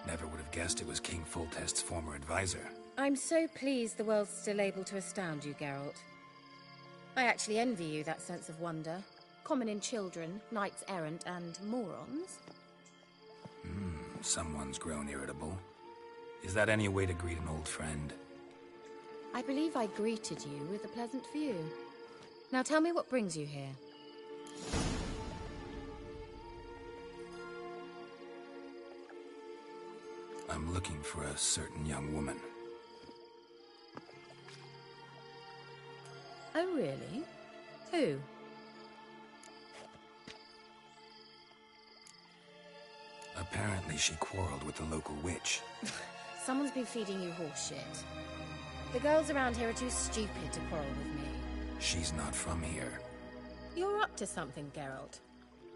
Never would have guessed it was King Foltest's former advisor. I'm so pleased the world's still able to astound you, Geralt. I actually envy you that sense of wonder. Common in children, knights errant, and morons. Someone's grown irritable. Is that any way to greet an old friend? I believe I greeted you with a pleasant view. Now tell me what brings you here. I'm looking for a certain young woman. Oh, really? Who? Apparently she quarreled with the local witch. Someone's been feeding you horseshit. The girls around here are too stupid to quarrel with me. She's not from here. You're up to something, Geralt.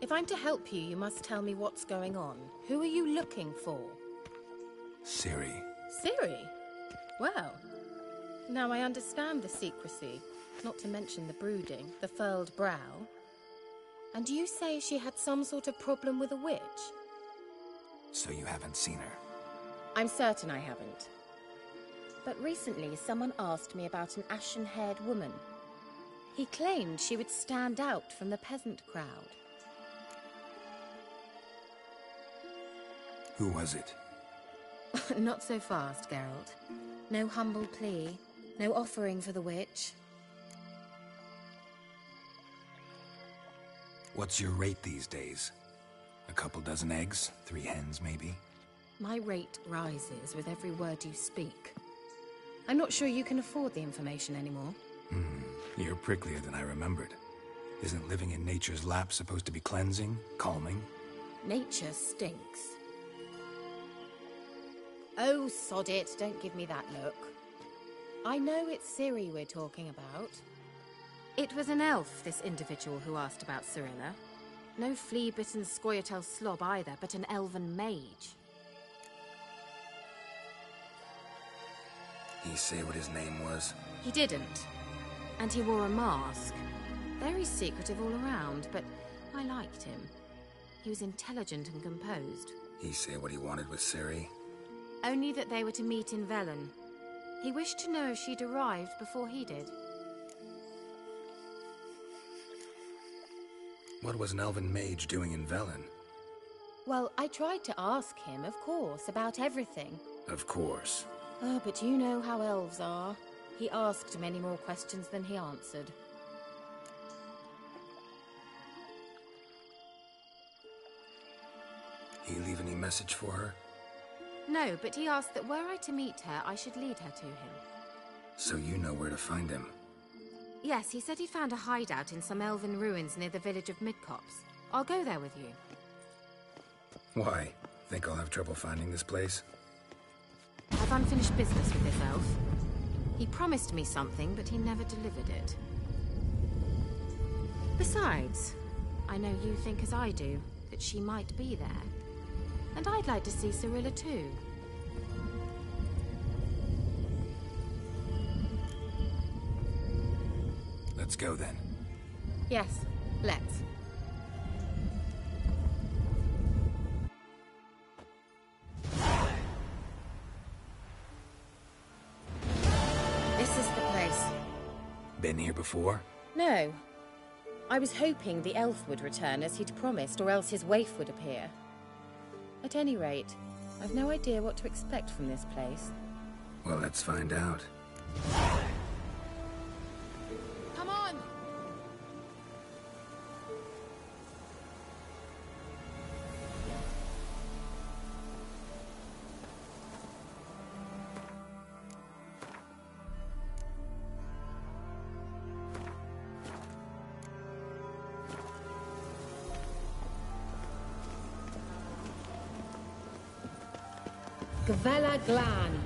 If I'm to help you, you must tell me what's going on. Who are you looking for? Ciri. Ciri? Well, now I understand the secrecy, not to mention the brooding, the furled brow. And you say she had some sort of problem with a witch? So you haven't seen her? I'm certain I haven't. But recently, someone asked me about an ashen-haired woman. He claimed she would stand out from the peasant crowd. Who was it? Not so fast, Geralt. No humble plea, no offering for the witch. What's your rate these days? A couple dozen eggs? 3 hens, maybe? My rate rises with every word you speak. I'm not sure you can afford the information anymore. You're pricklier than I remembered. Isn't living in nature's lap supposed to be cleansing, calming? Nature stinks. Oh, sod it, don't give me that look. I know it's Ciri we're talking about. It was an elf, this individual who asked about Cirilla. No flea-bitten Scoia'tael slob either, but an elven mage. He say what his name was? He didn't. And he wore a mask. Very secretive all around, but I liked him. He was intelligent and composed. He say what he wanted with Ciri? Only that they were to meet in Velen. He wished to know if she'd arrived before he did. What was an elven mage doing in Velen? Well, I tried to ask him, of course, about everything. Of course. Oh, but you know how elves are. He asked many more questions than he answered. He leave any message for her? No, but he asked that were I to meet her, I should lead her to him. So you know where to find him? Yes, he said he found a hideout in some elven ruins near the village of Midcopse. I'll go there with you. Why? Think I'll have trouble finding this place? I've unfinished business with this elf. He promised me something, but he never delivered it. Besides, I know you think as I do, that she might be there. And I'd like to see Cirilla too. Let's go then. Yes, let's. This is the place. Been here before? No. I was hoping the elf would return as he'd promised, or else his waif would appear. At any rate, I've no idea what to expect from this place. Well, let's find out. Come on! Gavella Glan.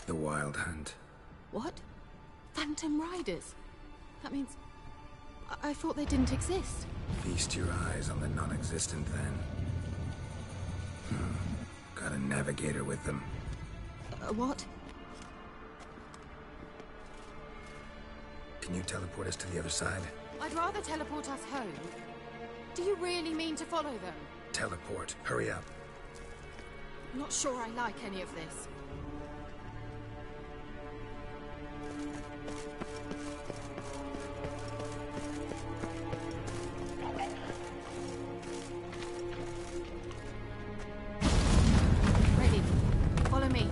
The Wild Hunt. What? Phantom Riders? That means... I thought they didn't exist. Feast your eyes on the non-existent, then. Got a navigator with them. What? Can you teleport us to the other side? I'd rather teleport us home. Do you really mean to follow them? Teleport. Hurry up. I'm not sure I like any of this. Ready. Follow me.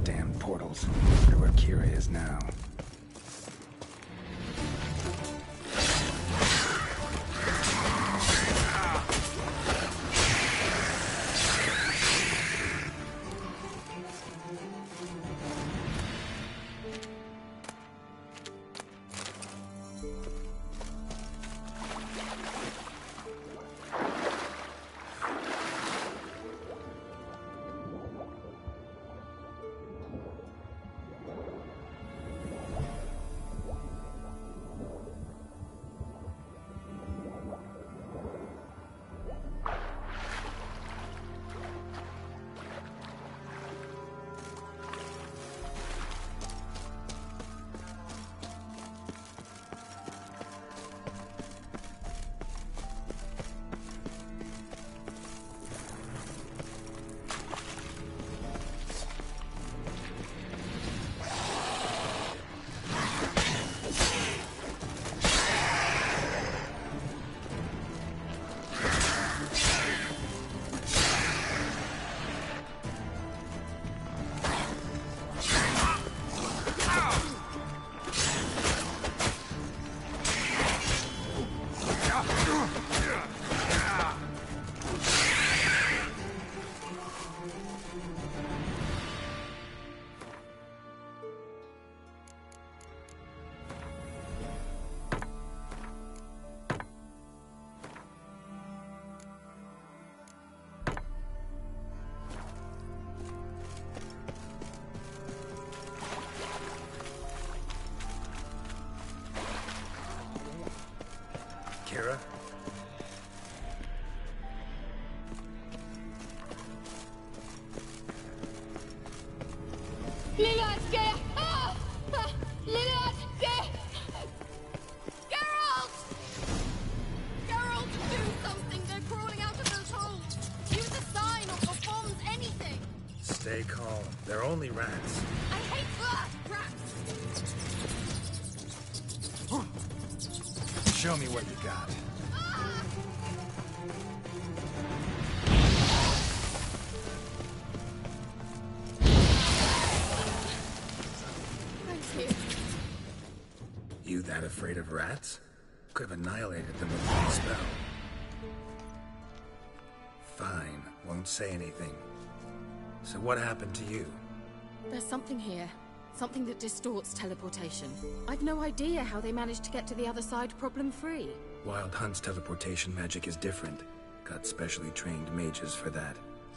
Damn portals. Wonder where Kira is now. Kira? Lillian, get! Ah! Lillian, get! Geralt! Geralt, do something! They're crawling out of those holes! Use a sign or bombs, anything! Stay calm. They're only rats. I hate rats! Show me what you got. You that afraid of rats? Could have annihilated them with one spell. Fine, won't say anything. So what happened to you? There's something here. Something that distorts teleportation. I've no idea how they managed to get to the other side problem-free. Wild Hunt's teleportation magic is different. Got specially trained mages for that.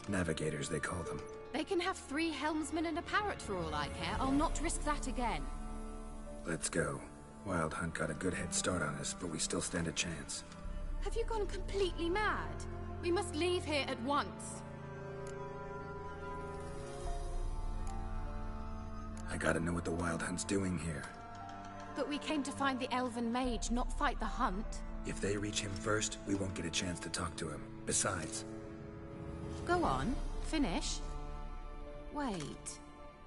Navigators, they call them. They can have 3 helmsmen and a parrot for all I care. I'll not risk that again. Let's go. Wild Hunt got a good head start on us, but we still stand a chance. Have you gone completely mad? We must leave here at once. I gotta know what the Wild Hunt's doing here. But we came to find the Elven Mage, not fight the hunt. If they reach him first, we won't get a chance to talk to him. Besides... Go on. Finish. Wait.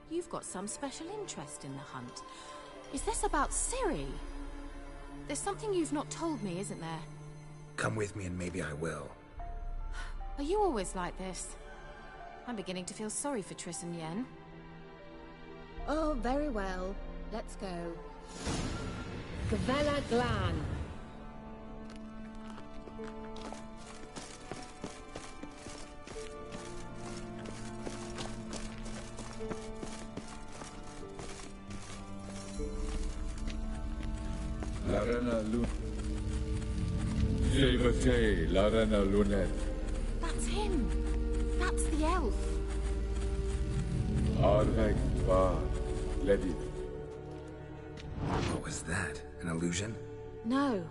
You've got some special interest in the hunt. Is this about Ciri? There's something you've not told me, isn't there? Come with me and maybe I will. Are you always like this? I'm beginning to feel sorry for Triss and Yen. Oh, very well. Let's go. Gavella Glan. Larena Lun. Jevate, Larena Lunet. That's him! That's the elf! Arvek Tvar, Ledi. What was that? An illusion? No.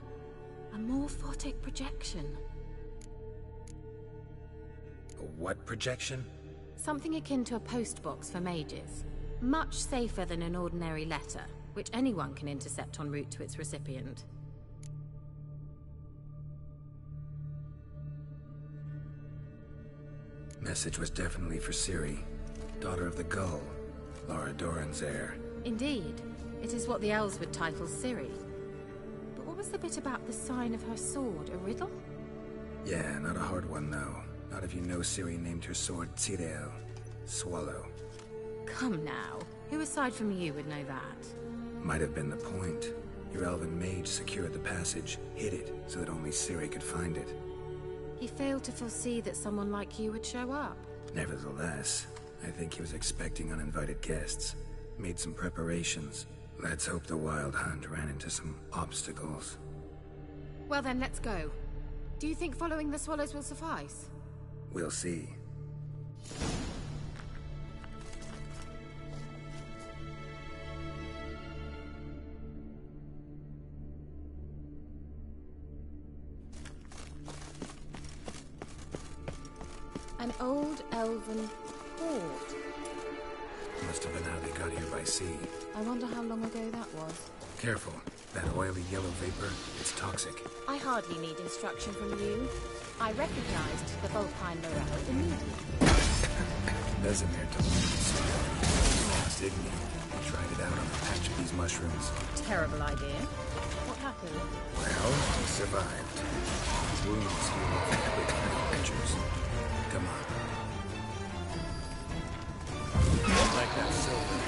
A morphotic projection. A what projection? Something akin to a postbox for mages. Much safer than an ordinary letter, which anyone can intercept en route to its recipient. Message was definitely for Ciri, daughter of the Gull, Lara Doran's heir. Indeed. It is what the elves would title Ciri. But what was the bit about the sign of her sword? A riddle? Yeah, not a hard one, though. Not if you know Ciri named her sword Tirel, Swallow. Come now. Who aside from you would know that? Might have been the point. Your elven mage secured the passage, hid it, so that only Ciri could find it. He failed to foresee that someone like you would show up. Nevertheless, I think he was expecting uninvited guests. Made some preparations. Let's hope the Wild Hunt ran into some obstacles. Well then, let's go. Do you think following the swallows will suffice? We'll see. An old elven port. Must have been how they got here by sea. I wonder how long ago that was. Careful. That oily yellow vapor, it's toxic. I hardly need instruction from you. I recognized the Vulpine morale immediately. Vesemir told me to smell lost, didn't he? He tried it out on a patch of these mushrooms. Terrible idea. What happened? Well, he survived. His wounds healed off quick like pictures. Come on. Like that silver.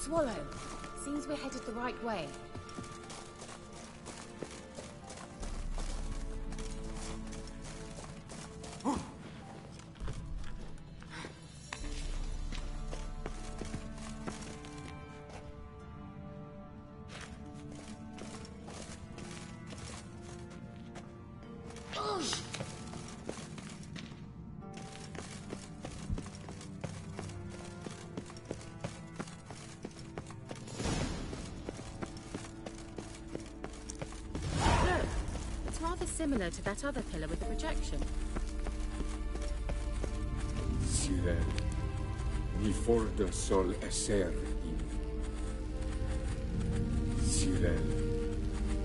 Swallow. Seems we're headed the right way. Similar to that other pillar with the projection. Cyril, ni for de sol esser in. Cyril,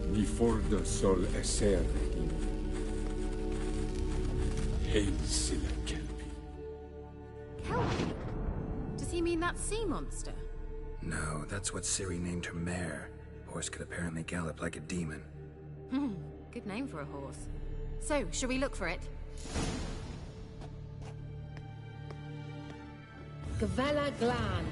ni for de sol esser in. Hail Silla Kelpie. Kelpie? Does he mean that sea monster? No, that's what Ciri named her mare. Horse could apparently gallop like a demon. Good name for a horse. So, shall we look for it? Gavella Glan.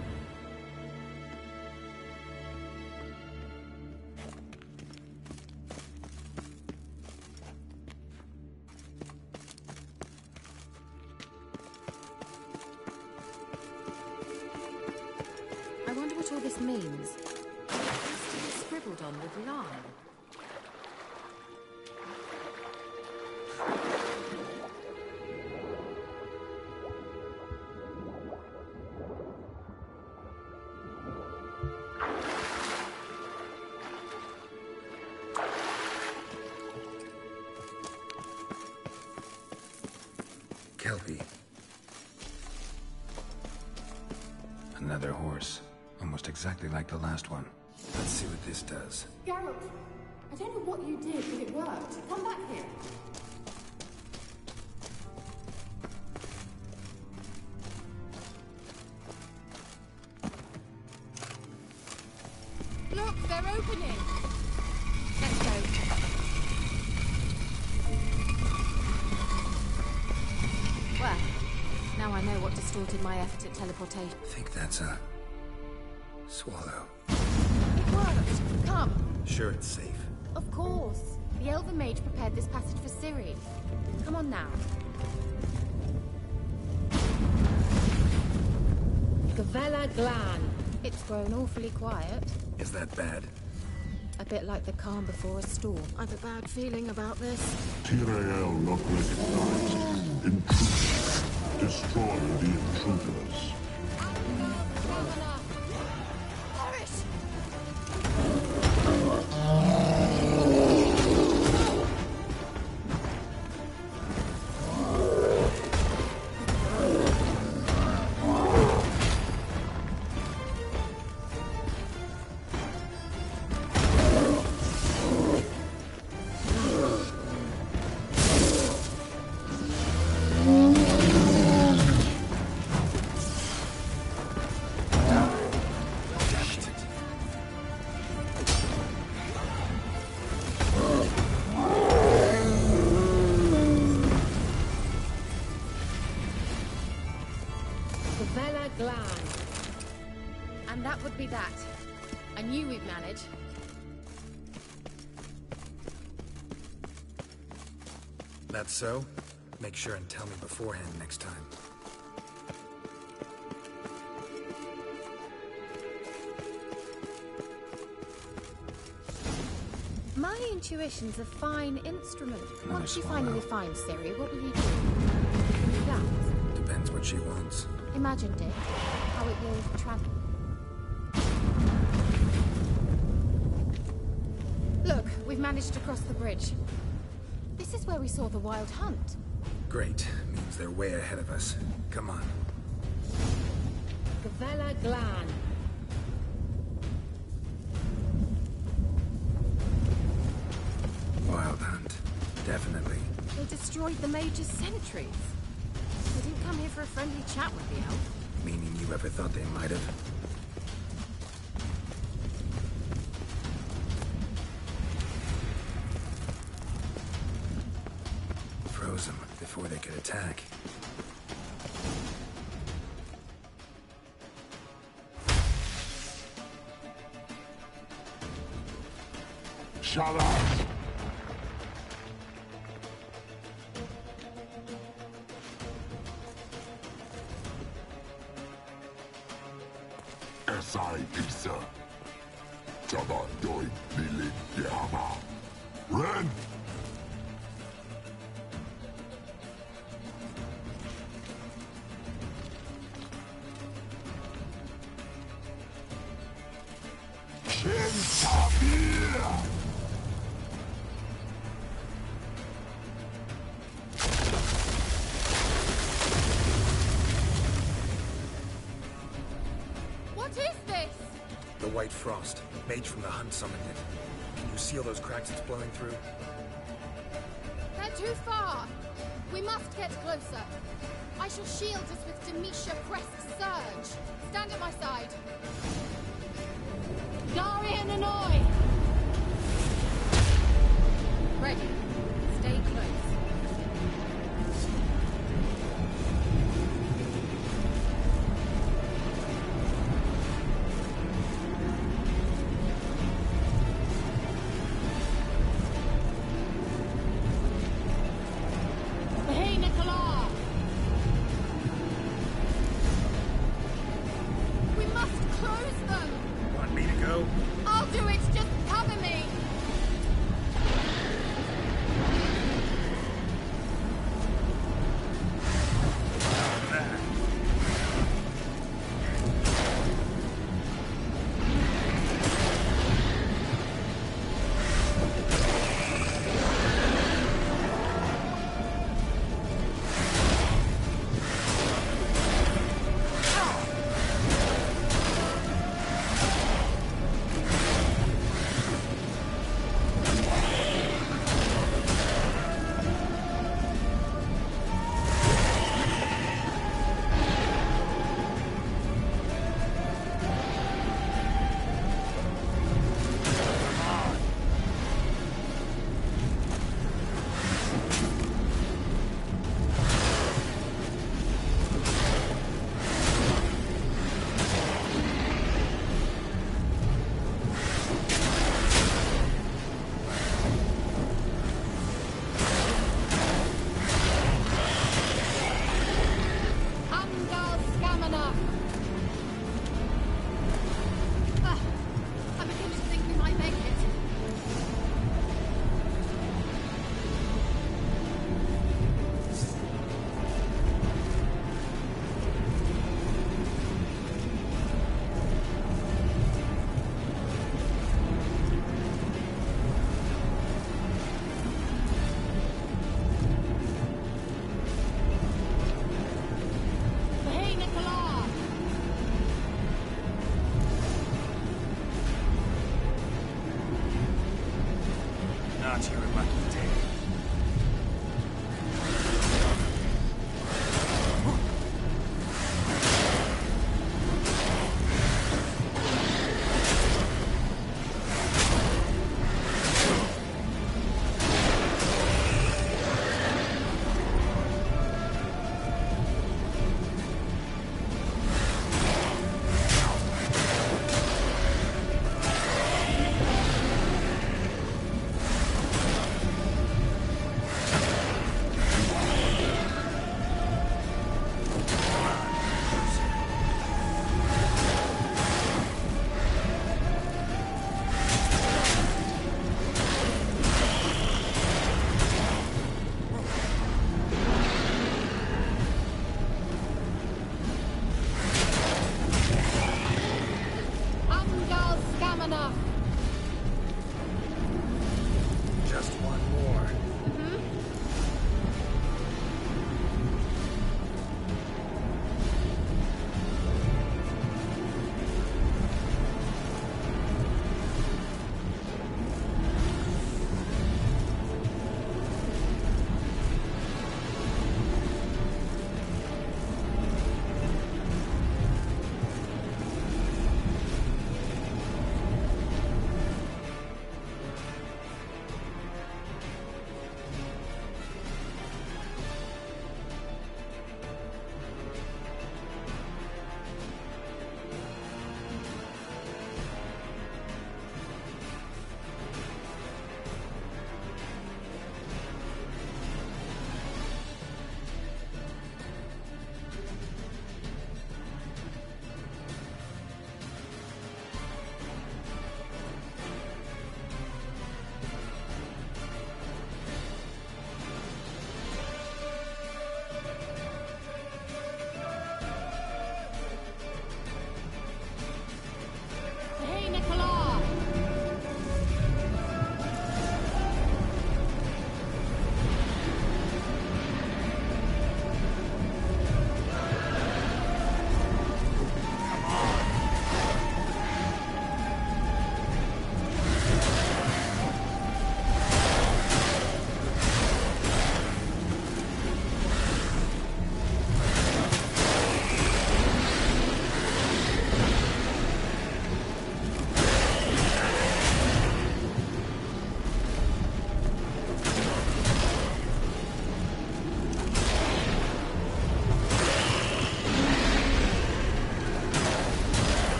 this means. It has to be scribbled on with lime. Kelpie. Another horse. Almost exactly like the last one. Let's see what this does. Geralt, I don't know what you did, but it worked. Come back here. Look, they're opening! Let's go. Well, now I know what distorted my effort at teleportation. I think that's a... swallow. It worked! Come! Sure it's safe. Of course. The Elven Mage prepared this passage for Ciri. Come on now. Gavella Glan. It's grown awfully quiet. Is that bad? A bit like the calm before a storm. I've a bad feeling about this. Tyrael not recognized. Intruders. Destroy the intruders. And that would be that. I knew we'd manage. That's so? Make sure and tell me beforehand next time. My intuition's a fine instrument. Another Once you swallow. finally find Ciri, what will you do? Any plans? Depends what she wants. Imagined it. How it will travel. Look, we've managed to cross the bridge. This is where we saw the Wild Hunt. Great. Means they're way ahead of us. Come on. Gavella Glan. Wild Hunt. Definitely. They destroyed the Mage's sentries. They didn't come here for a friendly chat with the elf. Meaning you ever thought they might have? Froze them before they could attack. Shut up! Esai Pisa. Tabandoi Bilin Yama. Ren! Shintabir! What is this? The White Frost. Mage from the Hunt summoned it. Can you seal those cracks it's blowing through? They're too far. We must get closer. I shall shield us with Demetia Crest's surge. Stand at my side. Darian Annoy! Ready. Stay close. Hey, Nicola! We must close them.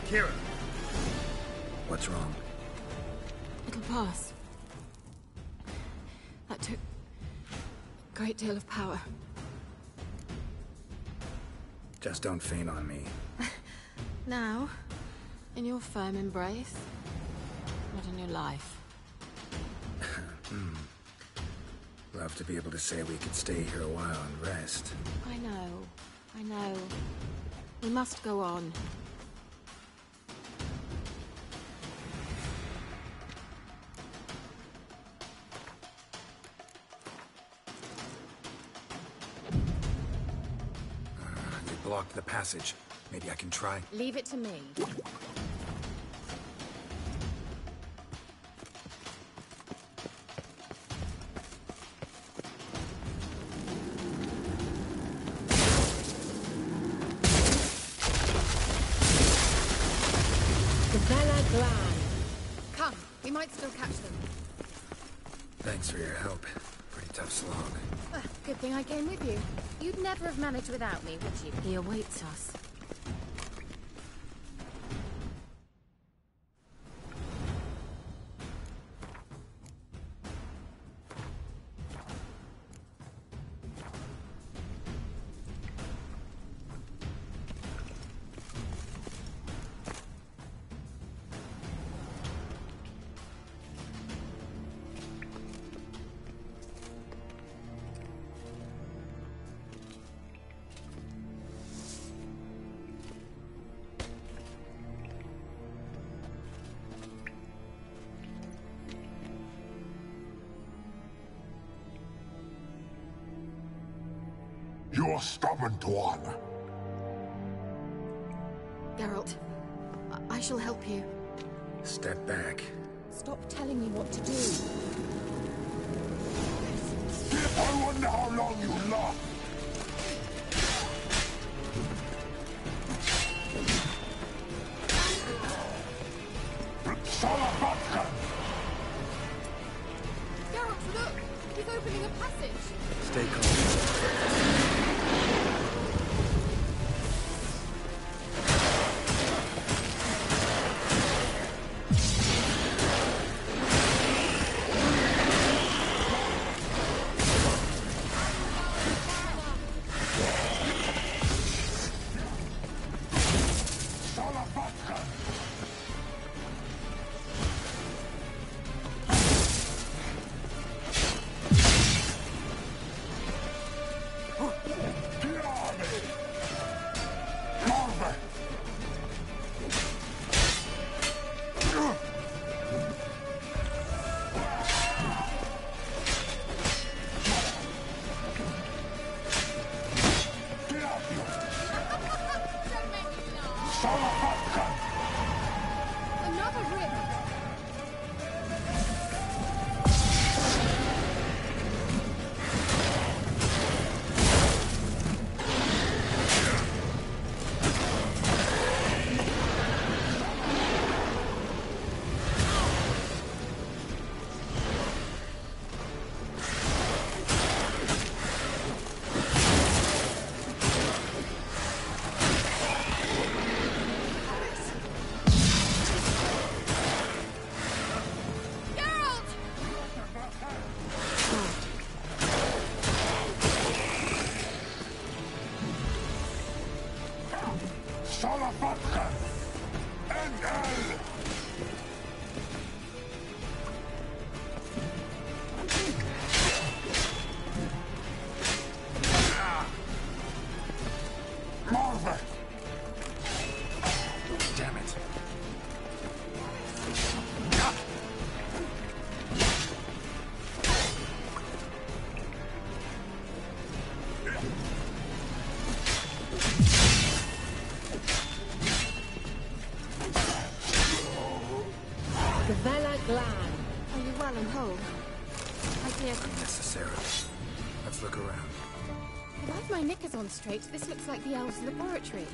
Kira! What's wrong? It'll pass. That took a great deal of power. Just don't faint on me. Now, in your firm embrace, not in your life. Love to be able to say we could stay here a while and rest. I know. We must go on. You blocked the passage. Maybe I can try. Leave it to me. Come, we might still catch them. Thanks for your help. Pretty tough slog. Good thing I came with you. You'd never have managed without me, would you? He awaits us. You're stubborn, Tuan. Geralt, I shall help you. Step back. Stop telling me what to do. I wonder how long you last. Geralt, look! He's opening a passage! Stay calm. Another rip! Damn it. Gavella Glan. Are you well and whole? My dear. Unnecessarily. Let's look around. If I've my knickers on straight, this looks like the elves' laboratory.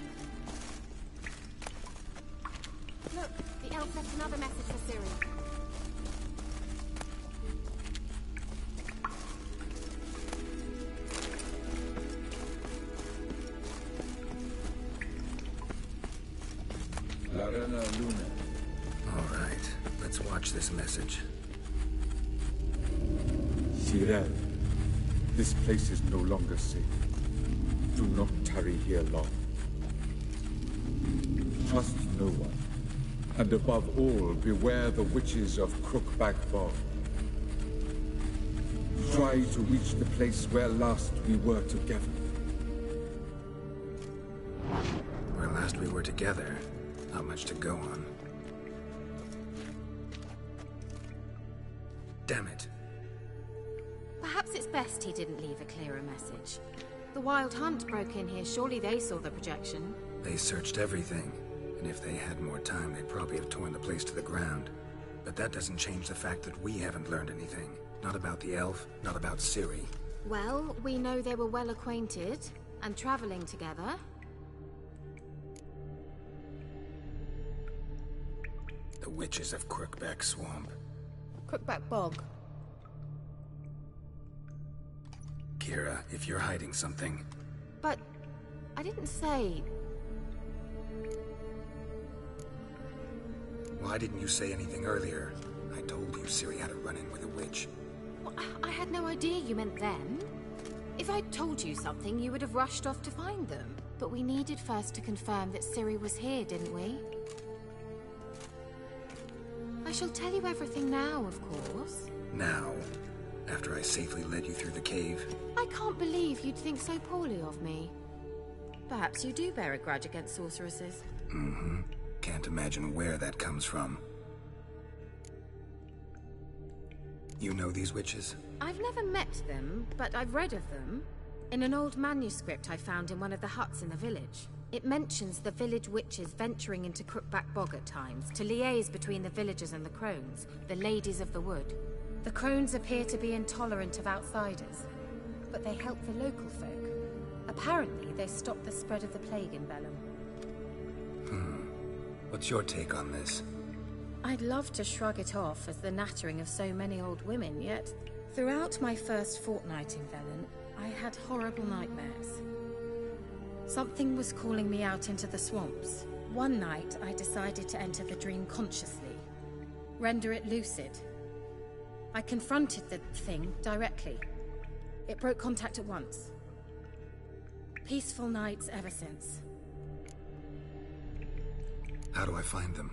Look, the elf left another message for Ciri. Arena Luna. All right, let's watch this message. Cyril, this place is no longer safe. Do not tarry here long. Trust no one. And above all, beware the witches of Crookback Bog. Try to reach the place where last we were together. Where last we were together, not much to go on. Damn it. Perhaps it's best he didn't leave a clearer message. The Wild Hunt broke in here. Surely they saw the projection. They searched everything. And if they had more time, they'd probably have torn the place to the ground. But that doesn't change the fact that we haven't learned anything. Not about the elf, not about Ciri. Well, we know they were well acquainted and traveling together. The witches of Crookback Swamp. Crookback Bog. Kira, if you're hiding something... But I didn't say... Why didn't you say anything earlier? I told you Ciri had a run-in with a witch. Well, I had no idea you meant then. If I'd told you something, you would have rushed off to find them. But we needed first to confirm that Ciri was here, didn't we? I shall tell you everything now, of course. Now? After I safely led you through the cave? I can't believe you'd think so poorly of me. Perhaps you do bear a grudge against sorceresses. Mm-hmm. Can't imagine where that comes from. You know these witches? I've never met them, but I've read of them. In an old manuscript I found in one of the huts in the village. It mentions the village witches venturing into Crookback Bog at times to liaise between the villagers and the crones, the ladies of the wood. The crones appear to be intolerant of outsiders, but they help the local folk. Apparently, they stop the spread of the plague in Bellum. What's your take on this? I'd love to shrug it off as the nattering of so many old women, yet throughout my first fortnight in Velen, I had horrible nightmares. Something was calling me out into the swamps. One night, I decided to enter the dream consciously, render it lucid. I confronted the thing directly. It broke contact at once. Peaceful nights ever since. How do I find them?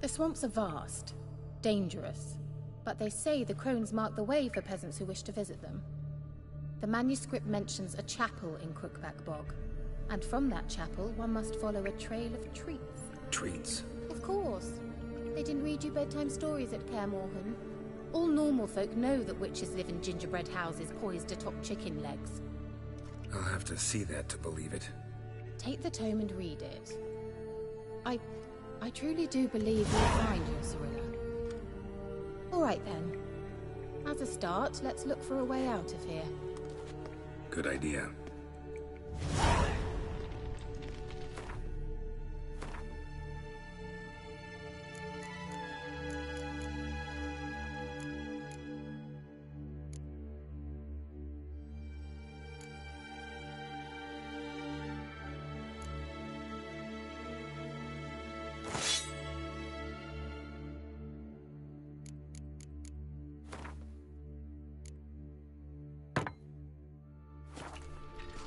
The swamps are vast, dangerous, but they say the crones mark the way for peasants who wish to visit them. The manuscript mentions a chapel in Crookback Bog, and from that chapel one must follow a trail of treats. Treats? Of course. They didn't read you bedtime stories at Kaer Morhen. All normal folk know that witches live in gingerbread houses poised atop chicken legs. I'll have to see that to believe it. Take the tome and read it. I truly do believe you'll find your Cirilla. All right then. As a start, let's look for a way out of here. Good idea.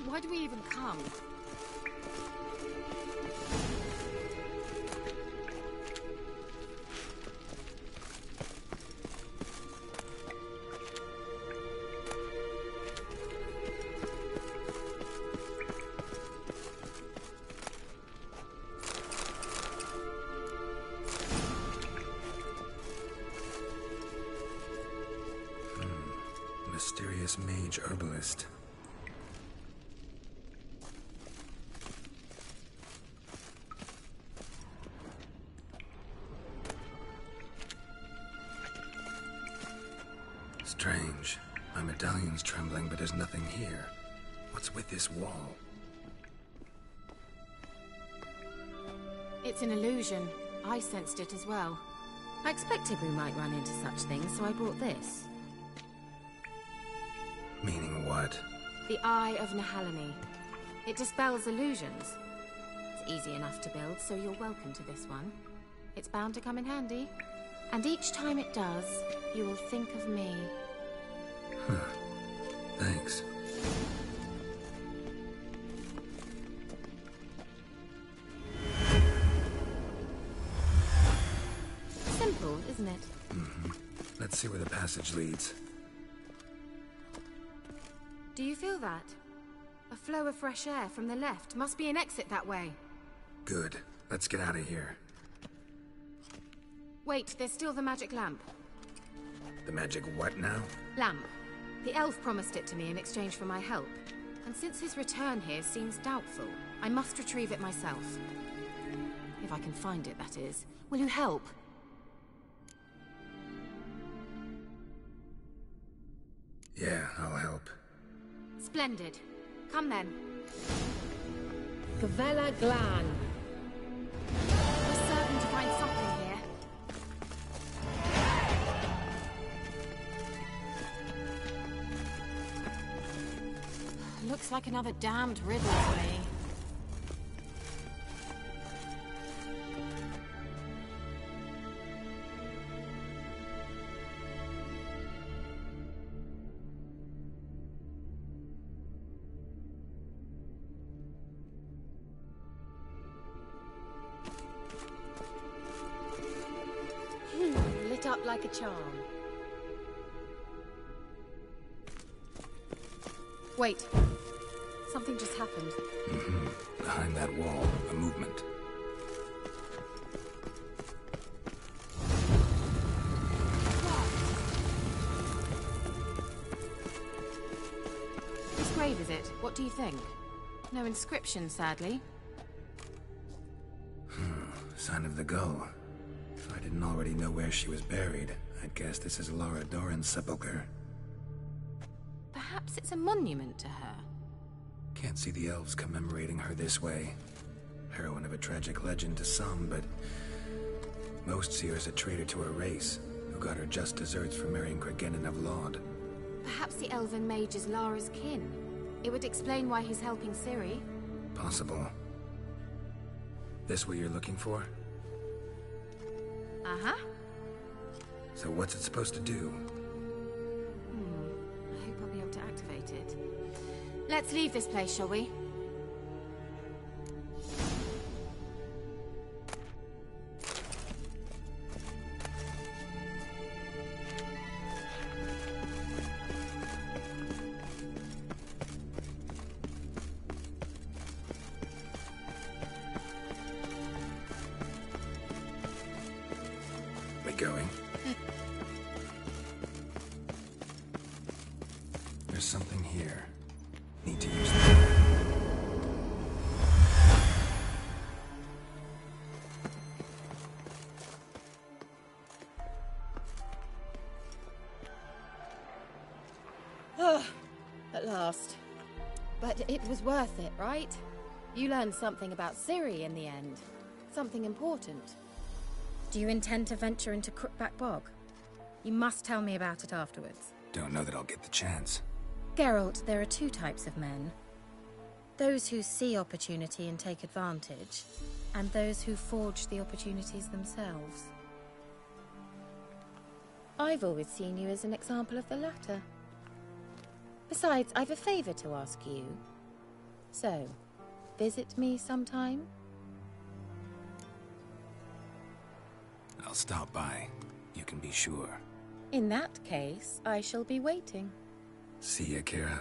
Why do we even come? Mysterious mage herbalist. Strange. My medallion's trembling, but there's nothing here. What's with this wall? It's an illusion. I sensed it as well. I expected we might run into such things, so I brought this. Meaning what? The Eye of Nehaleni. It dispels illusions. easy enough to build, so you're welcome to this one. It's bound to come in handy. And each time it does, you will think of me. Huh. Thanks. Simple, isn't it? Mm-hmm. Let's see where the passage leads. Do you feel that? A flow of fresh air from the left. Must be an exit that way. Good. Let's get out of here. Wait, there's still the magic lamp. The magic what now? Lamp. The elf promised it to me in exchange for my help. And since his return here seems doubtful, I must retrieve it myself. If I can find it, that is. Will you help? Yeah, I'll help. Splendid. Come then. Gavella Glan. We're certain to find something here. Looks like another damned riddle to me. Lit up like a charm. Wait. Something just happened. Mm-hmm. Behind that wall, a movement. Whose grave is it? What do you think? No inscription, sadly. Sign of the gull. If I didn't already know where she was buried, I'd guess this is Lara Dorren's sepulcher. Perhaps it's a monument to her. Can't see the elves commemorating her this way. Heroine of a tragic legend to some, but most see her as a traitor to her race, who got her just deserts for marrying Cregennan of Laud. Perhaps the elven mage is Lara's kin. It would explain why he's helping Ciri. Possible. This what you're looking for? Uh-huh. So what's it supposed to do? I hope I'll be able to activate it. Let's leave this place, shall we? We going? There's something here. Need to use that. Oh, at last. But it was worth it, right? You learned something about Ciri in the end. Something important. Do you intend to venture into Crookback Bog? You must tell me about it afterwards. Don't know that I'll get the chance. Geralt, there are two types of men. Those who see opportunity and take advantage, and those who forge the opportunities themselves. I've always seen you as an example of the latter. Besides, I've a favor to ask you. So, visit me sometime? I'll stop by. You can be sure. In that case, I shall be waiting. See ya, Kira.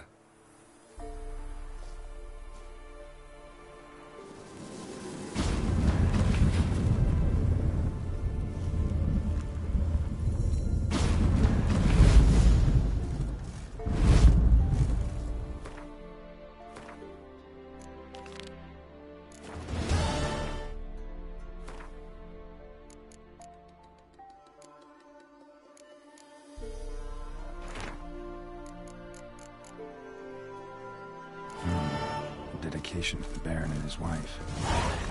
Dedication to the Baron and his wife.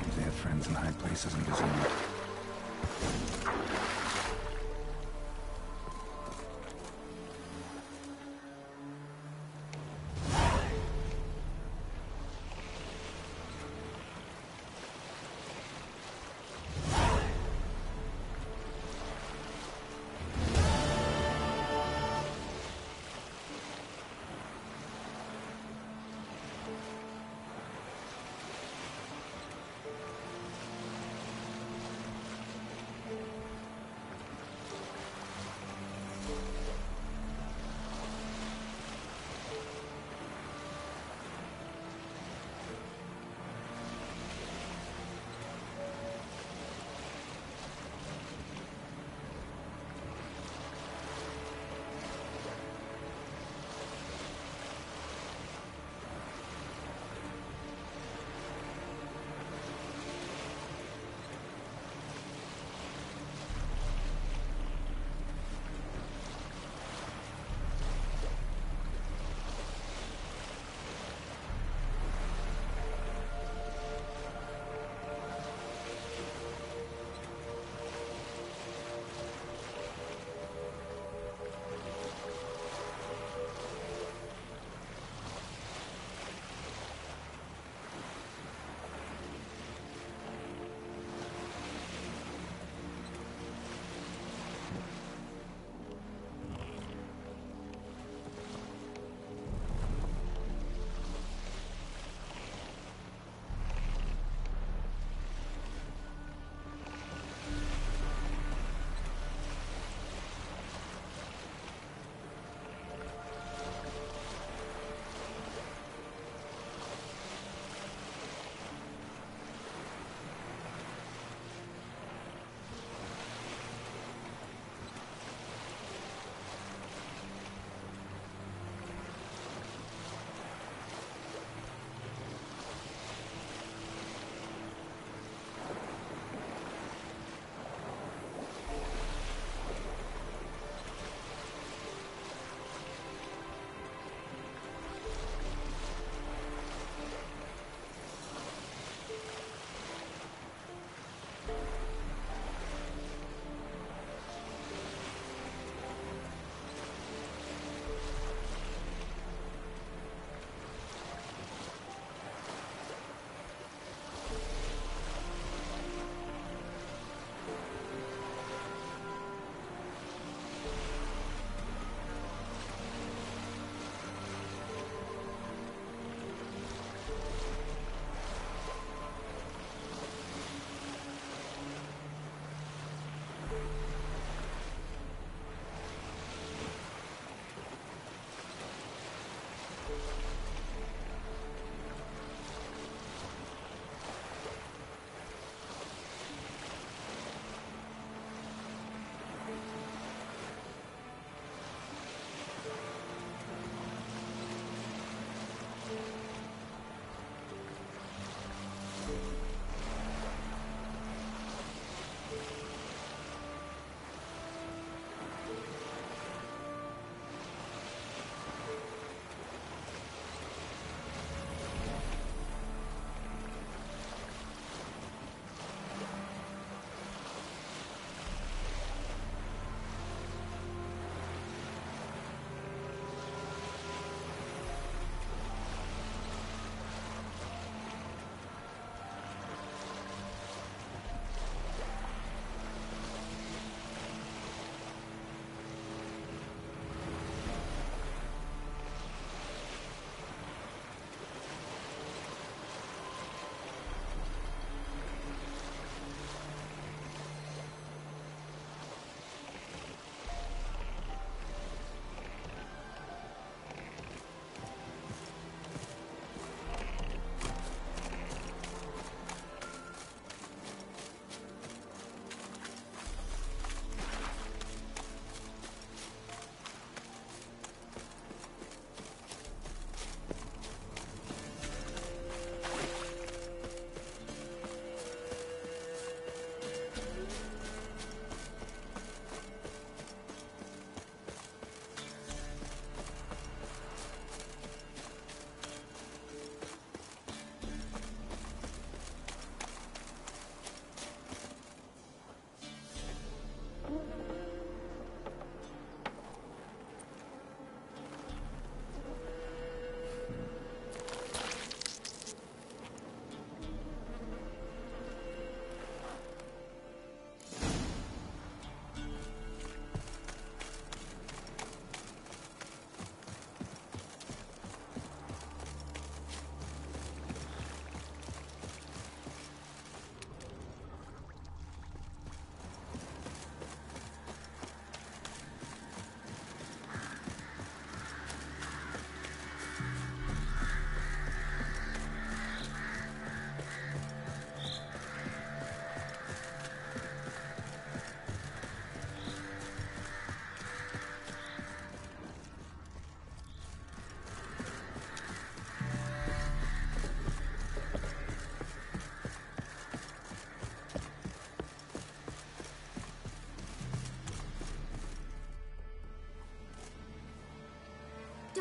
Seems they had friends in high places in Vizima.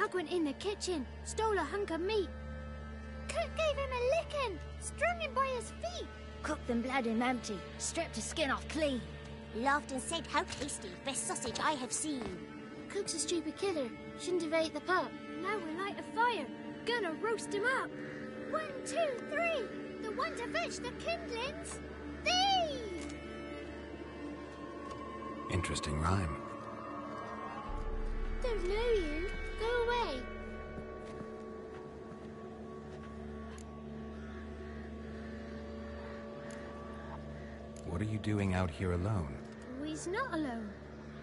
Hug went in the kitchen, stole a hunk of meat. Cook gave him a licking, strung him by his feet. Cooked them blood and empty, stripped his skin off clean. Laughed and said, how tasty, best sausage I have seen. Cook's a stupid killer, shouldn't have ate the pup. Now we'll light a fire, gonna roast him up. 1, 2, 3, the one to fetch the kindlings. Thee! Interesting rhyme. Don't know you. Go away. What are you doing out here alone? We's not alone.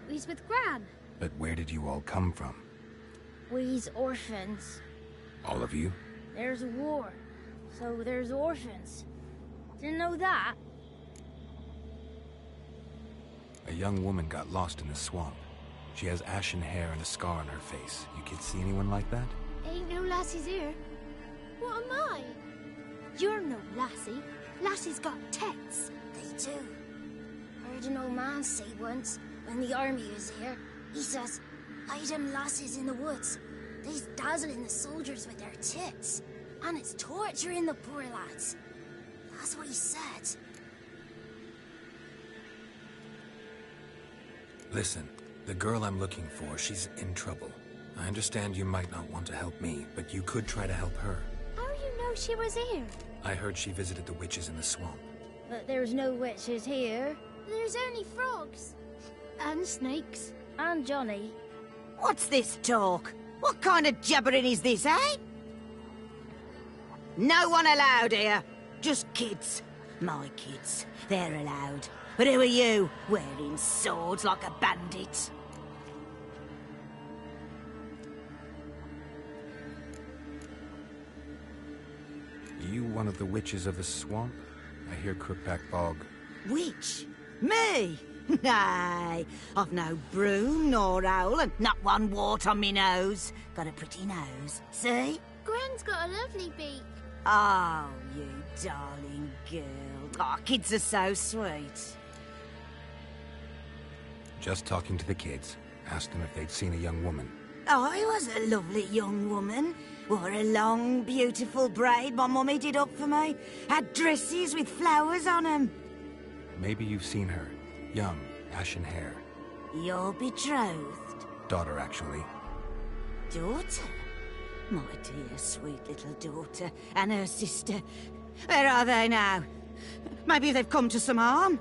We's with Gran. But where did you all come from? We's orphans. All of you? There's a war, so there's orphans. Didn't know that? A young woman got lost in the swamp. She has ashen hair and a scar on her face. You kids see anyone like that? Ain't no lassies here. What am I? You're no lassie. Lassie's got tits. They do. Heard an old man say once, when the army was here, he says, hide them lasses in the woods. They's dazzling the soldiers with their tits. And it's torturing the poor lads. That's what he said. Listen, the girl I'm looking for, she's in trouble. I understand you might not want to help me, but you could try to help her. How you know she was here? I heard she visited the witches in the swamp. But there's no witches here. There's only frogs. And snakes. And Johnny. What's this talk? What kind of jabbering is this, eh? No one allowed here. Just kids. My kids. They're allowed. But who are you, wearing swords like a bandit? You one of the witches of the swamp? I hear Crookback Bog. Witch? Me? Nay, I've no broom nor owl and not one wart on me nose. Got a pretty nose, see? Gwen's got a lovely beak. Oh, you darling girl. Oh, kids are so sweet. Just talking to the kids. Asked them if they'd seen a young woman. I was a lovely young woman. Wore a long, beautiful braid my mummy did up for me. Had dresses with flowers on them. Maybe you've seen her. Young, ashen hair. You're betrothed? Daughter, actually. Daughter? My dear, sweet little daughter. And her sister. Where are they now? Maybe they've come to some harm?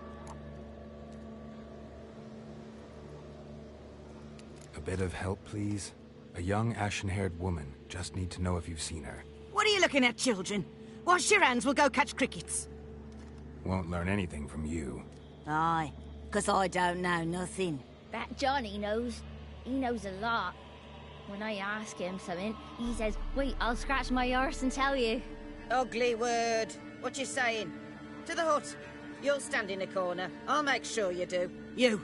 A bit of help, please? A young, ashen-haired woman. Just need to know if you've seen her. What are you looking at, children? Wash your hands, we'll go catch crickets. Won't learn anything from you. Aye, 'cause I don't know nothing. That Johnny knows. He knows a lot. When I ask him something, he says, wait, I'll scratch my arse and tell you. Ugly word. What you saying? To the hut. You'll stand in a corner. I'll make sure you do. You,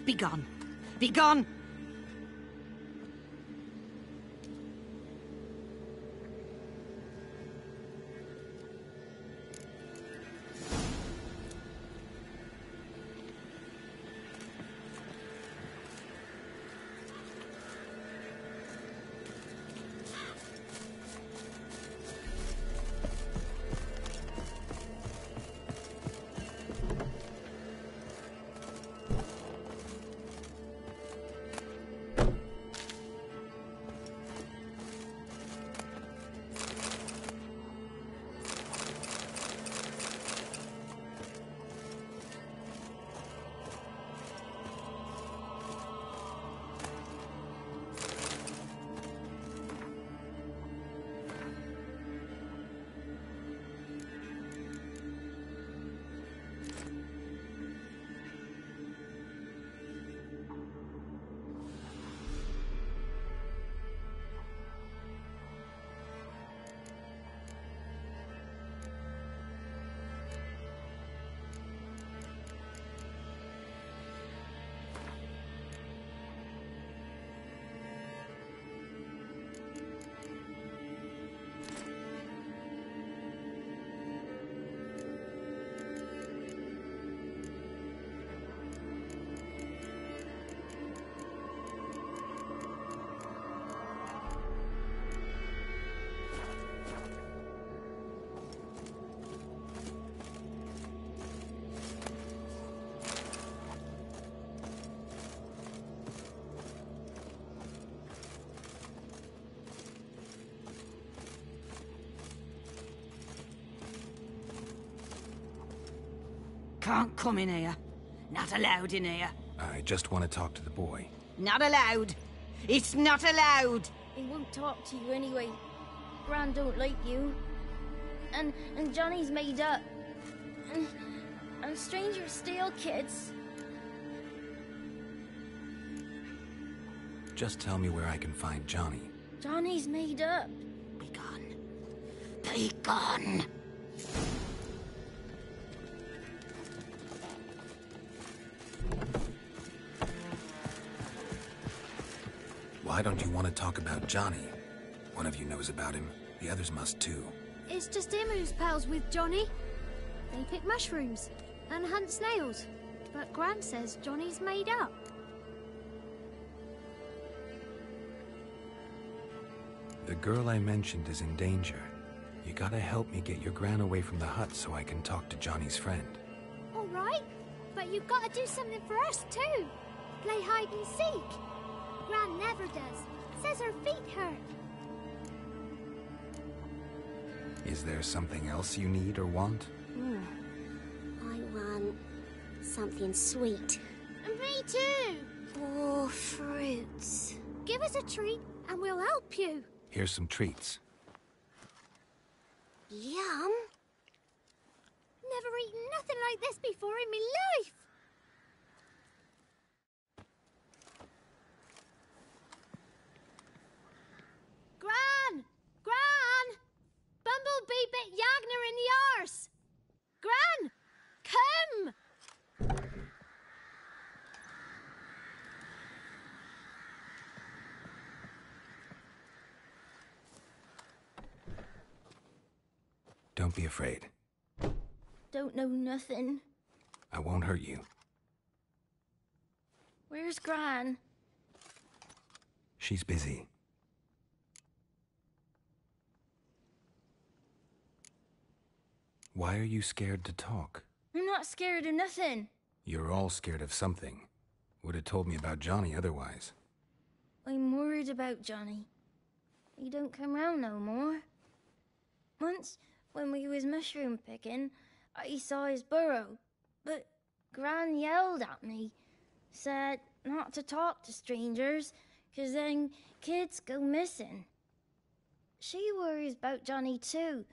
be gone. Be gone! can't come in here. Not allowed in here. I just want to talk to the boy. Not allowed. It's not allowed. He won't talk to you anyway. Gran don't like you. And Johnny's made up. And strangers steal kids. Just tell me where I can find Johnny. Johnny's made up. Be gone. Be gone. Why don't you want to talk about Johnny? One of you knows about him. The others must too. It's just him who's pals with Johnny. They pick mushrooms and hunt snails. But Gran says Johnny's made up. The girl I mentioned is in danger. You gotta help me get your Gran away from the hut so I can talk to Johnny's friend. All right, but you've got to do something for us too. Play hide and seek. Gran never does. Says her feet hurt. Is there something else you need or want? I want something sweet. Me too. Or fruits. Give us a treat and we'll help you. Here's some treats. Yum. Never eaten nothing like this before in my life. Gran! Gran! Bumblebee bit Yagner in the arse. Gran! Come! Don't be afraid. Don't know nothing. I won't hurt you. Where's Gran? She's busy. Why are you scared to talk? I'm not scared of nothing. You're all scared of something. Would have told me about Johnny otherwise. I'm worried about Johnny. He don't come round no more. Once, when we was mushroom picking, I saw his burrow, but Gran yelled at me, said not to talk to strangers, 'cause then kids go missing. She worries about Johnny too,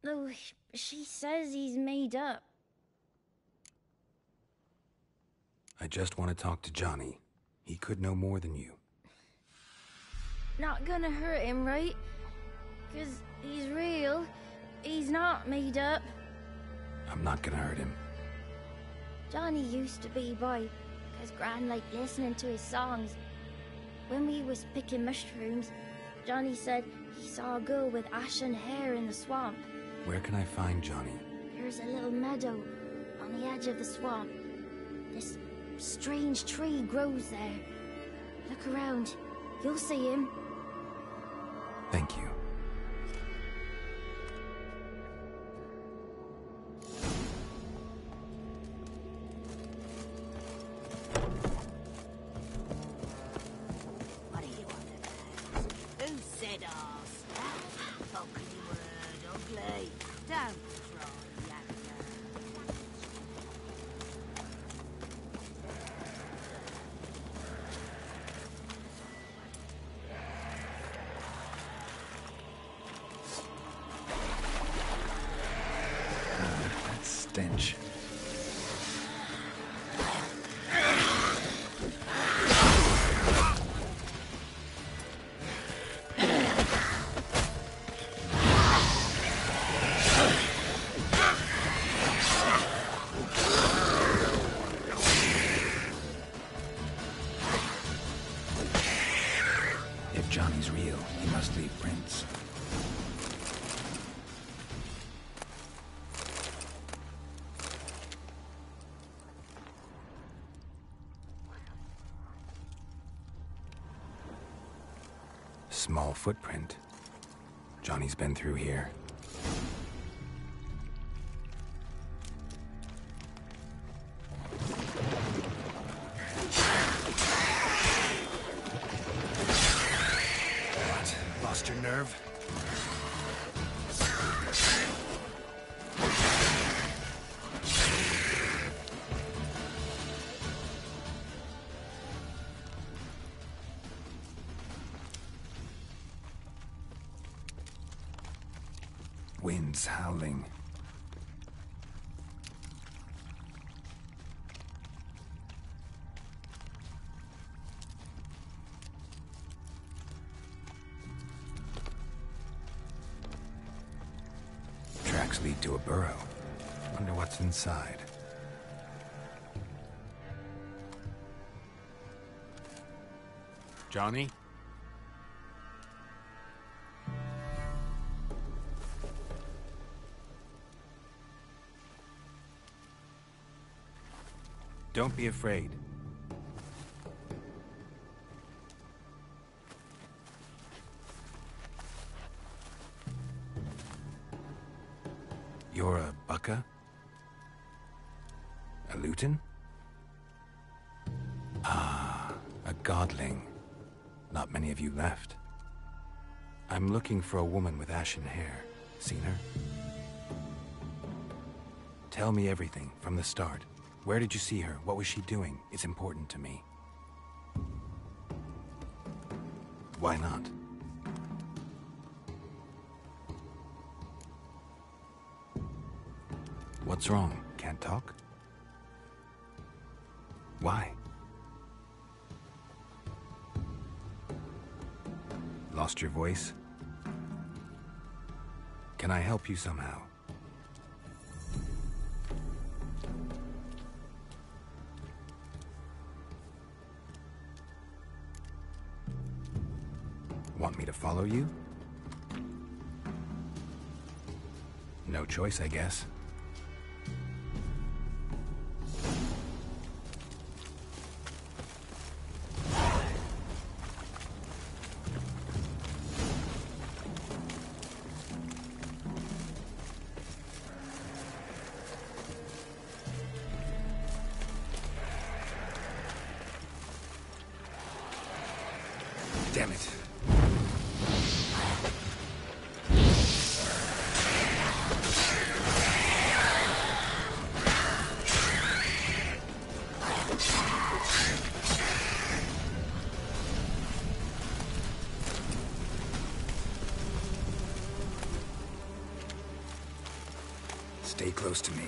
though she says he's made up. I just want to talk to Johnny. He could know more than you. Not gonna hurt him, right? 'Cause he's real. He's not made up. I'm not gonna hurt him. Johnny used to be boy, 'cause Gran liked listening to his songs. When we was picking mushrooms, Johnny said he saw a girl with ashen hair in the swamp. Where can I find Johnny? There's a little meadow on the edge of the swamp. This strange tree grows there. Look around. You'll see him. Thank you. What do you want to do? Who said arse? Ugly word, ugly. Don't try, That stench. If Johnny's real, he must leave prints. Small footprint. Johnny's been through here. What? Lost your nerve? Wind's howling. Tracks lead to a burrow. Wonder what's inside. Johnny? Don't be afraid. You're a Bucca? A Luton? Ah, a godling. Not many of you left. I'm looking for a woman with ashen hair. Seen her? Tell me everything, from the start. Where did you see her? What was she doing? It's important to me. Why not? What's wrong? Can't talk? Why? Lost your voice? Can I help you somehow? Want me to follow you? No choice, I guess. Damn it. Stay close to me.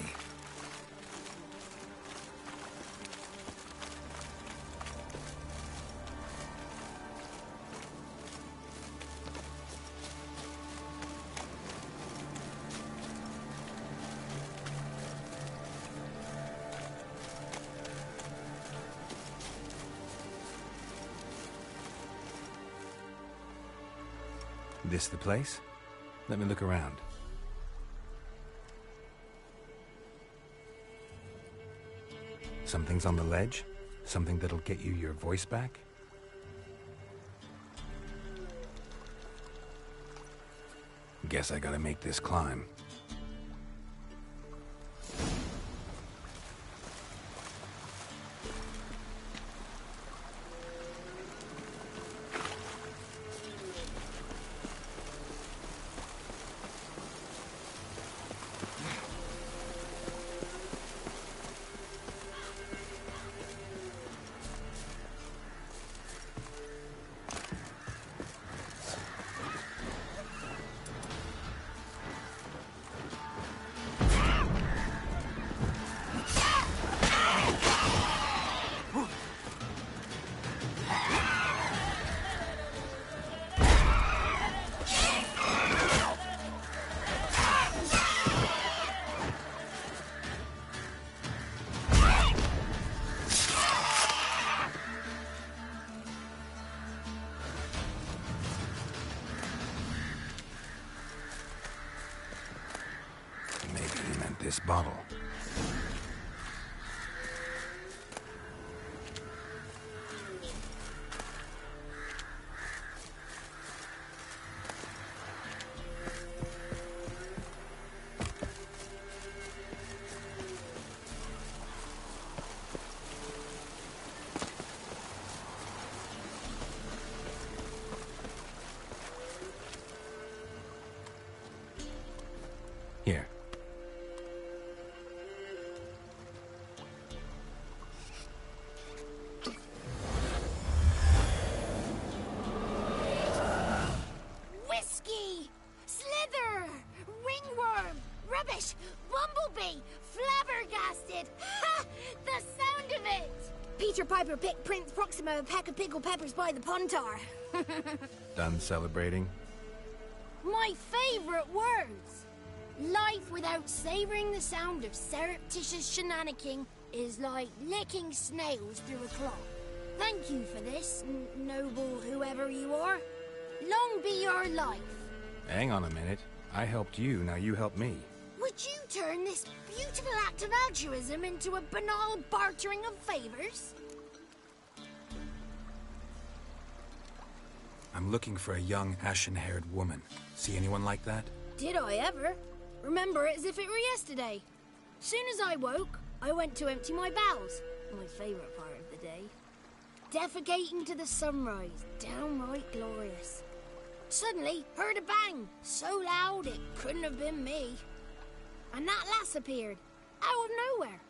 This the place? Let me look around. Something's on the ledge? Something that'll get you your voice back? Guess I gotta make this climb. This bottle. Here. Peter Piper picked Prince Proxima a pack of pickled peppers by the Pontar. Done celebrating? My favourite words! Life without savouring the sound of surreptitious shenanigans is like licking snails through a cloth. Thank you for this, noble whoever you are. Long be your life. Hang on a minute. I helped you, now you help me. Would you turn this beautiful act of altruism into a banal bartering of favours? I'm looking for a young, ashen-haired woman. See anyone like that? Did I ever? Remember it as if it were yesterday. Soon as I woke, I went to empty my bowels. My favourite part of the day. Defecating to the sunrise. Downright glorious. Suddenly, heard a bang. So loud it couldn't have been me. And that lass appeared. Out of nowhere.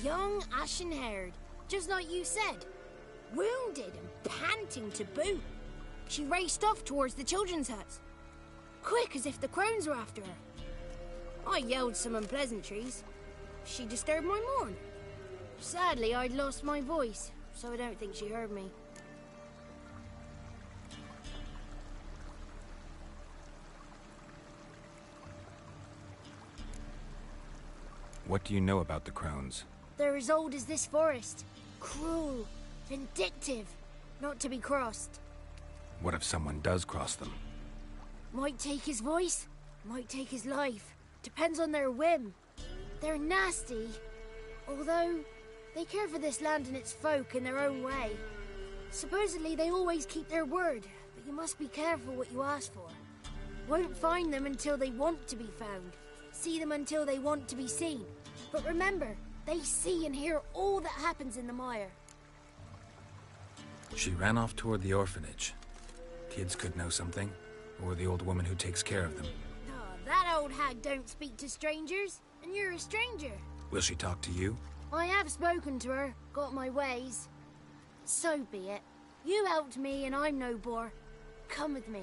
Young, ashen-haired. Just like you said. Wounded and panting to boot. She raced off towards the children's huts. Quick as if the crones were after her. I yelled some unpleasantries. She disturbed my morn. Sadly, I'd lost my voice, so I don't think she heard me. What do you know about the crones? They're as old as this forest. Cruel, vindictive, not to be crossed. What if someone does cross them? Might take his voice, might take his life. Depends on their whim. They're nasty, although they care for this land and its folk in their own way. Supposedly they always keep their word, but you must be careful what you ask for. Won't find them until they want to be found. See them until they want to be seen. But remember, they see and hear all that happens in the mire. She ran off toward the orphanage. Kids could know something, or the old woman who takes care of them. Oh, that old hag don't speak to strangers, and you're a stranger. Will she talk to you? I have spoken to her, got my ways. So be it. You helped me and I'm no bore. Come with me.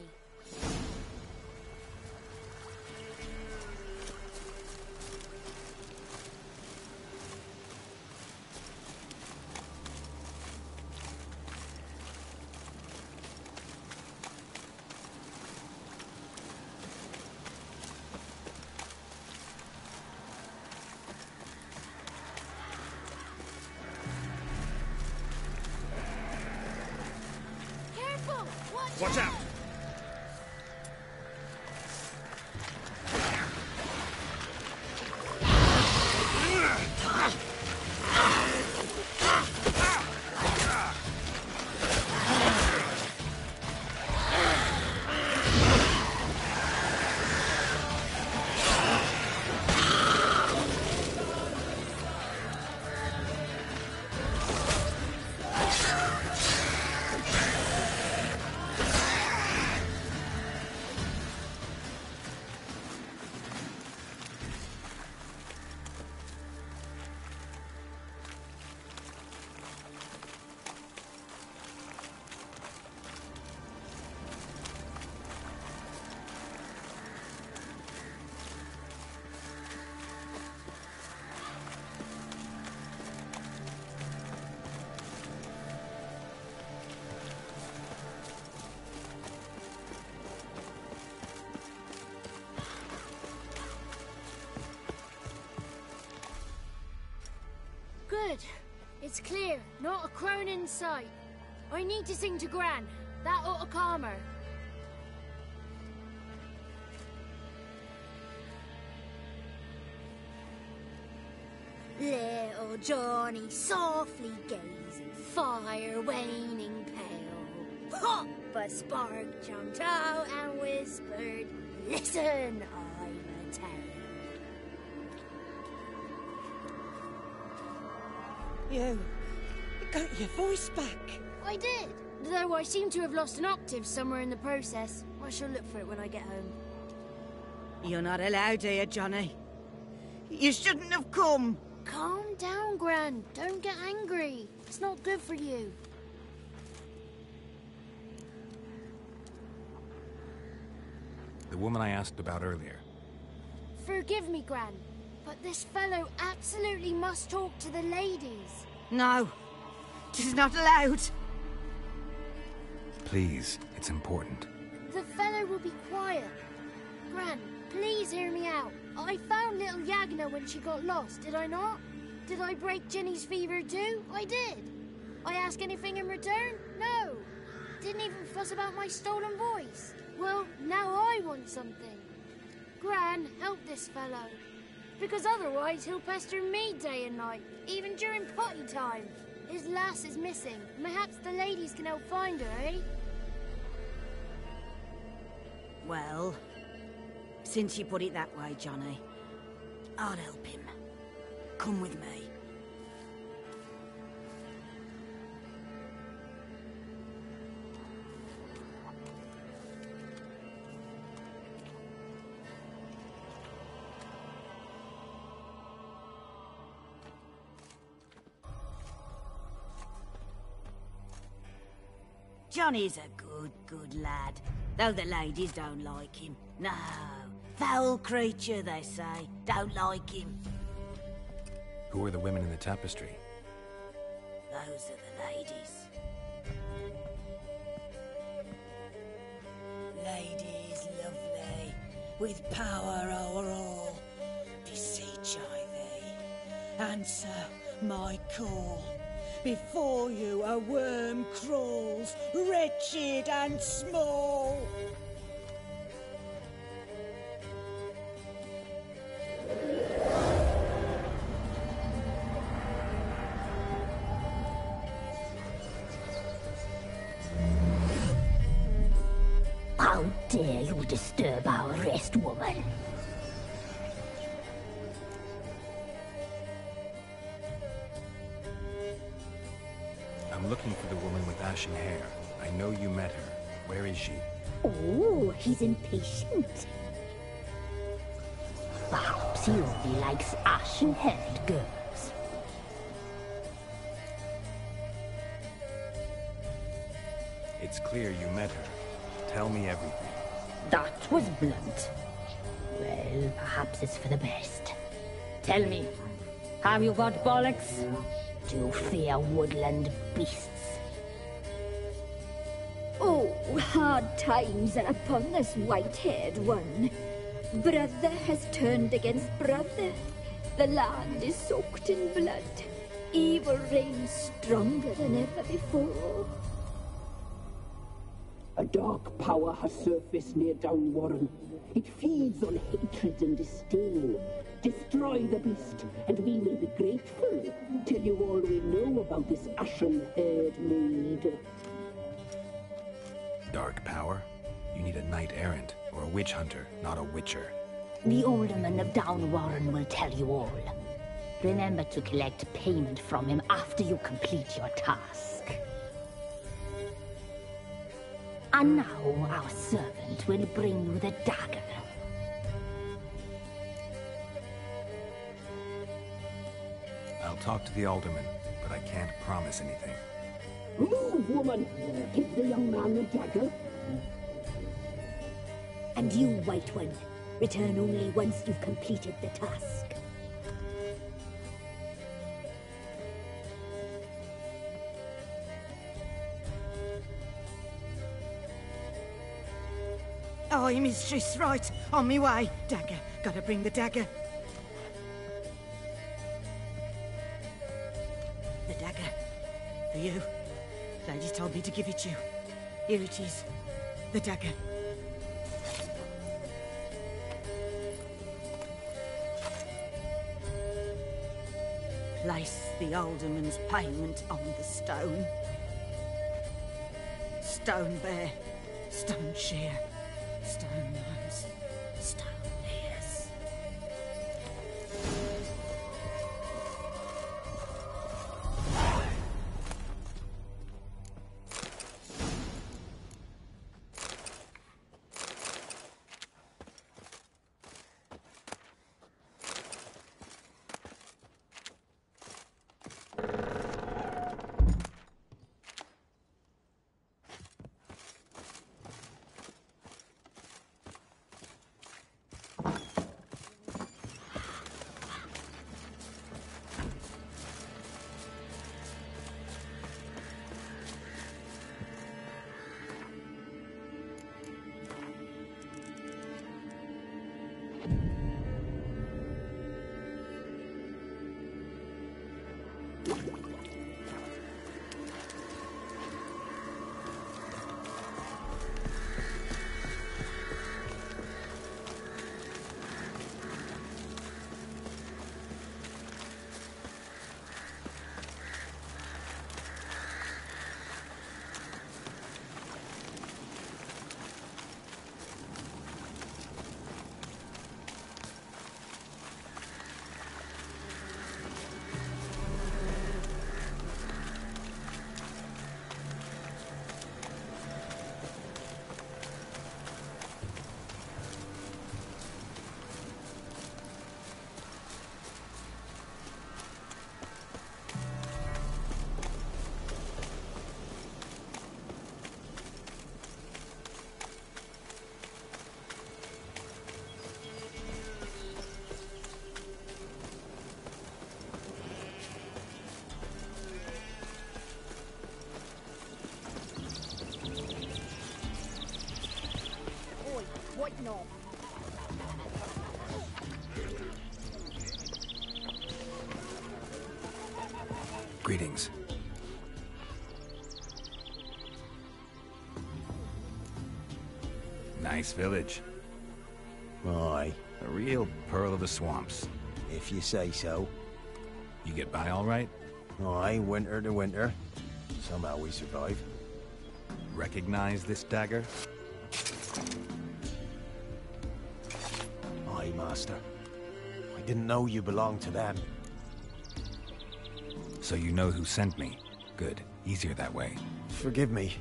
Watch out! Good. It's clear. Not a crone in sight. I need to sing to Gran. That ought to calm her. Little Johnny softly gazing, fire waning pale. Pop! A spark jumped out and whispered, "Listen, I'm a tale." You got your voice back. I did, though I seem to have lost an octave somewhere in the process. I shall look for it when I get home. You're not allowed here, Johnny. You shouldn't have come. Calm down, Gran. Don't get angry. It's not good for you. The woman I asked about earlier. Forgive me, Gran, but this fellow absolutely must talk to the ladies. No. 'Tis not allowed. Please, it's important. The fellow will be quiet. Gran, please hear me out. I found little Yagna when she got lost, did I not? Did I break Ginny's fever too? I did. I ask anything in return? No. Didn't even fuss about my stolen voice. Well, now I want something. Gran, help this fellow. Because otherwise he'll pester me day and night, even during potty time. His lass is missing. Perhaps the ladies can help find her, eh? Well, since you put it that way, Johnny, I'll help him. Come with me. Johnny's a good lad, though the ladies don't like him. No, foul creature, they say. Don't like him. Who are the women in the tapestry? Those are the ladies. Ladies lovely, with power o'er all. Beseech I thee, answer my call. Before you a worm crawls, wretched and small. How dare you disturb our rest, woman? I'm looking for the woman with ashen hair. I know you met her. Where is she? Oh, he's impatient. Perhaps he only likes ashen-haired girls. It's clear you met her. Tell me everything. That was blunt. Well, perhaps it's for the best. Tell me, have you got bollocks? Do you fear woodland beasts? Oh, hard times are upon this white-haired one. Brother has turned against brother. The land is soaked in blood. Evil reigns stronger than ever before. A dark power has surfaced near Downwarren. It feeds on hatred and disdain. Destroy the beast, and we will be grateful. Tell you all we know about this ashen-haired maid. Dark power? You need a knight-errant, or a witch-hunter, not a witcher. The alderman of Downwarren will tell you all. Remember to collect payment from him after you complete your task. And now our servant will bring you the dagger. I'll talk to the alderman, but I can't promise anything. Move, woman! Give the young man the dagger. And you, White One, return only once you've completed the task. Aye, mistress, right. On me way. Dagger. Gotta bring the dagger. The dagger. For you. Ladies told me to give it you. Here it is. The dagger. Place the alderman's payment on the stone. Stone bear. Stone shear. Stone nose, stone ears. No. Greetings. Nice village. Aye. A real pearl of the swamps. If you say so. You get by all right? Aye, winter to winter. Somehow we survive. Recognize this dagger? Aye, Master. I didn't know you belonged to them. So you know who sent me. Good. Easier that way. Forgive me.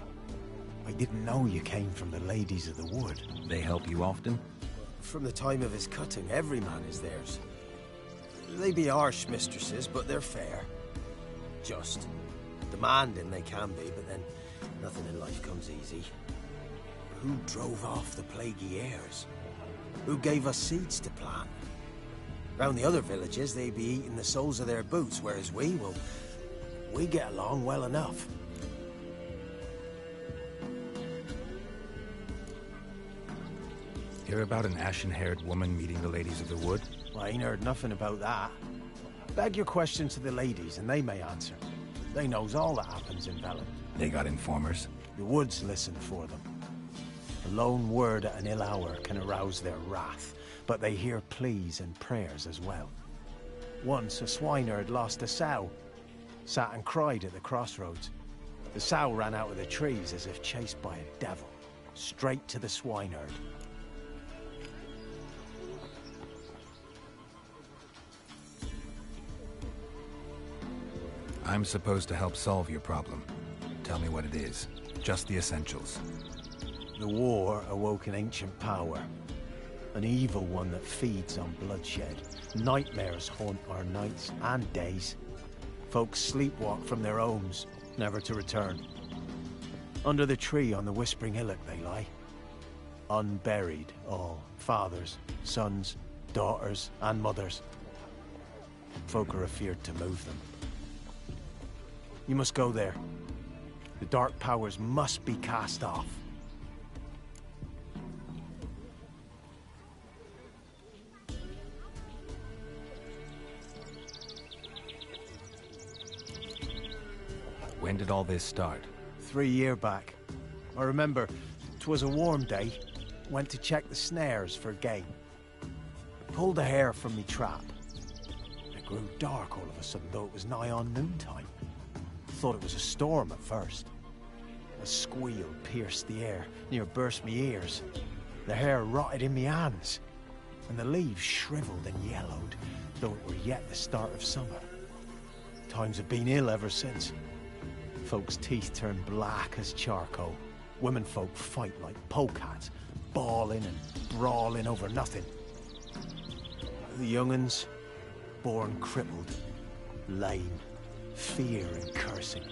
I didn't know you came from the Ladies of the Wood. They help you often? From the time of his cutting, every man is theirs. They be harsh mistresses, but they're fair. Just. Demanding they can be, but then nothing in life comes easy. Who drove off the plaguey heirs? Who gave us seeds to plant? Round the other villages, they be eating the soles of their boots, whereas we get along well enough. Hear about an ashen-haired woman meeting the Ladies of the Wood? I ain't heard nothing about that. Beg your question to the ladies, and they may answer. They knows all that happens in Velen. They got informers? The woods listen for them. A lone word at an ill hour can arouse their wrath, but they hear pleas and prayers as well. Once a swineherd lost a sow, sat and cried at the crossroads. The sow ran out of the trees as if chased by a devil, straight to the swineherd. I'm supposed to help solve your problem. Tell me what it is. Just the essentials. The war awoke an ancient power. An evil one that feeds on bloodshed. Nightmares haunt our nights and days. Folks sleepwalk from their homes, never to return. Under the tree on the Whispering Hillock they lie. Unburied all. Fathers, sons, daughters, and mothers. Folk are afeared to move them. You must go there. The dark powers must be cast off. When did all this start? 3 years back. I remember, 'twas a warm day. Went to check the snares for game. Pulled a hare from me trap. It grew dark all of a sudden, though it was nigh on noontime. Thought it was a storm at first. A squeal pierced the air, near burst me ears. The hair rotted in me hands, and the leaves shriveled and yellowed, though it were yet the start of summer. Times have been ill ever since. Folks' teeth turn black as charcoal. Womenfolk fight like polecats, bawling and brawling over nothing. The young'uns, born crippled, lame, fear and cursing.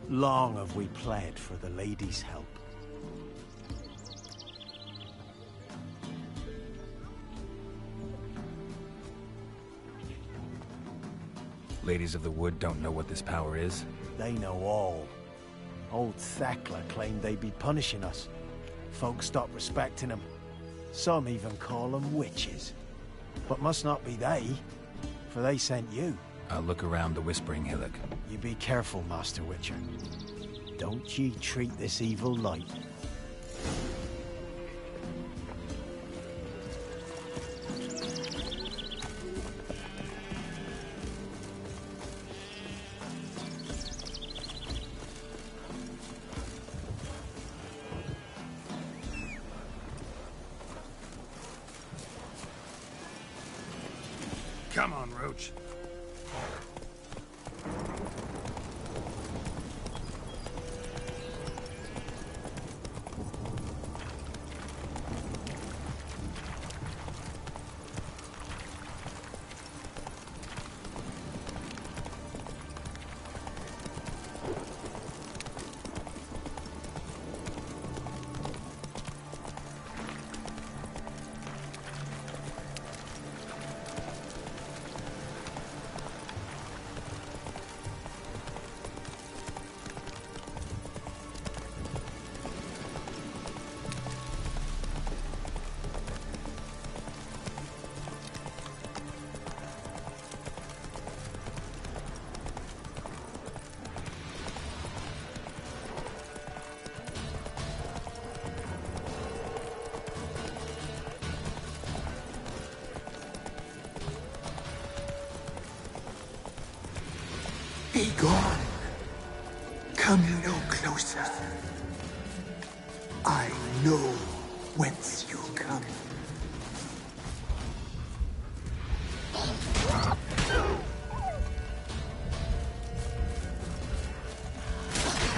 Long have we pled for the ladies' help. Ladies of the Wood don't know what this power is? They know all. Old Thekla claimed they'd be punishing us. Folks stopped respecting them. Some even call them witches. But must not be they, for they sent you. I'll look around the Whispering Hillock. You be careful, Master Witcher. Don't ye treat this evil light. Come on, Roach. gone. Come no closer. I know whence you come.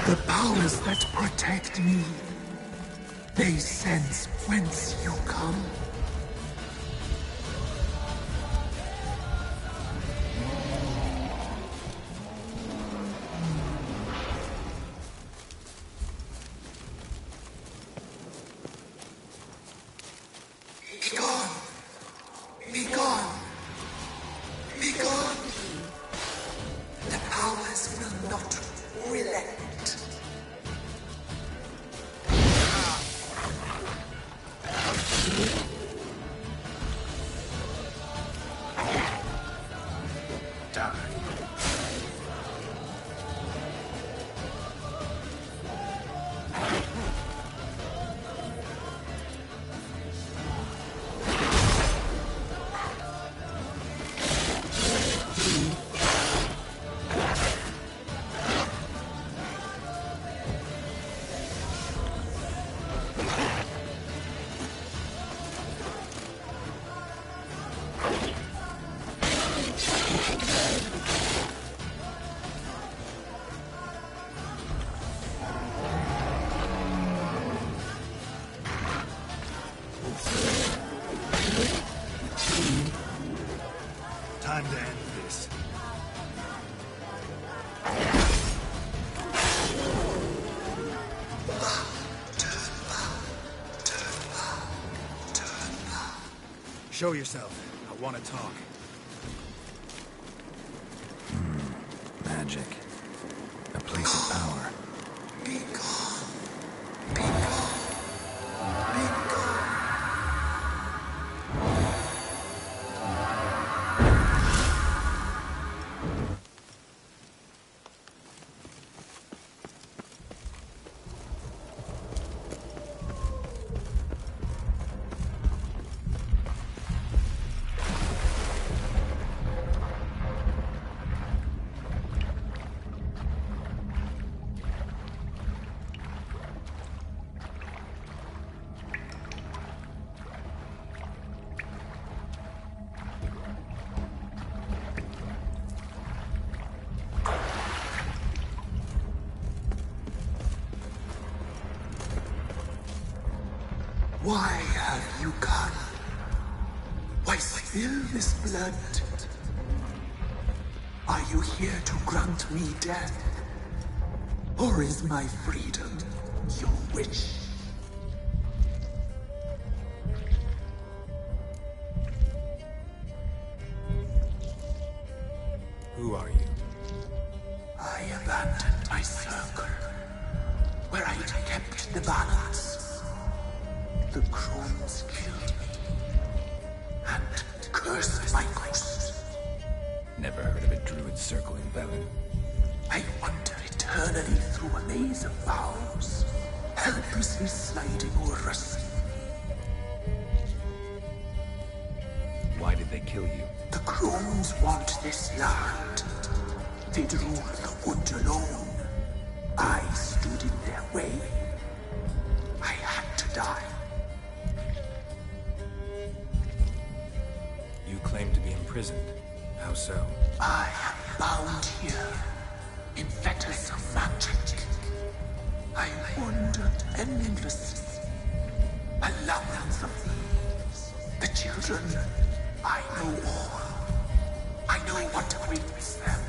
The powers that protect me, they sense whence you come. Be gone! Be gone! Be gone! The powers will not relent. Time to end this. Show yourself. I want to talk. Magic. A place of power. Be gone. Be gone. Be gone. Why have you gone? Why spill this blood? Are you here to grant me death? Or is my freedom your wish? Who are you? I abandoned my circle, where I kept the balance. The crones killed me, and cursed my ghost. Never heard of a druid circle in Velen. I wander eternally through a maze of vows, helplessly sliding over us. Why did they kill you? The crones want this land. They'd rule the wood alone. I stood in their way. I had to die. You claim to be imprisoned. How so? I am bound here, in fetters of magic. I wandered endlessly, along of thieves, the children. I know all. I know what awaits them.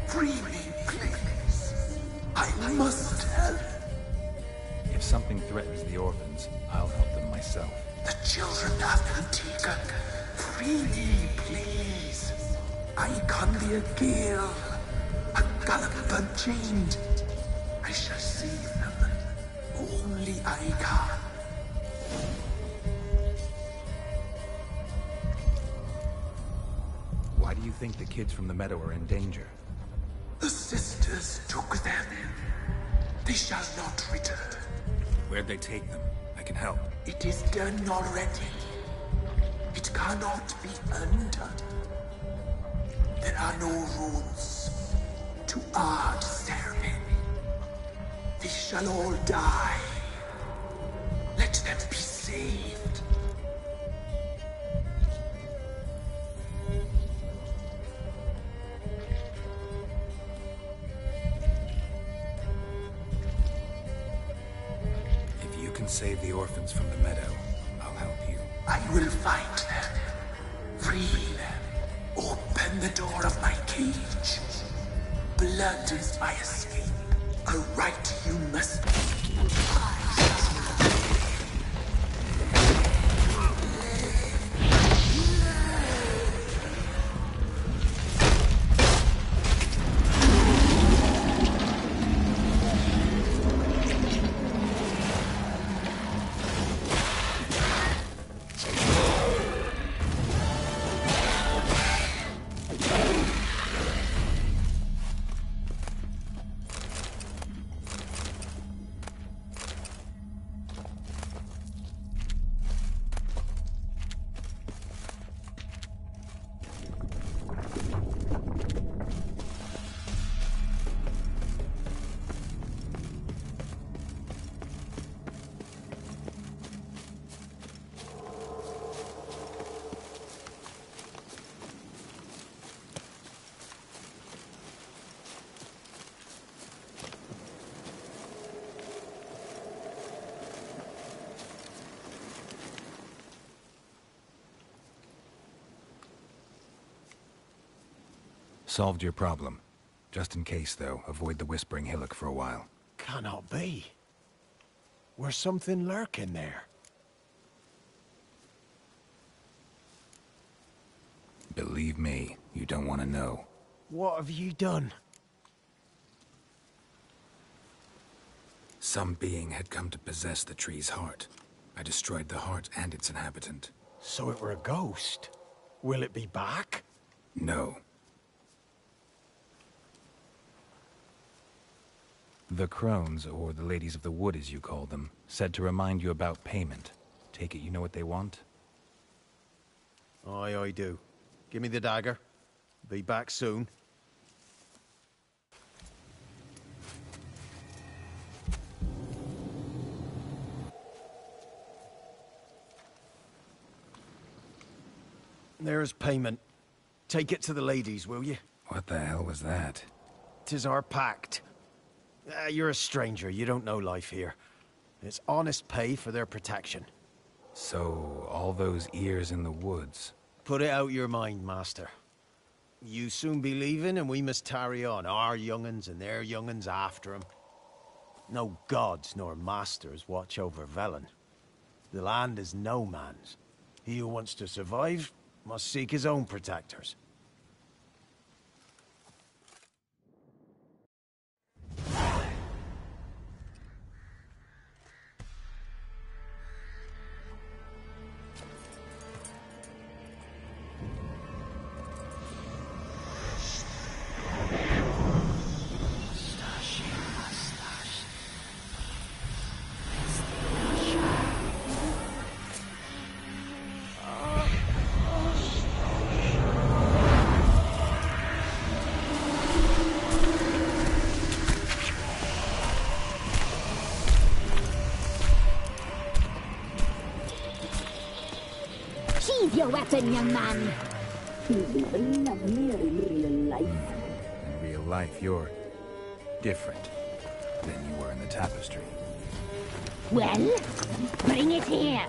Free me, please. I must help. If something threatens the orphans, I'll help them myself. The children have been taken. Free me, please. I can be a gale, a gallop unchained. I shall save them. Only I can. Why do you think the kids from the meadow are in danger? The sisters took them. They shall not return. Where'd they take them? I can help. It is done already. It cannot be undone. There are no rules to are deserving. They shall all die. Let them be saved. If you can save the orphans from the meadow, I'll help you. I will find them. Free them. Open the door of my cage. Blood is my escape. A right you must Solved your problem. Just in case, though, avoid the Whispering Hillock for a while. Cannot be. Where's something lurking there? Believe me, you don't want to know. What have you done? Some being had come to possess the tree's heart. I destroyed the heart and its inhabitant. So it were a ghost. Will it be back? No. The Crones, or the Ladies of the Wood as you call them, said to remind you about payment. Take it you know what they want? Aye, I do. Give me the dagger. Be back soon. There's payment. Take it to the ladies, will you? What the hell was that? 'Tis our pact. You're a stranger, you don't know life here. It's honest pay for their protection. So, all those ears in the woods. Put it out your mind, master. You soon be leaving and we must tarry on, our young'uns and their young'uns after 'em. No gods nor masters watch over Velen. The land is no man's. He who wants to survive must seek his own protectors. Your weapon, young man. He's even lovelier in real life. In real life, you're different than you were in the tapestry. Well, bring it here.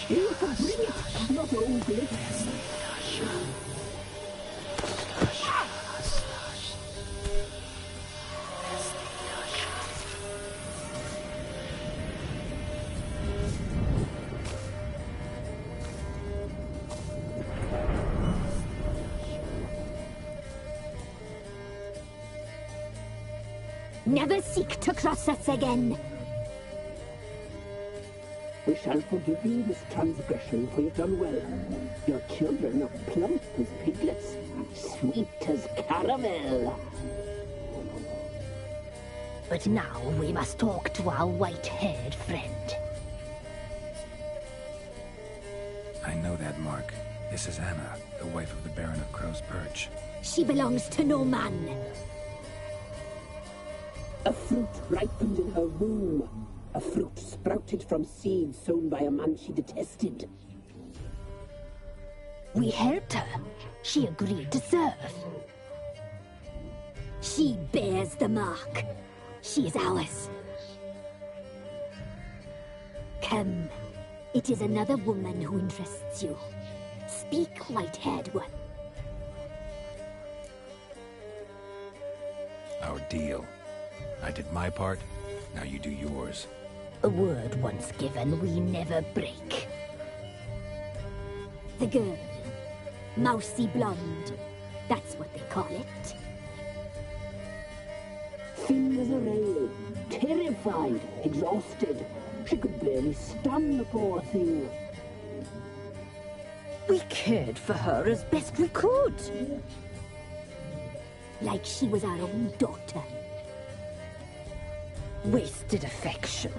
You can bring it, not only it. Never seek to cross us again. We shall forgive you this transgression, for you've done well. Your children are plump as piglets, sweet as caramel. But now we must talk to our white-haired friend. I know that mark. This is Anna, the wife of the Baron of Crow's Perch. She belongs to no man. A fruit ripened in her womb. A fruit sprouted from seeds sown by a man she detested. We helped her. She agreed to serve. She bears the mark. She is ours. Come. It is another woman who interests you. Speak, white-haired one. Our deal. I did my part, now you do yours. A word once given, we never break. The girl. Mousy blonde. That's what they call it. Thin as a rail. Terrified. Exhausted. She could barely stand, the poor thing. We cared for her as best we could. Like she was our own daughter. Wasted affection.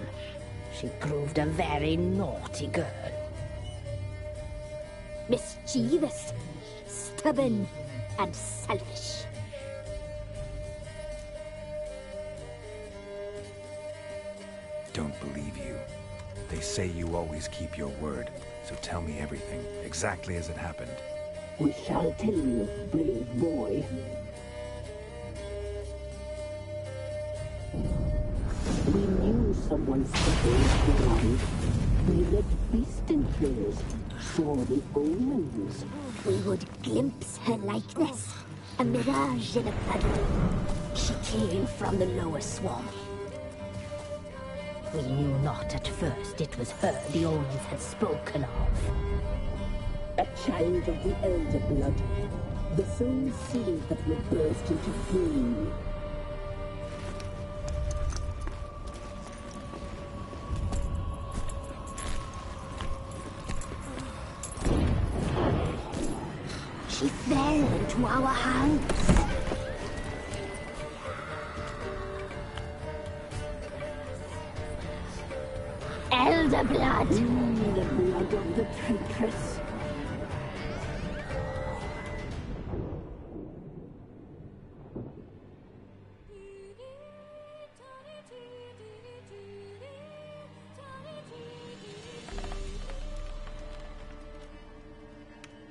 She proved a very naughty girl. Mischievous, stubborn, and selfish. Don't believe you. They say you always keep your word, so tell me everything, exactly as it happened. We shall tell you, brave boy. We knew someone special was around. We read beast enclosures, saw the omens. We would glimpse her likeness, a mirage in a puddle. She came from the lower swamp. We knew not at first it was her the omens had spoken of. A child of the elder blood, the soul seed that will burst into flame. She fell into our hands. Elder blood! The blood of the traitress.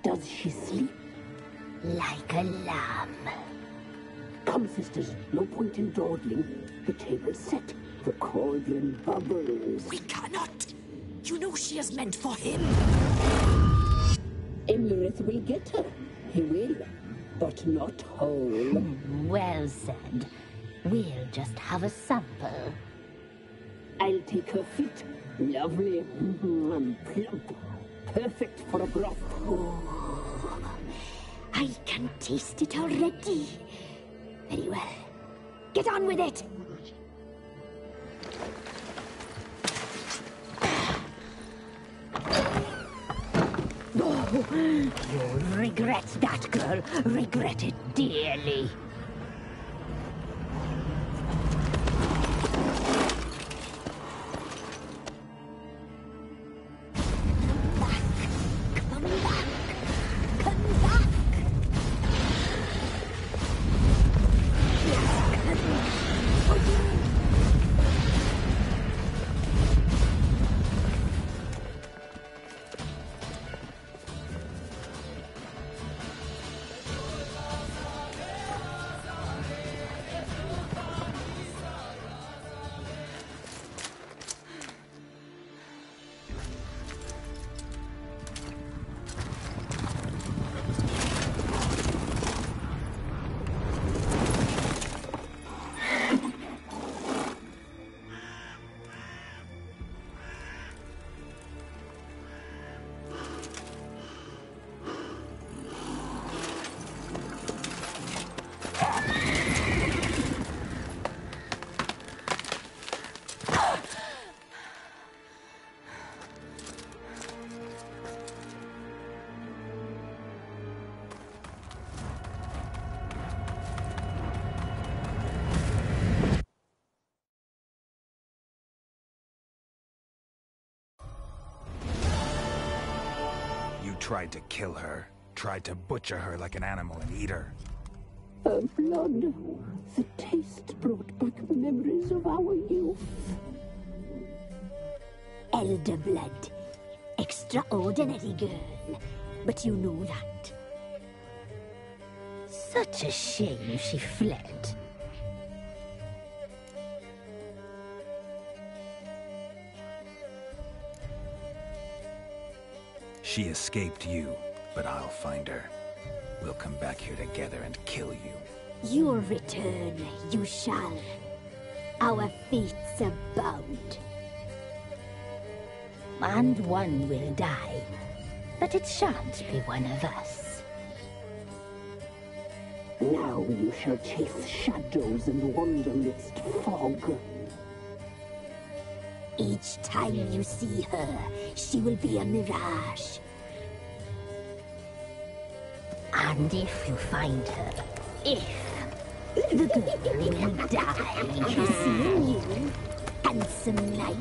Does she sleep? Like a lamb. Come, sisters, no point in dawdling. The table's set. The cauldron bubbles. We cannot! You know she is meant for him! Imlerith will get her. He will. But not whole. Well said. We'll just have a sample. I'll take her feet. Lovely. And plump. Perfect for a broth. Oh, I can taste it already. Very well. Get on with it! Oh, you'll regret that, girl. Regret it dearly. tried to kill her. Tried to butcher her like an animal and eat her. Her blood. The taste brought back memories of our youth. Elder blood. Extraordinary girl. But you know that. Such a shame she fled. She escaped you, but I'll find her. We'll come back here together and kill you. Your return, you shall. Our fates are bound. And one will die, but it shan't be one of us. Now you shall chase shadows and wander midst fog. Each time you see her, she will be a mirage. And if you find her, the girl will die. You see you, handsome knight.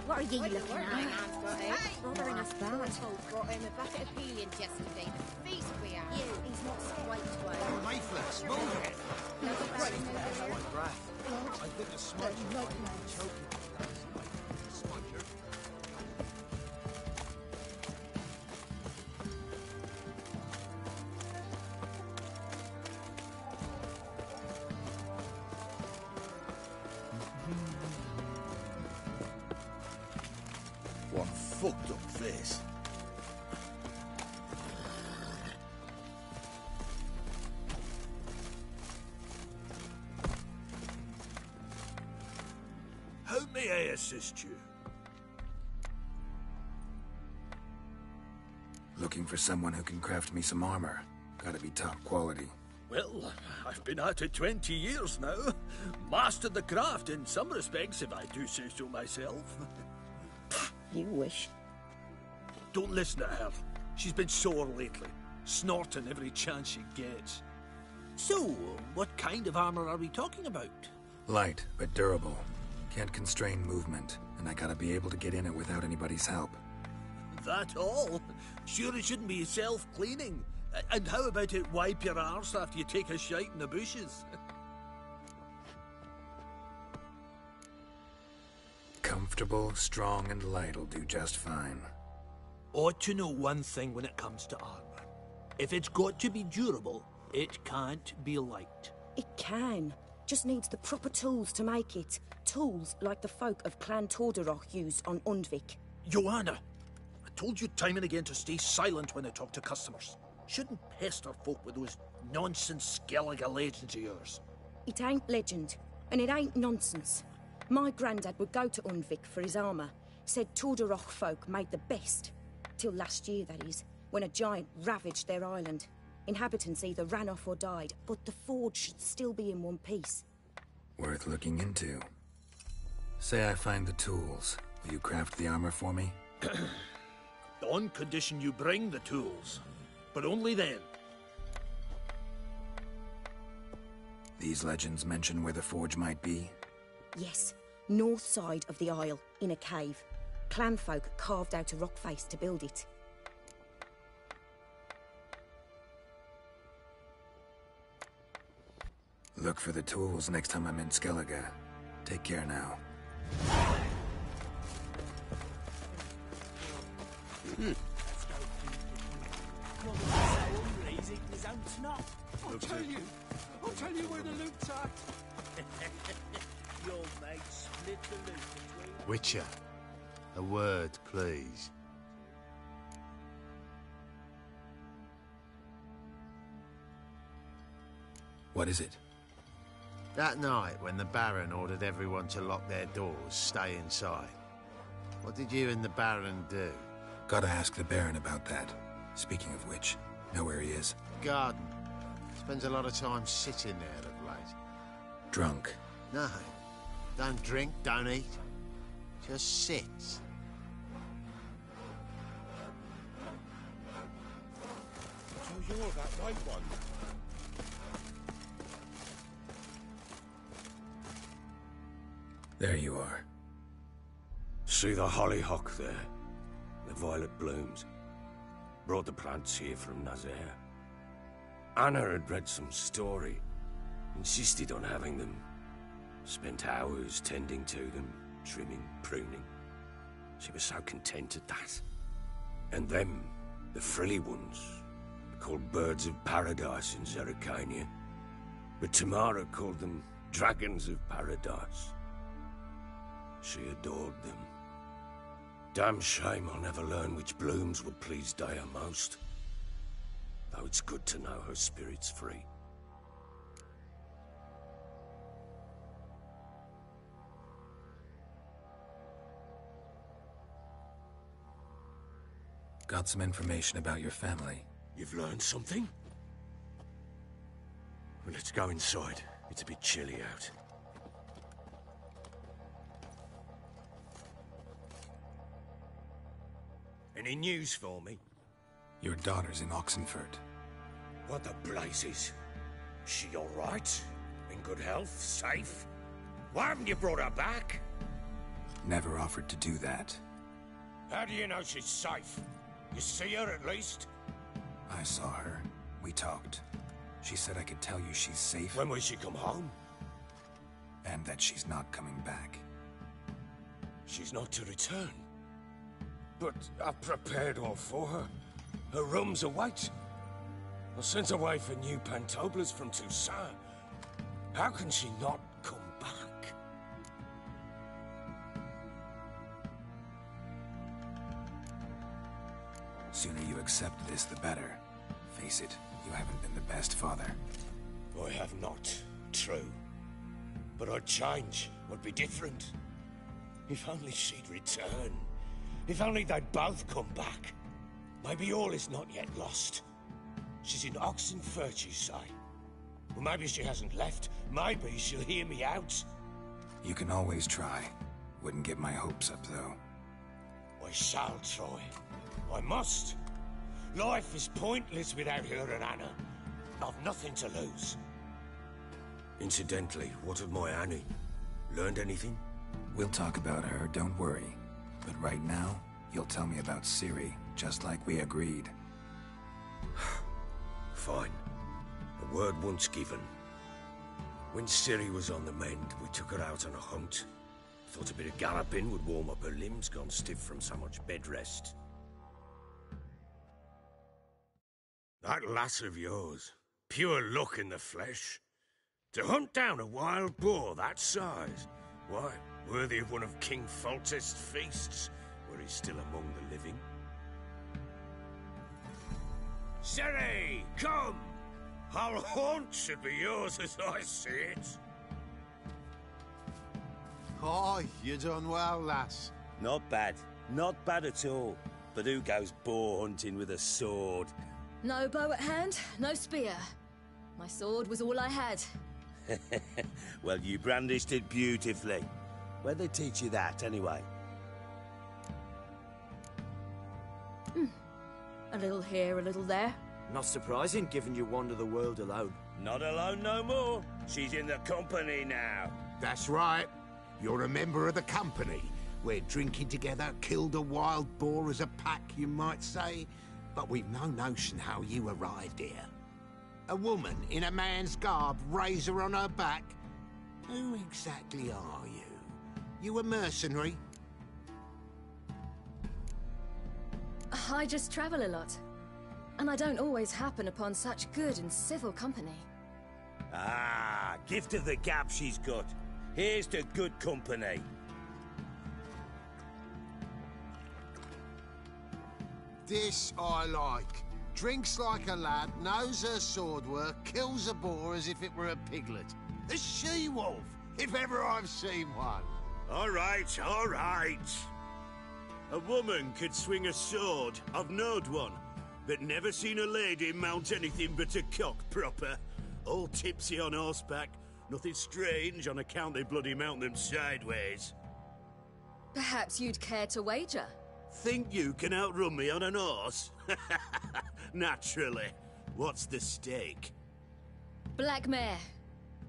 What are you looking at? Hey! Bothering us back. Brought him a bucket of peelings yesterday. Feast we have. You, he's not quite way. Mayflex, move it! I think a smudge might be choking. Smudger. One fucked up face. How may I assist you? Looking for someone who can craft me some armor. Gotta be top quality. Well, I've been at it 20 years now. Mastered the craft in some respects, if I do say so myself. You wish. Don't listen to her. She's been sore lately, snorting every chance she gets. So, what kind of armor are we talking about? Light, but durable. Can't constrain movement, and I gotta be able to get in it without anybody's help. That all? Sure it shouldn't be self-cleaning. And how about it wipe your arse after you take a shite in the bushes? Comfortable, strong, and light'll do just fine. Ought to know one thing when it comes to armor. If it's got to be durable, it can't be light. It can. Just needs the proper tools to make it. Tools like the folk of Clan Tordarroch used on Undvik. Joanna, I told you time and again to stay silent when I talk to customers. Shouldn't pester folk with those nonsense Skellige legends of yours. It ain't legend, and it ain't nonsense. My granddad would go to Undvik for his armour. Said Tordarroch folk made the best. Till last year, that is, when a giant ravaged their island. Inhabitants either ran off or died, but the forge should still be in one piece. Worth looking into. Say I find the tools. Will you craft the armor for me? On condition you bring the tools. But only then. These legends mention where the forge might be? Yes, north side of the isle, in a cave. Clanfolk carved out a rock face to build it. Look for the tools next time I'm in Skellige. Take care now. I'll tell you where the loot's at. Your mate split the loot between... Witcher, a word, please. What is it? That night, when the Baron ordered everyone to lock their doors, stay inside, what did you and the Baron do? Gotta ask the Baron about that. Speaking of which, know where he is? Garden. Spends a lot of time sitting there of late. Drunk. No. Don't drink, don't eat. Just sits. So you're that white one. There you are. See the hollyhock there? The violet blooms. Brought the plants here from Nazaire. Anna had read some story. Insisted on having them. Spent hours tending to them, trimming, pruning. She was so content at that. And them, the frilly ones, called birds of paradise in Zerrikania. But Tamara called them dragons of paradise. She adored them. Damn shame I'll never learn which blooms will please Daya most. Though it's good to know her spirit's free. Got some information about your family. You've learned something? Well, let's go inside. It's a bit chilly out. Any news for me? Your daughter's in Oxenfurt. What the blazes? She all right? In good health? Safe? Why haven't you brought her back? Never offered to do that. How do you know she's safe? You see her at least? I saw her. We talked. She said I could tell you she's safe. When will she come home? And that she's not coming back. She's not to return. But I've prepared all for her. Her rooms await. I sent away for new Pantoblas from Toussaint. How can she not come back? Sooner you accept this, the better. Face it, you haven't been the best father. I have not, true. But I'd change, would be different. If only she'd return. If only they'd both come back. Maybe all is not yet lost. She's in Oxenfurt, you say? Well, maybe she hasn't left. Maybe she'll hear me out. You can always try. Wouldn't get my hopes up, though. I shall try. I must. Life is pointless without her and Anna. I've nothing to lose. Incidentally, what of my Annie? Learned anything? We'll talk about her, don't worry. But right now, you'll tell me about Ciri, just like we agreed. Fine. A word once given. When Ciri was on the mend, we took her out on a hunt. Thought a bit of galloping would warm up her limbs, gone stiff from so much bed rest. That lass of yours, pure luck in the flesh. To hunt down a wild boar that size, why, worthy of one of King Foltest's feasts, where he's still among the living. Ciri, come! Our haunt should be yours as I see it. Oh, you done well, lass. Not bad. Not bad at all. But who goes boar hunting with a sword? No bow at hand, no spear. My sword was all I had. Well, you brandished it beautifully. Where'd they teach you that, anyway? A little here, a little there. Not surprising, given you wander the world alone. Not alone no more. She's in the company now. That's right. You're a member of the company. We're drinking together, killed a wild boar as a pack, you might say. But we've no notion how you arrived here. A woman in a man's garb, razor on her back. Who exactly are you? You a mercenary? I just travel a lot. And I don't always happen upon such good and civil company. Ah, gift of the gab she's got. Here's to good company. This I like. Drinks like a lad, knows her sword work, kills a boar as if it were a piglet. A she-wolf, if ever I've seen one. All right, all right. A woman could swing a sword. I've knowed one. But never seen a lady mount anything but a cock proper. All tipsy on horseback. Nothing strange on account they bloody mount them sideways. Perhaps you'd care to wager? Think you can outrun me on an horse? Naturally. What's the stake? Black mare.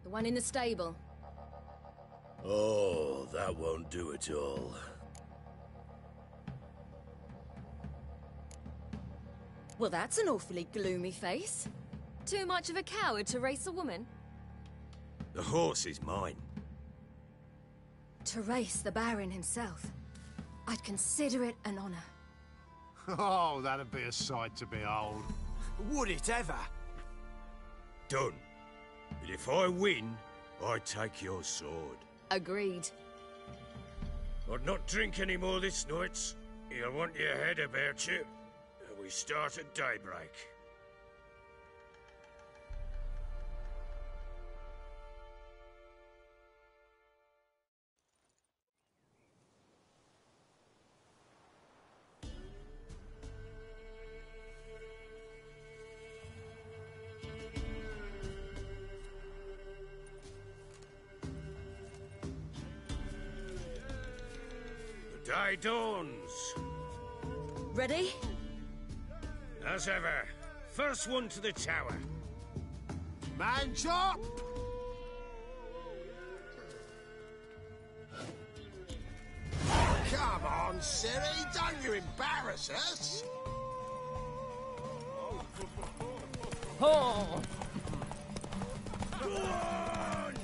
The one in the stable. Oh, that won't do at all. Well, that's an awfully gloomy face. Too much of a coward to race a woman? The horse is mine. To race the Baron himself. I'd consider it an honor. Oh, that'd be a sight to behold. Would it ever? Done. But if I win, I take your sword. Agreed. I'd not drink any more this night. You'll want your head about you. We start at daybreak. The day dawns. Ready? As ever, first one to the tower. Man chop! Come on, Ciri, don't you embarrass us! Oh! Go on!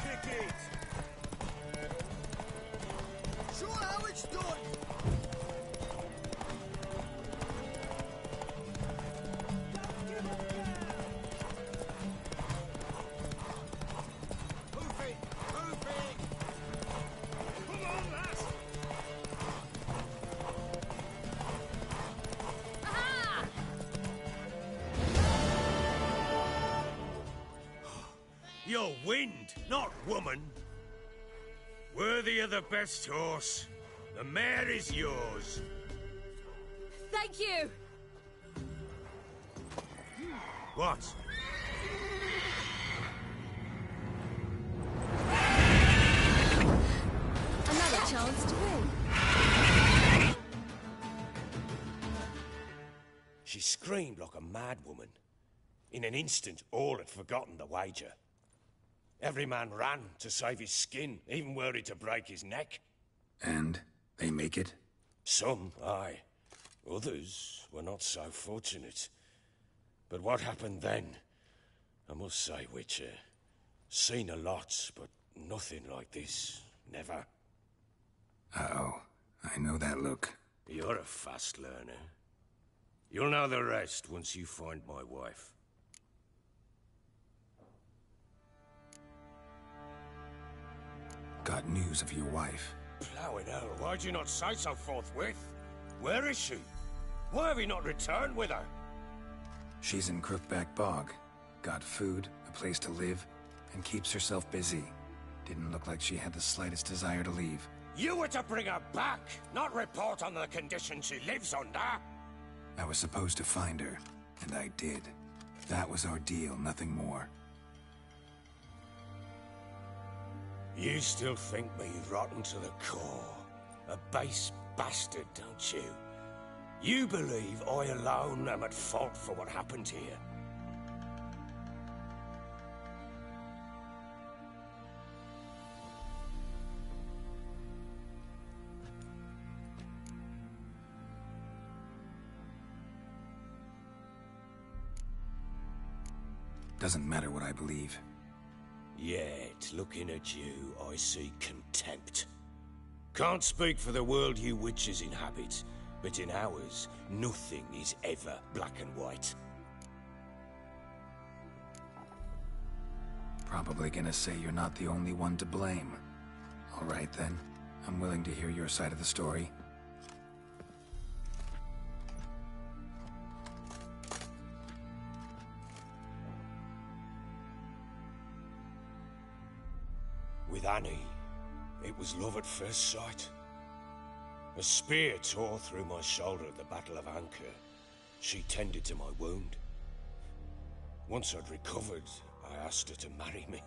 Kick it! Show how it's done! You're wind, not woman. Worthy of the best horse. The mare is yours. Thank you! What? Another chance to win. She screamed like a mad woman. In an instant, all had forgotten the wager. Every man ran to save his skin, even were he to break his neck. And they make it? Some, aye. Others were not so fortunate. But what happened then? I must say, Witcher, seen a lot, but nothing like this. Never. Uh-oh. I know that look. You're a fast learner. You'll know the rest once you find my wife. Got news of your wife. Plowing hell, why'd you not say so forthwith? Where is she? Why have you not returned with her? She's in Crookback Bog. Got food, a place to live, and keeps herself busy. Didn't look like she had the slightest desire to leave. You were to bring her back, not report on the conditions she lives under. I was supposed to find her, and I did. That was our deal, nothing more. You still think me rotten to the core. A base bastard, don't you? You believe I alone am at fault for what happened here. Doesn't matter what I believe. Yet, looking at you, I see contempt. Can't speak for the world you witches inhabit, but in ours, nothing is ever black and white. Probably gonna say you're not the only one to blame. All right then, I'm willing to hear your side of the story. With Annie, it was love at first sight. A spear tore through my shoulder at the Battle of Anchor. She tended to my wound. Once I'd recovered, I asked her to marry me.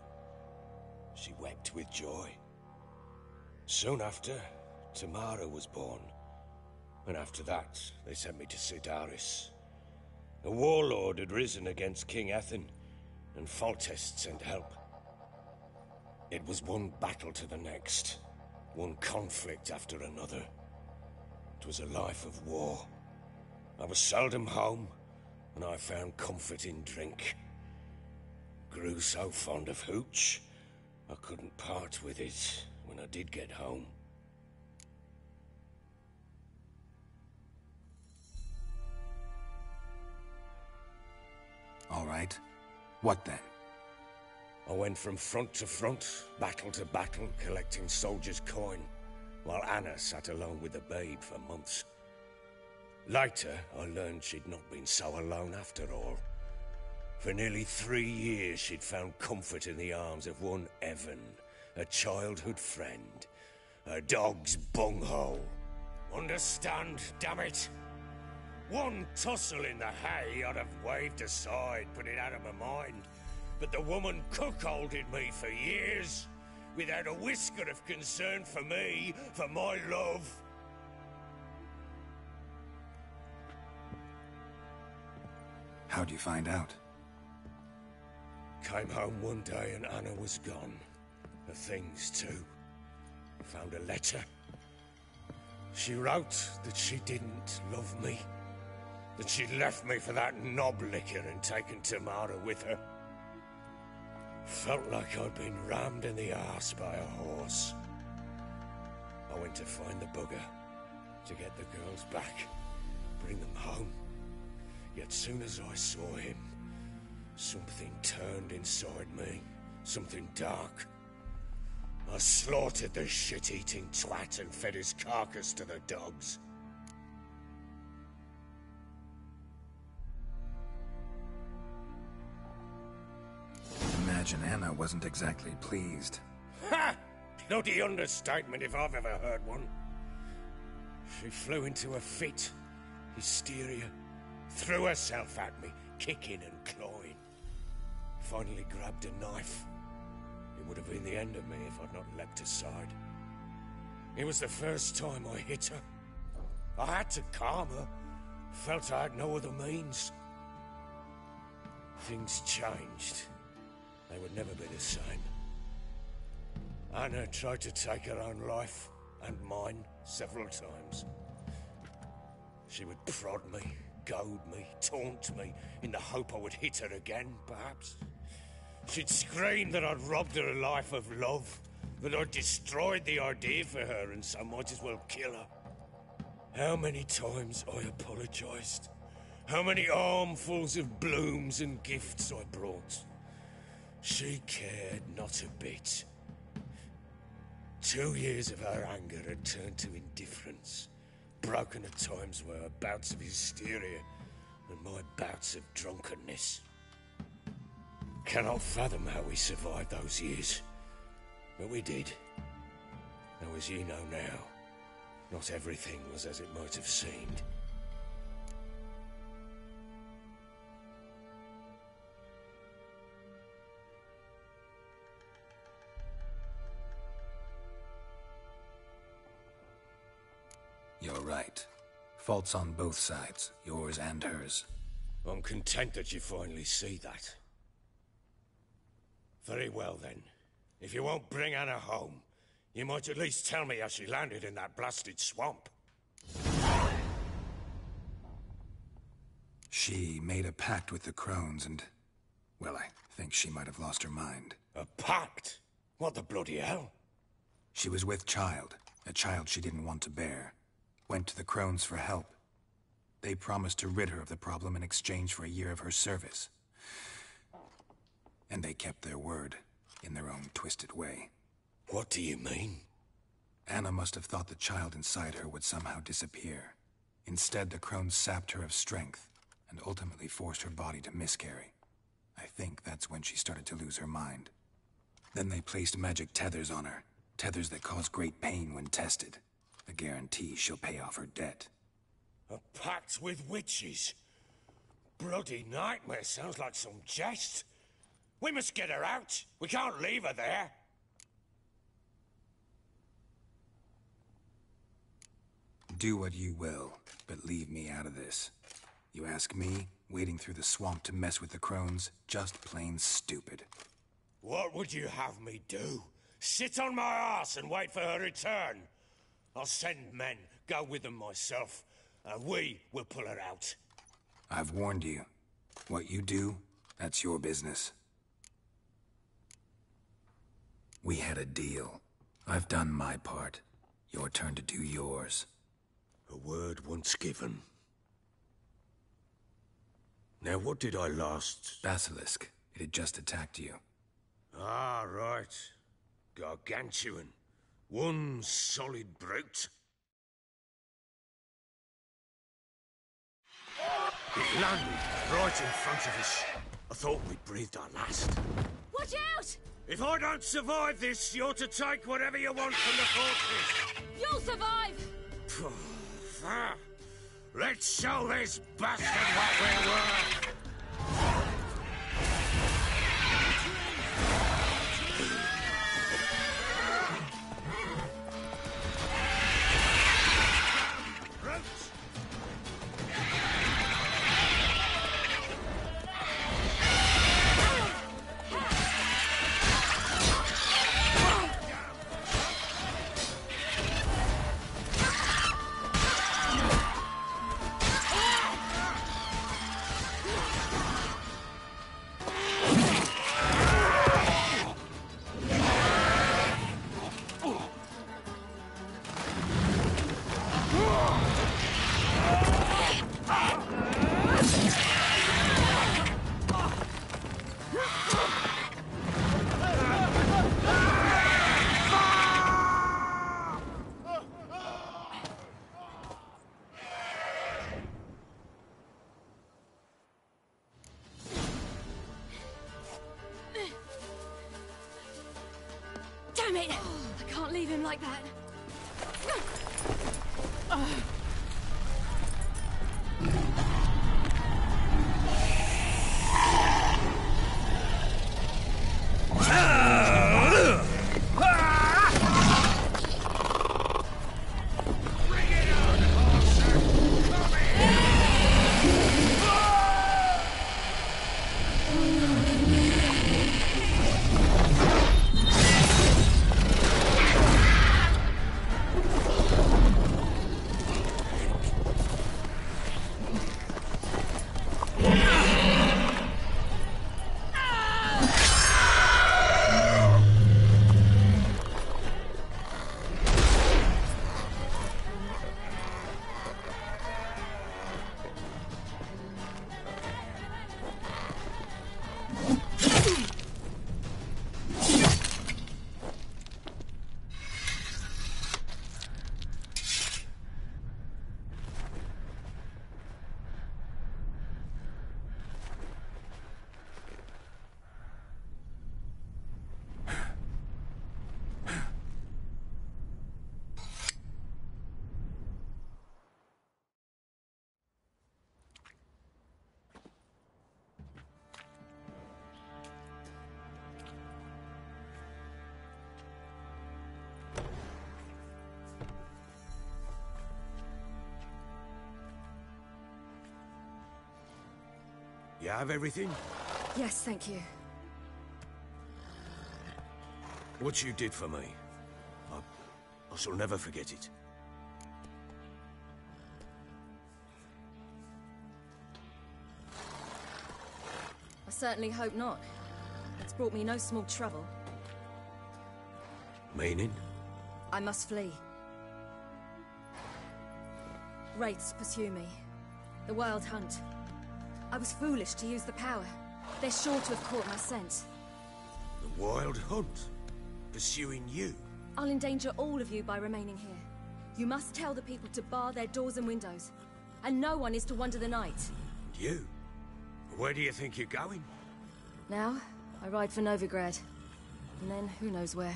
She wept with joy. Soon after, Tamara was born. And after that, they sent me to Cidaris. A warlord had risen against King Ethan, and Foltest sent help. It was one battle to the next, one conflict after another. It was a life of war. I was seldom home, and I found comfort in drink. Grew so fond of hooch, I couldn't part with it when I did get home. All right. What then? I went from front to front, battle to battle, collecting soldiers' coin, while Anna sat alone with the babe for months. Later, I learned she'd not been so alone after all. For nearly 3 years, she'd found comfort in the arms of one Evan, a childhood friend, a dog's bunghole. Understand, damn it? One tussle in the hay I'd have waved aside, put it out of my mind. But the woman cuckolded me for years, without a whisker of concern for me, for my love. How'd you find out? Came home one day and Anna was gone. Her things too. Found a letter. She wrote that she didn't love me. That she'd left me for that knob licker and taken Tamara with her. Felt like I'd been rammed in the arse by a horse. I went to find the bugger, to get the girls back, bring them home. Yet soon as I saw him, something turned inside me, something dark. I slaughtered the shit-eating twat and fed his carcass to the dogs. Imagine Anna wasn't exactly pleased. Ha! Bloody understatement if I've ever heard one. She flew into a fit, hysteria, threw herself at me, kicking and clawing. Finally grabbed a knife. It would have been the end of me if I'd not leapt aside. It was the first time I hit her. I had to calm her. Felt I had no other means. Things changed. They would never be the same. Anna tried to take her own life, and mine, several times. She would prod me, goad me, taunt me, in the hope I would hit her again, perhaps. She'd scream that I'd robbed her a life of love, that I'd destroyed the idea for her, and so might as well kill her. How many times I apologized. How many armfuls of blooms and gifts I brought. She cared not a bit. 2 years of her anger had turned to indifference, broken at times by her bouts of hysteria and my bouts of drunkenness. Cannot fathom how we survived those years, but we did. Though as you know now, not everything was as it might have seemed. You're right. Faults on both sides, yours and hers. I'm content that you finally see that. Very well then. If you won't bring Anna home, you might at least tell me how she landed in that blasted swamp. She made a pact with the crones and... well, I think she might have lost her mind. A pact? What the bloody hell? She was with child. a child she didn't want to bear, went to the Crones for help. They promised to rid her of the problem in exchange for a year of her service. And they kept their word, in their own twisted way. What do you mean? Anna must have thought the child inside her would somehow disappear. Instead, the Crones sapped her of strength, and ultimately forced her body to miscarry. I think that's when she started to lose her mind. Then they placed magic tethers on her, tethers that cause great pain when tested. A guarantee she'll pay off her debt. A pact with witches? Bloody nightmare, sounds like some jest. We must get her out. We can't leave her there. Do what you will, but leave me out of this. You ask me, wading through the swamp to mess with the Crones, just plain stupid. What would you have me do? Sit on my arse and wait for her return? I'll send men, go with them myself, and we will pull her out. I've warned you. What you do, that's your business. We had a deal. I've done my part. Your turn to do yours. A word once given. Now, what did I last... Basilisk. It had just attacked you. Ah, right. Gargantuan. One solid brute. It landed right in front of us. I thought we'd breathed our last. Watch out! If I don't survive this, you're to take whatever you want from the fortress. You'll survive! Let's show this bastard what we're worth! Damn it! I can't leave him like that. You have everything? Yes, thank you. What you did for me, I shall never forget it. I certainly hope not. It's brought me no small trouble. Meaning? I must flee. Wraiths pursue me. The Wild Hunt. I was foolish to use the power. They're sure to have caught my scent. The Wild Hunt? Pursuing you? I'll endanger all of you by remaining here. You must tell the people to bar their doors and windows. And no one is to wander the night. You? Where do you think you're going? Now, I ride for Novigrad. And then, who knows where.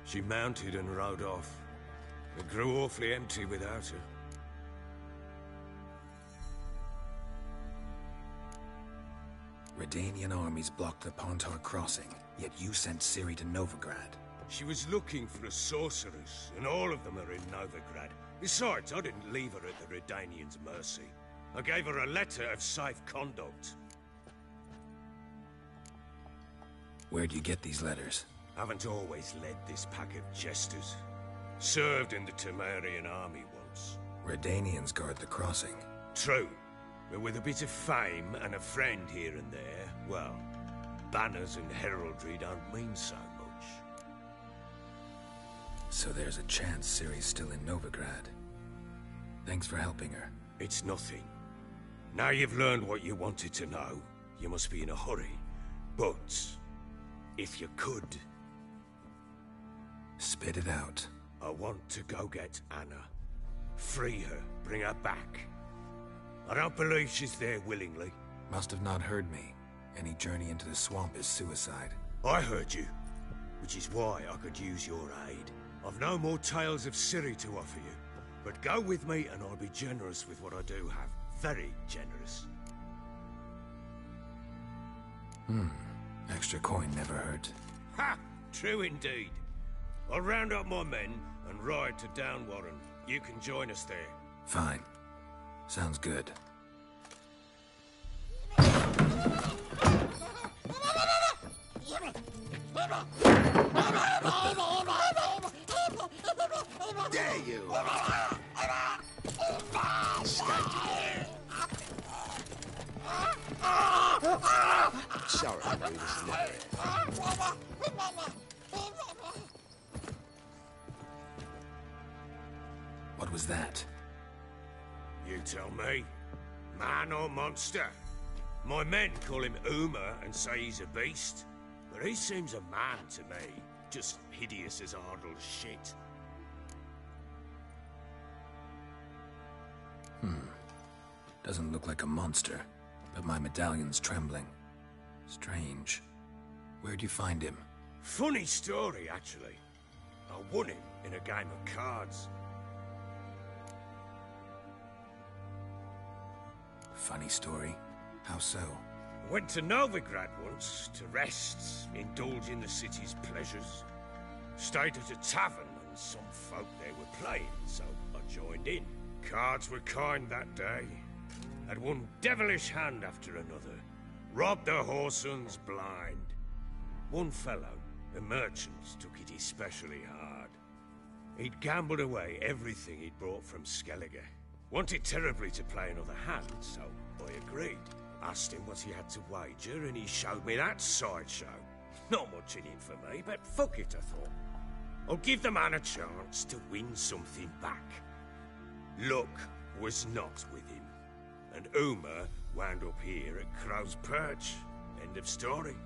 She mounted and rode off. It grew awfully empty without her. Redanian armies blocked the Pontar crossing, yet you sent Ciri to Novigrad. She was looking for a sorceress, and all of them are in Novigrad. Besides, I didn't leave her at the Redanians' mercy. I gave her a letter of safe conduct. Where'd you get these letters? Haven't always led this pack of jesters. Served in the Temerian army once. Redanians guard the crossing. True. But with a bit of fame and a friend here and there, well, banners and heraldry don't mean so much. So there's a chance Ciri's still in Novigrad. Thanks for helping her. It's nothing. Now you've learned what you wanted to know, you must be in a hurry. But, if you could... Spit it out. I want to go get Anna. Free her, bring her back. I don't believe she's there willingly. Must have not heard me. Any journey into the swamp is suicide. I heard you, which is why I could use your aid. I've no more tales of Ciri to offer you, but go with me and I'll be generous with what I do have. Very generous. Extra coin never hurt. Ha! True indeed. I'll round up my men and ride to Downwarren. You can join us there. Fine. Sounds good. There you are. Sorry, Brutus, never. What was that? You tell me. Man or monster? My men call him Uma and say he's a beast, but he seems a man to me. Just hideous as Ardle's shit. Doesn't look like a monster, but my medallion's trembling. Strange. Where'd you find him? Funny story, actually. I won him in a game of cards. Funny story? How so? Went to Novigrad once to rest, indulge in the city's pleasures. Stayed at a tavern and some folk there were playing, so I joined in. Cards were kind that day. Had one devilish hand after another. Robbed the whoresons blind. One fellow, a merchant, took it especially hard. He'd gambled away everything he'd brought from Skellige. Wanted terribly to play another hand, so I agreed. Asked him what he had to wager, and he showed me that sideshow. Not much in it for me, but fuck it, I thought. I'll give the man a chance to win something back. Luck was not with him, and Uma wound up here at Crow's Perch. End of story.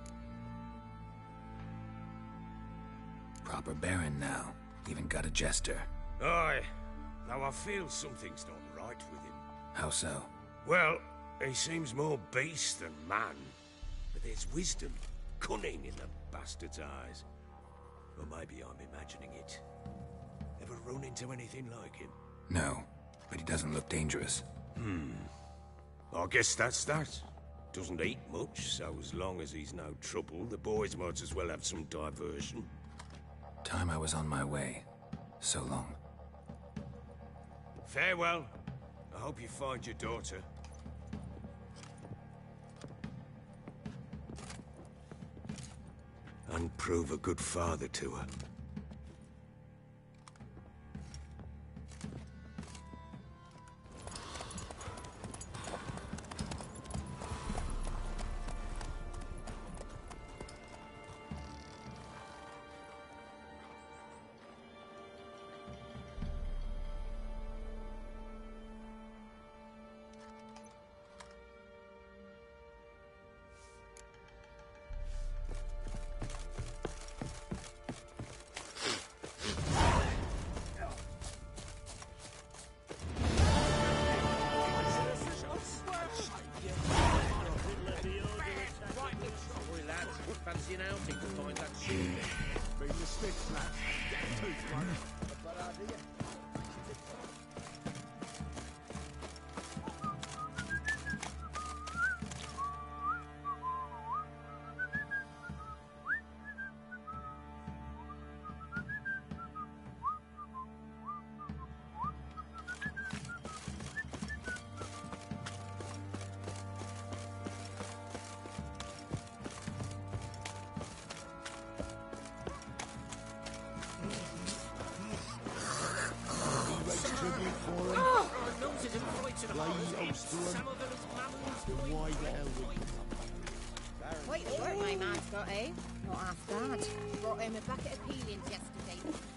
Proper baron now. Even got a jester. Aye, though I feel something's not right with him. How so? Well, he seems more beast than man, but there's wisdom, cunning in the bastard's eyes. Or maybe I'm imagining it. Ever run into anything like him? No, but he doesn't look dangerous. I guess that's that. Doesn't eat much, so as long as he's no trouble, the boys might as well have some diversion. Time I was on my way. So long. Farewell. I hope you find your daughter. And prove a good father to her. comes to him. Then why the hell would he? Quite the work my man's got, eh? Not half bad. Brought him a bucket of peelings yesterday.